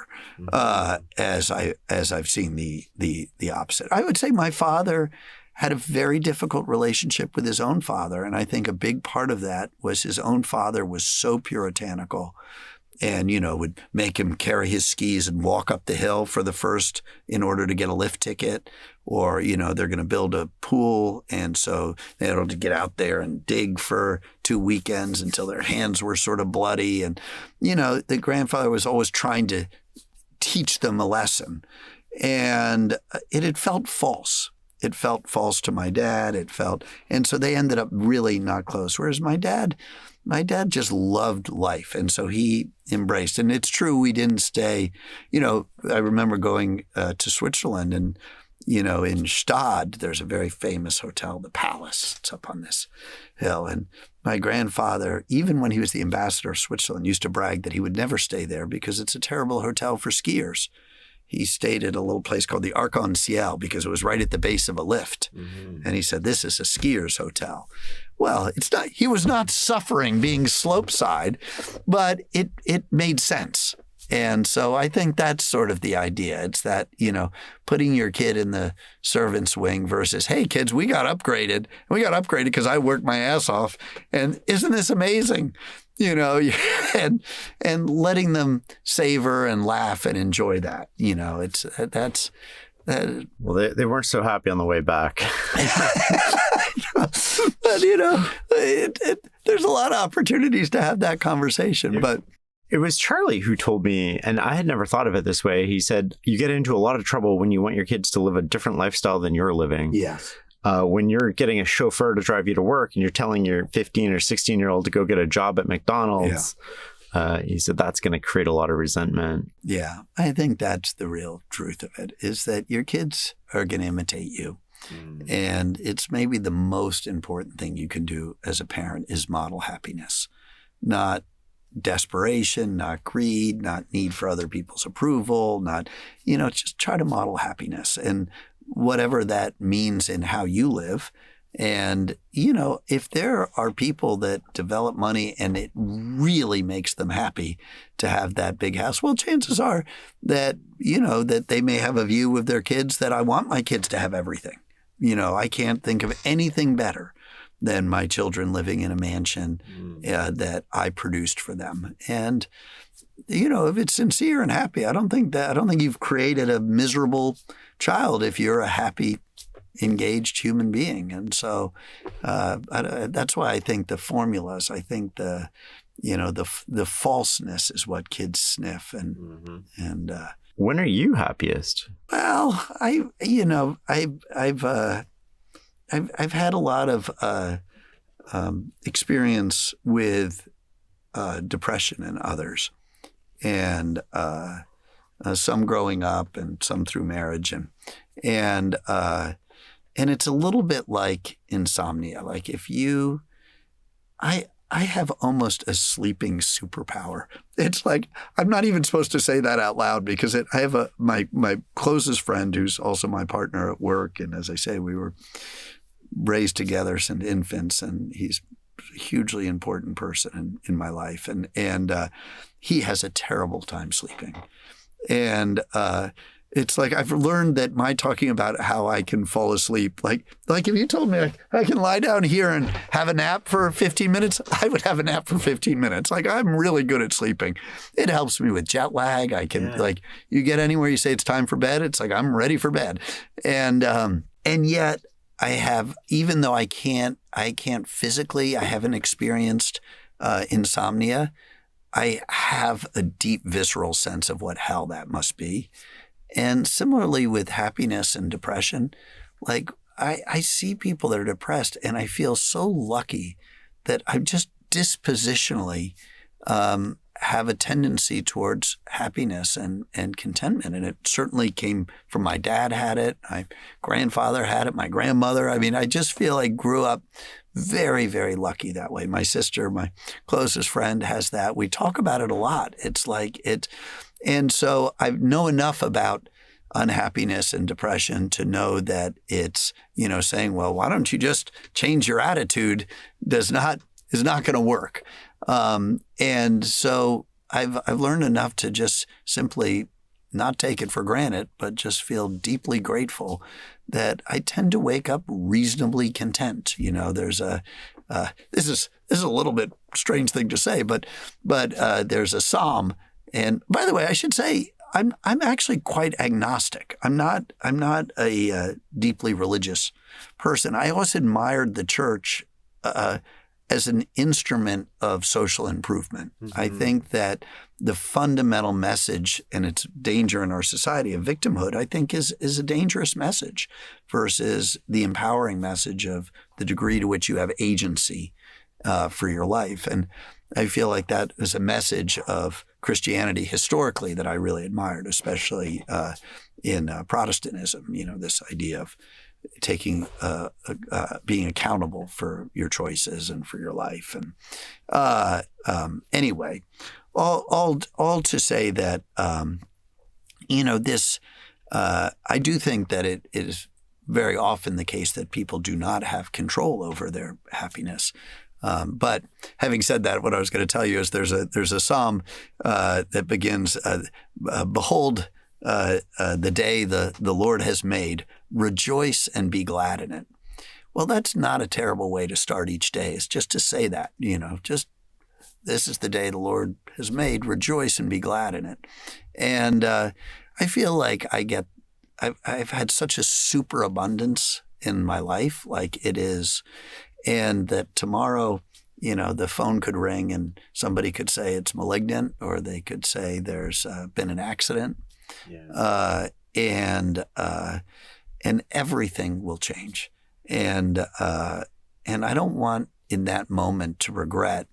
as I've seen the opposite. I would say my father had a very difficult relationship with his own father, and I think a big part of that was his own father was so puritanical. And, would make him carry his skis and walk up the hill for the first in order to get a lift ticket. Or, they're going to build a pool. And so they had to get out there and dig for 2 weekends until their hands were sort of bloody. And, the grandfather was always trying to teach them a lesson. And it had felt false. It felt false to my dad. And so they ended up really not close. Whereas my dad just loved life. And so he embraced. And it's true, we didn't stay, I remember going to Switzerland and, in Stade, there's a very famous hotel, the Palace. It's up on this hill. And my grandfather, even when he was the ambassador of Switzerland, used to brag that he would never stay there because it's a terrible hotel for skiers. He stayed at a little place called the Arc-en-Ciel because it was right at the base of a lift. Mm-hmm. And he said, this is a skier's hotel. Well, it's not. He was not suffering being slopeside, but it made sense. And so I think that's sort of the idea. It's that, putting your kid in the servant's wing versus, hey, kids, we got upgraded. We got upgraded because I worked my ass off. And isn't this amazing? And letting them savor and laugh and enjoy that. Well, they weren't so happy on the way back. But, there's a lot of opportunities to have that conversation. But it was Charlie who told me, and I had never thought of it this way. He said, you get into a lot of trouble when you want your kids to live a different lifestyle than you're living. Yes. When you're getting a chauffeur to drive you to work and you're telling your 15 or 16-year-old to go get a job at McDonald's, he said that's going to create a lot of resentment. Yeah, I think that's the real truth of it, is that your kids are going to imitate you. Mm. And it's maybe the most important thing you can do as a parent is model happiness, not desperation, not greed, not need for other people's approval, not, just try to model happiness and whatever that means in how you live. And, if there are people that develop money and it really makes them happy to have that big house, well, chances are that, that they may have a view of their kids that I want my kids to have everything. I can't think of anything better than my children living in a mansion that I produced for them. And, if it's sincere and happy, I don't think you've created a miserable child if you're a happy, engaged human being. And so that's why I think the formulas, I think the falseness is what kids sniff. And when are you happiest? Well, I've had a lot of experience with depression and others, and some growing up and some through marriage, and And it's a little bit like insomnia. Like I have almost a sleeping superpower. It's like, I'm not even supposed to say that out loud because I have my closest friend who's also my partner at work. And as I say, we were raised together since infants, and he's a hugely important person in my life. And he has a terrible time sleeping. And it's like I've learned that my talking about how I can fall asleep, like if you told me I can lie down here and have a nap for 15 minutes, I would have a nap for 15 minutes. Like, I'm really good at sleeping. It helps me with jet lag. I can like, you get anywhere you say it's time for bed, it's like I'm ready for bed. And yet I have, even though I can't physically, I haven't experienced insomnia, I have a deep visceral sense of what hell that must be. And similarly with happiness and depression, like I see people that are depressed and I feel so lucky that I just dispositionally have a tendency towards happiness and contentment. And it certainly came from my dad had it, my grandfather had it, my grandmother. I mean, I just feel I grew up very, very lucky that way. My sister, my closest friend, has that. We talk about it a lot. It's like it. And so I know enough about unhappiness and depression to know that it's, saying, well, why don't you just change your attitude is not going to work. And so I've learned enough to just simply not take it for granted, but just feel deeply grateful that I tend to wake up reasonably content. There's this is a little bit strange thing to say, but there's a psalm. And by the way, I should say I'm actually quite agnostic. I'm not a deeply religious person. I always admired the church as an instrument of social improvement. Mm-hmm. I think that the fundamental message and its danger in our society of victimhood, I think, is a dangerous message versus the empowering message of the degree to which you have agency for your life. And I feel like that is a message of Christianity historically that I really admired, especially in Protestantism. This idea of taking, being accountable for your choices and for your life. And anyway, all to say that this. I do think that it is very often the case that people do not have control over their happiness. But having said that, what I was going to tell you is there's a psalm that begins, "Behold, the day the Lord has made, rejoice and be glad in it." Well, that's not a terrible way to start each day. It's just to say that, just this is the day the Lord has made, rejoice and be glad in it. And I feel like I've had such a superabundance in my life, like it is. And that tomorrow, the phone could ring and somebody could say it's malignant, or they could say there's been an accident, and everything will change. And I don't want in that moment to regret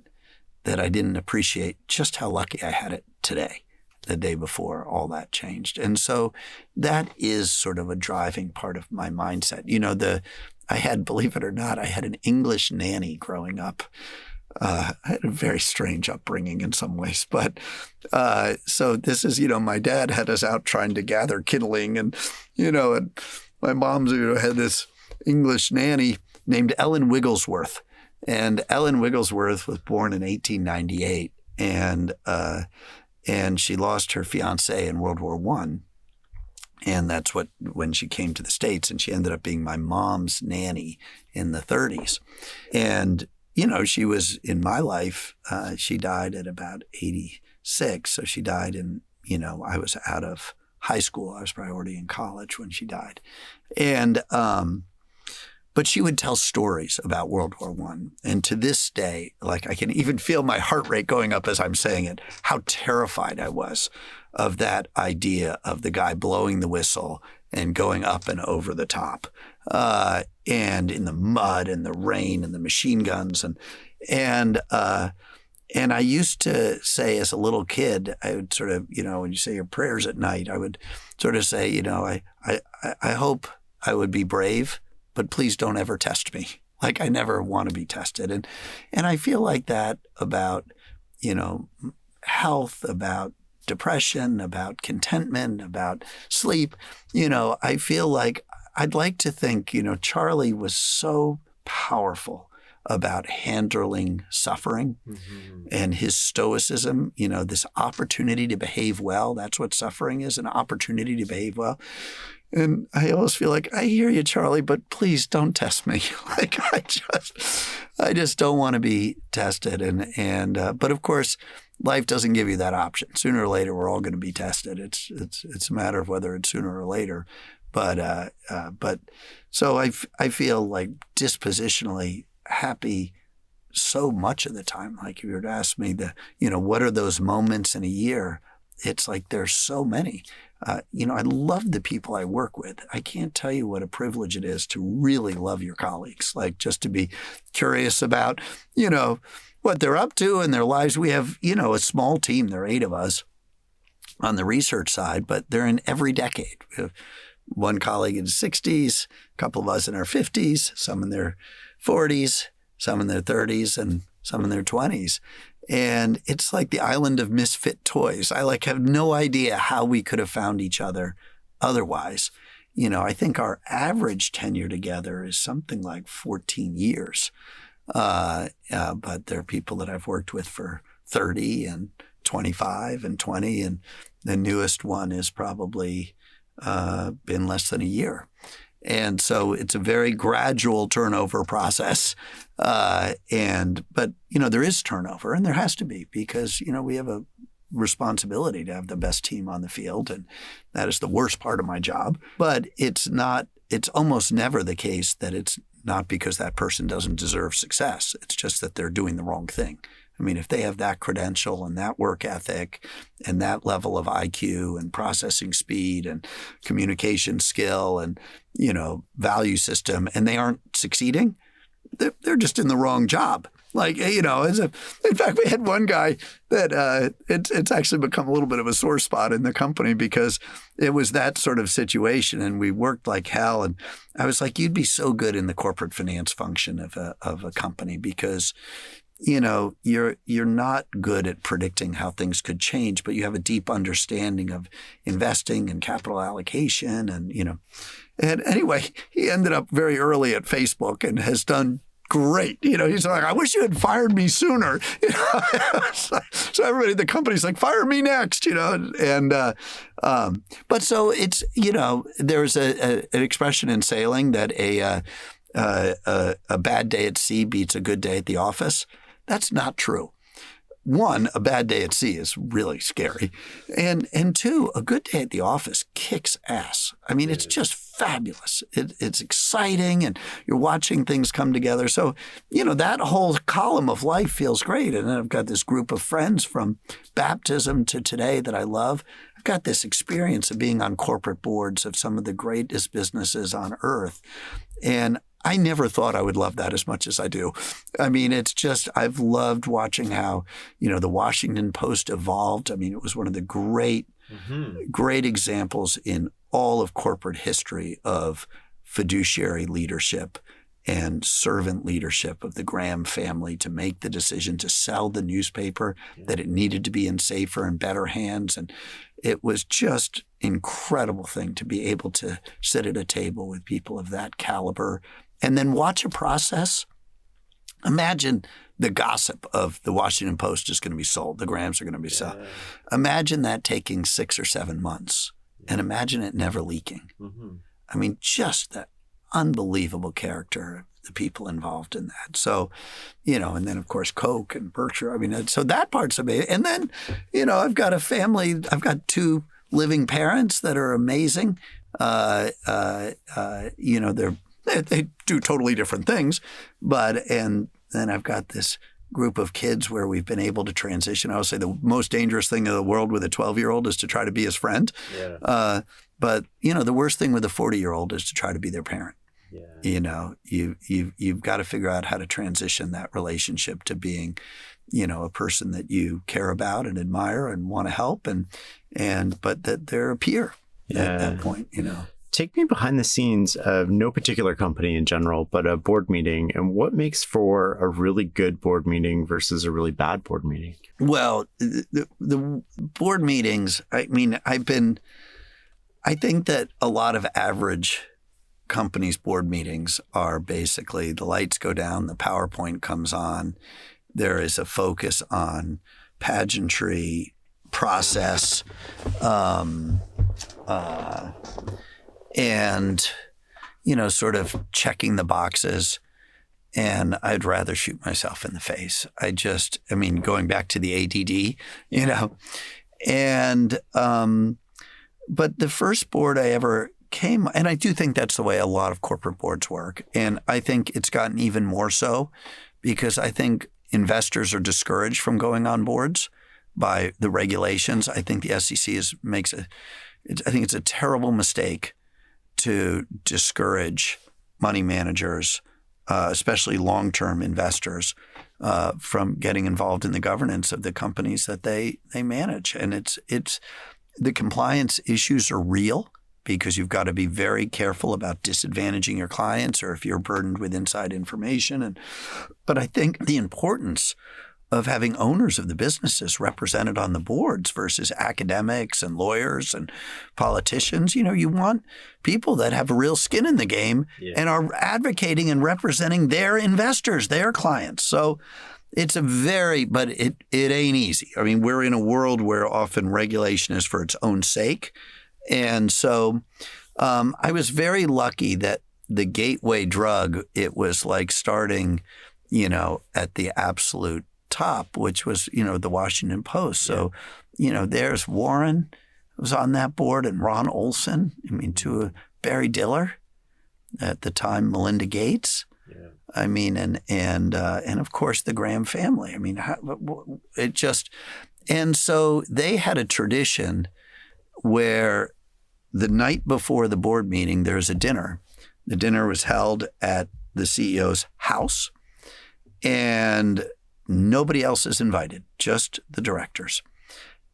that I didn't appreciate just how lucky I had it today, the day before all that changed. And so that is sort of a driving part of my mindset. I had, believe it or not, I had an English nanny growing up. I had a very strange upbringing in some ways. But so this is, my dad had us out trying to gather kindling. And my mom had this English nanny named Ellen Wigglesworth. And Ellen Wigglesworth was born in 1898. And she lost her fiancé in World War I. And that's when she came to the States, and she ended up being my mom's nanny in the 30s. And, she was in my life, she died at about 86. So she died I was out of high school. I was probably already in college when she died. And, but she would tell stories about World War I. And to this day, like I can even feel my heart rate going up as I'm saying it, how terrified I was of that idea of the guy blowing the whistle and going up and over the top, and in the mud and the rain and the machine guns. And I used to say as a little kid, I would sort of, when you say your prayers at night, I would sort of say, I hope I would be brave but please don't ever test me. Like, I never want to be tested. And I feel like that about, health, about depression, about contentment, about sleep. I feel like I'd like to think, Charlie was so powerful about handling suffering and his stoicism, this opportunity to behave well. That's what suffering is, an opportunity to behave well. And I always feel like, I hear you, Charlie, but please don't test me. Like, I just don't want to be tested. But of course, life doesn't give you that option. Sooner or later, we're all going to be tested. It's a matter of whether it's sooner or later. But so I feel like dispositionally happy so much of the time. Like, if you were to ask me what are those moments in a year? It's like there's so many. I love the people I work with. I can't tell you what a privilege it is to really love your colleagues, like just to be curious about, what they're up to in their lives. We have, a small team. There are 8 of us on the research side, but they're in every decade. We have one colleague in his 60s, a couple of us in our 50s, some in their 40s, some in their 30s, and some in their 20s. And it's like the island of misfit toys. I have no idea how we could have found each other otherwise. I think our average tenure together is something like 14 years. But there are people that I've worked with for 30 and 25 and 20. And the newest one is probably been less than a year. And so it's a very gradual turnover process. But there is turnover, and there has to be, because, we have a responsibility to have the best team on the field. And that is the worst part of my job. But it's almost never the case that it's not because that person doesn't deserve success. It's just that they're doing the wrong thing. I mean, if they have that credential and that work ethic and that level of IQ and processing speed and communication skill and, value system, and they aren't succeeding, they're just in the wrong job. Like, in fact, we had one guy that it's actually become a little bit of a sore spot in the company because it was that sort of situation, and we worked like hell. And I was like, you'd be so good in the corporate finance function of a company because you're not good at predicting how things could change, but you have a deep understanding of investing and capital allocation and anyway, he ended up very early at Facebook and has done great. He's like, I wish you had fired me sooner. So everybody in the company's like, fire me next, but so it's, there's an expression in sailing that a bad day at sea beats a good day at the office. That's not true. One, a bad day at sea is really scary. And 2, a good day at the office kicks ass. I mean, it's just fabulous. It's exciting, and you're watching things come together. So, that whole column of life feels great. And then I've got this group of friends from baptism to today that I love. I've got this experience of being on corporate boards of some of the greatest businesses on earth. And I never thought I would love that as much as I do. I mean, it's just, I've loved watching how, the Washington Post evolved. I mean, it was one of the great examples in all of corporate history of fiduciary leadership and servant leadership of the Graham family to make the decision to sell the newspaper, that it needed to be in safer and better hands. And it was just incredible thing to be able to sit at a table with people of that caliber and then watch a process. Imagine the gossip of the Washington Post is going to be sold. The Grahams are going to be sold. Imagine that taking 6 or 7 months, and imagine it never leaking. I mean, just that unbelievable character of the people involved in that. So, and then of course Coke and Berkshire. I mean, so that part's amazing. And then, I've got a family. I've got 2 living parents that are amazing. They do totally different things, and then I've got this group of kids where we've been able to transition. I would say the most dangerous thing in the world with a 12-year-old is to try to be his friend. But the worst thing with a 40-year-old is to try to be their parent. You've got to figure out how to transition that relationship to being, a person that you care about and admire and want to help, but that they're a peer at that point. Take me behind the scenes of no particular company in general, but a board meeting, and what makes for a really good board meeting versus a really bad board meeting? Well, the board meetings, I mean, I think that a lot of average companies' board meetings are basically the lights go down, the PowerPoint comes on, there is a focus on pageantry, process, and, sort of checking the boxes. And I'd rather shoot myself in the face. Going back to the ADD, and, but the first board I ever came, and I do think that's the way a lot of corporate boards work. And I think it's gotten even more so because I think investors are discouraged from going on boards by the regulations. I think the SEC I think it's a terrible mistake to discourage money managers, especially long-term investors, from getting involved in the governance of the companies that they manage. And it's the compliance issues are real because you've got to be very careful about disadvantaging your clients or if you're burdened with inside information. But I think the importance of having owners of the businesses represented on the boards versus academics and lawyers and politicians. You want people that have a real skin in the game and are advocating and representing their investors, their clients. So it's but it ain't easy. I mean, we're in a world where often regulation is for its own sake. And so I was very lucky that the gateway drug, it was like starting, at the absolute top, which was, the Washington Post. So, there's Warren was on that board and Ron Olson, to Barry Diller, at the time, Melinda Gates. Yeah. And of course the Graham family. And so they had a tradition where the night before the board meeting, there's a dinner. The dinner was held at the CEO's house, and nobody else is invited, just the directors.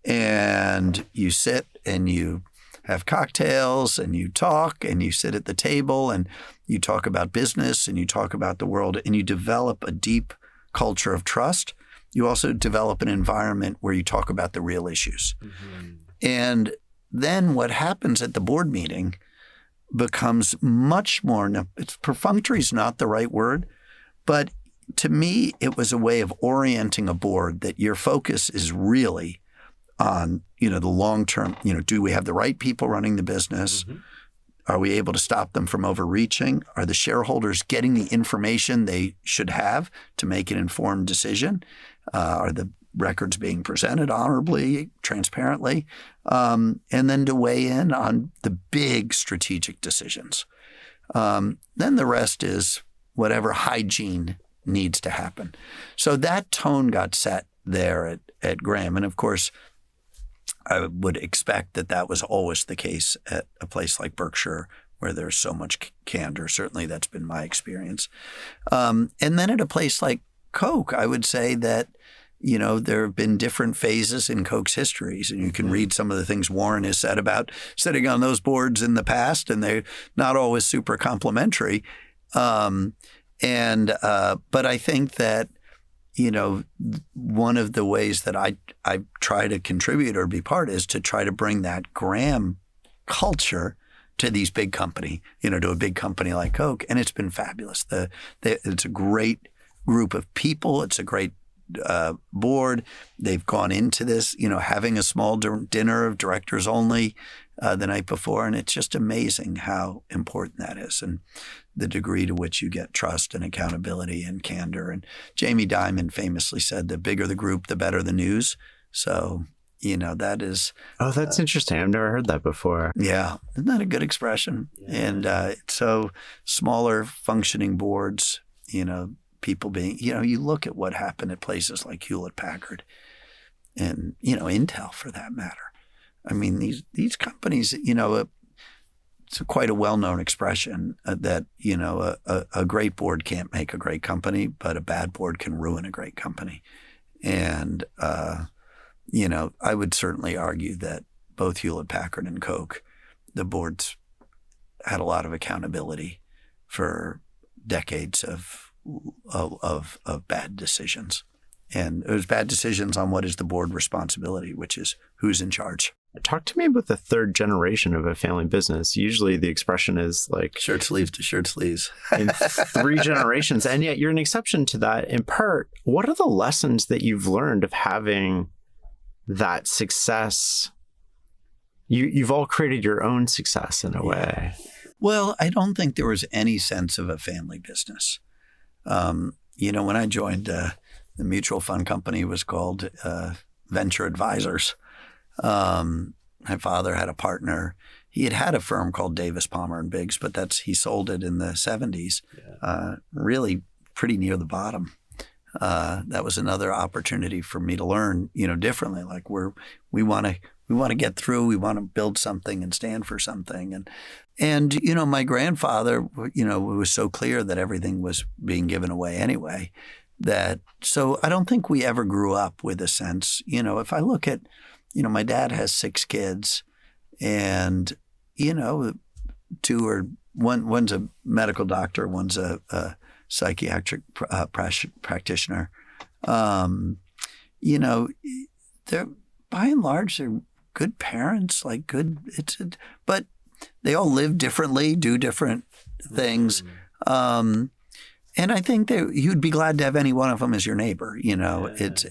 And you sit and you have cocktails and you talk and you sit at the table and you talk about business and you talk about the world and you develop a deep culture of trust. You also develop an environment where you talk about the real issues. Mm-hmm. And then what happens at the board meeting becomes much more, perfunctory is not the right word, but to me, it was a way of orienting a board that your focus is really on, the long term. Do we have the right people running the business? Mm-hmm. Are we able to stop them from overreaching? Are the shareholders getting the information they should have to make an informed decision? Are the records being presented honorably, transparently? And then to weigh in on the big strategic decisions. Then the rest is whatever hygiene needs to happen. So that tone got set there at Graham. And of course, I would expect that was always the case at a place like Berkshire where there's so much candor. Certainly that's been my experience. And then at a place like Coke, I would say that, there have been different phases in Coke's histories, and you can read some of the things Warren has said about sitting on those boards in the past, and they're not always super complimentary. But I think that, one of the ways that I try to contribute or be part is to try to bring that Graham culture to these big company, to a big company like Coke. And it's been fabulous. It's a great group of people. It's a great board. They've gone into this, having a small dinner of directors only the night before. And it's just amazing how important that is and the degree to which you get trust and accountability and candor. And Jamie Dimon famously said, the bigger the group, the better the news. So, that is... Oh, that's interesting. I've never heard that before. Yeah. Isn't that a good expression? Yeah. And so smaller functioning boards, people being, you look at what happened at places like Hewlett-Packard and, Intel for that matter. I mean, these companies, it's quite a well-known expression that, a great board can't make a great company, but a bad board can ruin a great company. And, I would certainly argue that both Hewlett-Packard and Coke, the boards had a lot of accountability for decades of bad decisions. And it was bad decisions on what is the board responsibility, which is who's in charge. Talk to me about the third generation of a family business. Usually the expression is like shirt sleeves to shirt sleeves. in 3 generations. And yet you're an exception to that. In part, what are the lessons that you've learned of having that success? You've all created your own success in a way. Well, I don't think there was any sense of a family business. When I joined the mutual fund company, was called Venture Advisors. My father had a partner. He had a firm called Davis, Palmer and Biggs, but he sold it in the 70s, really pretty near the bottom. That was another opportunity for me to learn, differently. Like we want to get through. We want to build something and stand for something. And my grandfather, was so clear that everything was being given away anyway. So I don't think we ever grew up with a sense. If I look at, my dad has 6 kids, and one's a medical doctor, one's a psychiatric practitioner. They're by and large they're good parents, like good. But they all live differently, do different things. And I think you'd be glad to have any one of them as your neighbor. It's.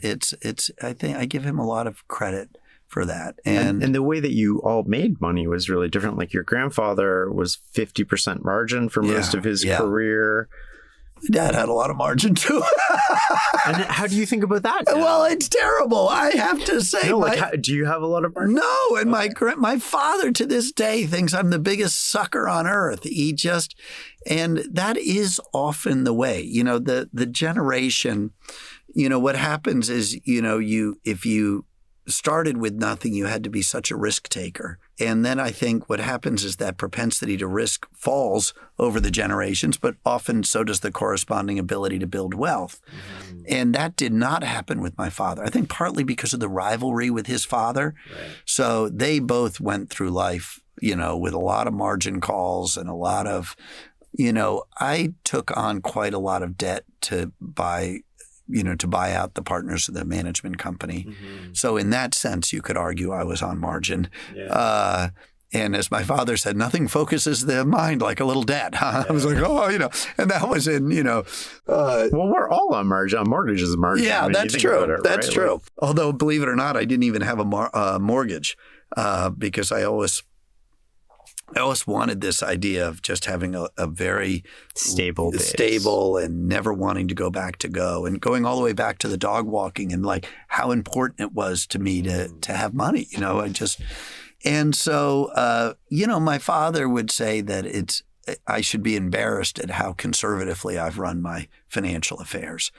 I think I give him a lot of credit for that. And the way that you all made money was really different. Like your grandfather was 50% margin for most of his career. Dad had a lot of margin too. And how do you think about that now? Well, it's terrible. I have to say. Do you have a lot of margin? No, and my father to this day thinks I'm the biggest sucker on earth. And that is often the way. The generation. What happens is if you started with nothing, you had to be such a risk taker. And then I think what happens is that propensity to risk falls over the generations, but often so does the corresponding ability to build wealth. Mm-hmm. And that did not happen with my father. I think partly because of the rivalry with his father. Right. So they both went through life, with a lot of margin calls and a lot of, I took on quite a lot of debt to buy out the partners of the management company. Mm-hmm. So in that sense, you could argue I was on margin. Yeah. And as my father said, nothing focuses the mind like a little debt. Huh? Yeah. I was like, and that was in, well, we're all on margin. Mortgage is a margin. Yeah, that's true. That's true. Like, although, believe it or not, I didn't even have a mortgage because I always wanted this idea of just having a very stable and never wanting to go back to go and going all the way back to the dog walking and like how important it was to me to have money, and so, my father would say that I should be embarrassed at how conservatively I've run my financial affairs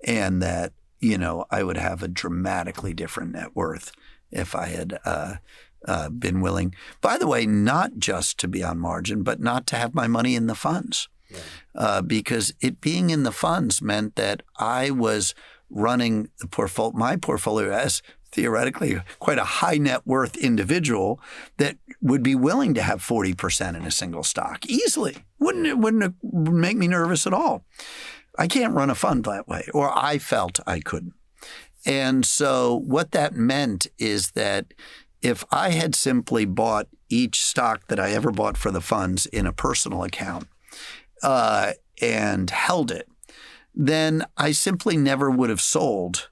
and that, I would have a dramatically different net worth if I had, been willing, by the way, not just to be on margin, but not to have my money in the funds. Yeah. Because it being in the funds meant that I was running my portfolio as theoretically quite a high net worth individual that would be willing to have 40% in a single stock easily. Wouldn't make me nervous at all. I can't run a fund that way, or I felt I couldn't. And so what that meant is that if I had simply bought each stock that I ever bought for the funds in a personal account and held it, then I simply never would have sold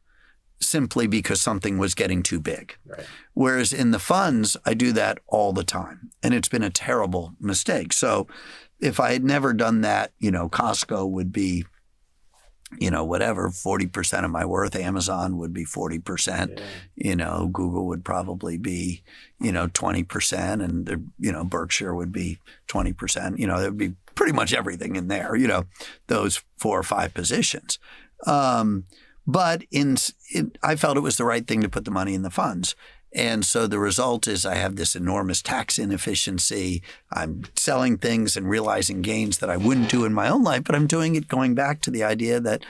simply because something was getting too big. Right. Whereas in the funds, I do that all the time. And it's been a terrible mistake. So if I had never done that, Costco would be, 40% of my worth. Amazon would be 40%. Yeah. Google would probably be, 20%. And, Berkshire would be 20%. There would be pretty much everything in there, those 4 or 5 positions. But I felt it was the right thing to put the money in the funds. And so the result is I have this enormous tax inefficiency. I'm selling things and realizing gains that I wouldn't do in my own life, but I'm doing it going back to the idea that,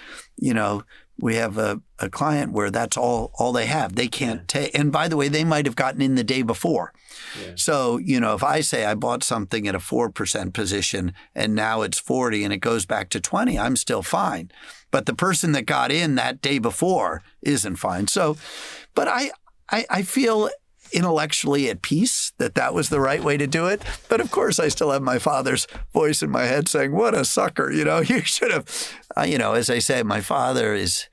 we have a client where that's all they have. They can't take. And by the way, they might have gotten in the day before. Yeah. So, if I say I bought something at a 4% position and now it's 40 and it goes back to 20, I'm still fine. But the person that got in that day before isn't fine. So, but I feel intellectually at peace that was the right way to do it. But of course, I still have my father's voice in my head saying, what a sucker, you should have, as I say, my father is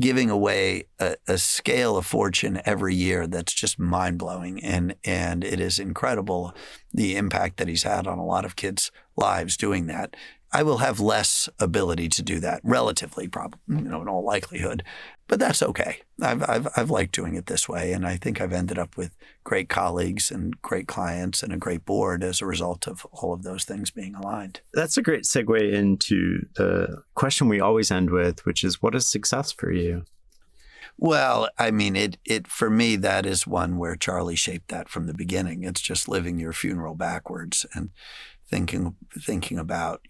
giving away a scale of fortune every year that's just mind-blowing. And it is incredible the impact that he's had on a lot of kids' lives doing that. I will have less ability to do that, relatively, probably, in all likelihood. But that's okay. I've liked doing it this way, and I think I've ended up with great colleagues and great clients and a great board as a result of all of those things being aligned. That's a great segue into the question we always end with, which is, what is success for you? Well, I mean, it for me, that is one where Charlie shaped that from the beginning. It's just living your funeral backwards and thinking about,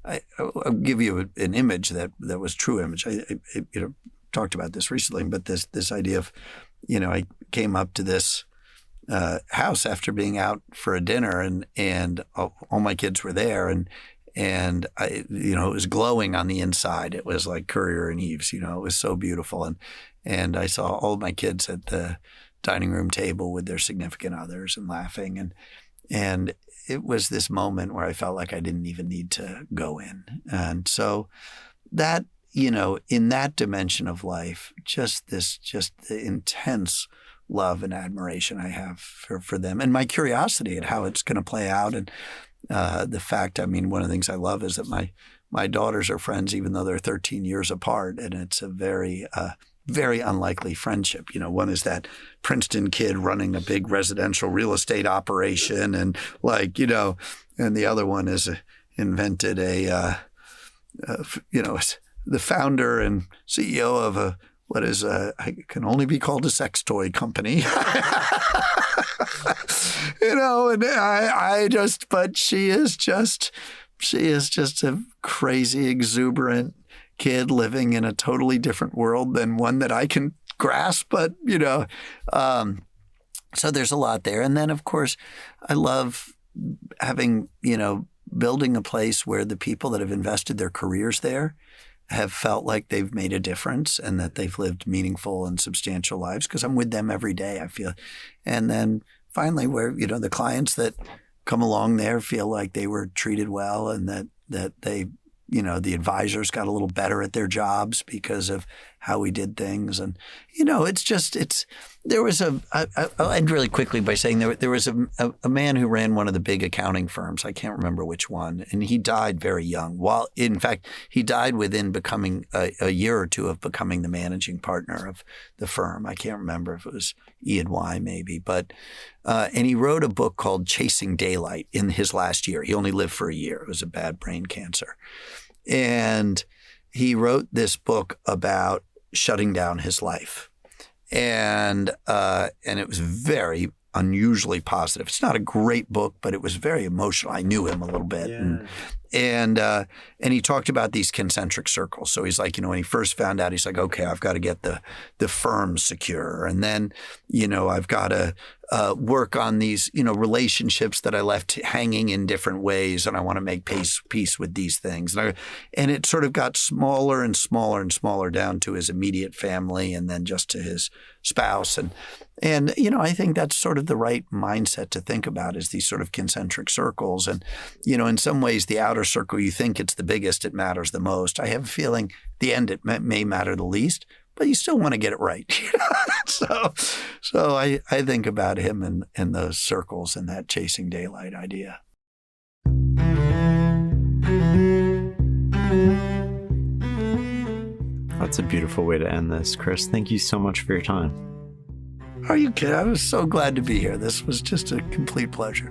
I'll give you an image that was true image. I talked about this recently, but this idea of, I came up to this house after being out for a dinner, and all my kids were there, and I, it was glowing on the inside. It was like Currier and Eves, it was so beautiful, and I saw all my kids at the dining room table with their significant others and laughing, and it was this moment where I felt like I didn't even need to go in. And so that, in that dimension of life, just the intense love and admiration I have for them, and my curiosity at how it's going to play out. And the fact, one of the things I love is that my daughters are friends, even though they're 13 years apart. And it's a very unlikely friendship. One is that Princeton kid running a big residential real estate operation, and and the other one is invented the founder and CEO of can only be called a sex toy company. But she is just a crazy, exuberant kid living in a totally different world than one that I can grasp. But, so there's a lot there. And then, of course, I love having, building a place where the people that have invested their careers there have felt like they've made a difference and that they've lived meaningful and substantial lives, because I'm with them every day, I feel. And then finally, where, the clients that come along there feel like they were treated well, and that they, the advisors got a little better at their jobs because of how we did things. And, there was I'll end really quickly by saying there was a man who ran one of the big accounting firms. I can't remember which one. And he died very young. In fact, he died within becoming a year or two of becoming the managing partner of the firm. I can't remember if it was E&Y maybe, but, and he wrote a book called Chasing Daylight in his last year. He only lived for a year. It was a bad brain cancer. And he wrote this book about shutting down his life. And it was very unusually positive. It's not a great book, but it was very emotional. I knew him a little bit. Yeah. And he talked about these concentric circles. So he's like, when he first found out, he's like, okay, I've got to get the firm secure. And then, I've got to work on these, relationships that I left hanging in different ways. And I want to make peace with these things. And it sort of got smaller and smaller and smaller down to his immediate family, and then just to his spouse. And I think that's sort of the right mindset to think about, is these sort of concentric circles. And, in some ways, the outer circle, you think it's the biggest, it matters the most. I have a feeling at the end it may matter the least, but you still want to get it right. So I think about him and those circles and that chasing daylight idea. That's a beautiful way to end this, Chris. Thank you so much for your time. Are you kidding? I was so glad to be here. This was just a complete pleasure.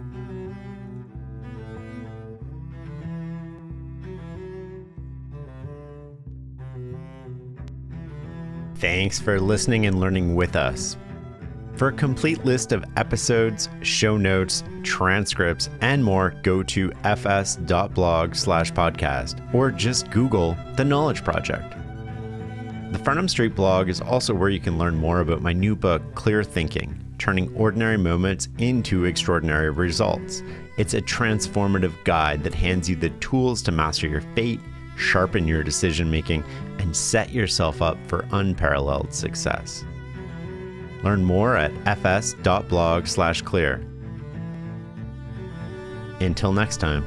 Thanks for listening and learning with us. For a complete list of episodes, show notes, transcripts, and more, go to fs.blog/podcast or just Google The Knowledge Project. The Frenham Street blog is also where you can learn more about my new book, Clear Thinking: Turning Ordinary Moments into Extraordinary Results. It's a transformative guide that hands you the tools to master your fate, sharpen your decision making, and set yourself up for unparalleled success. Learn more at fs.blog/clear. Until next time.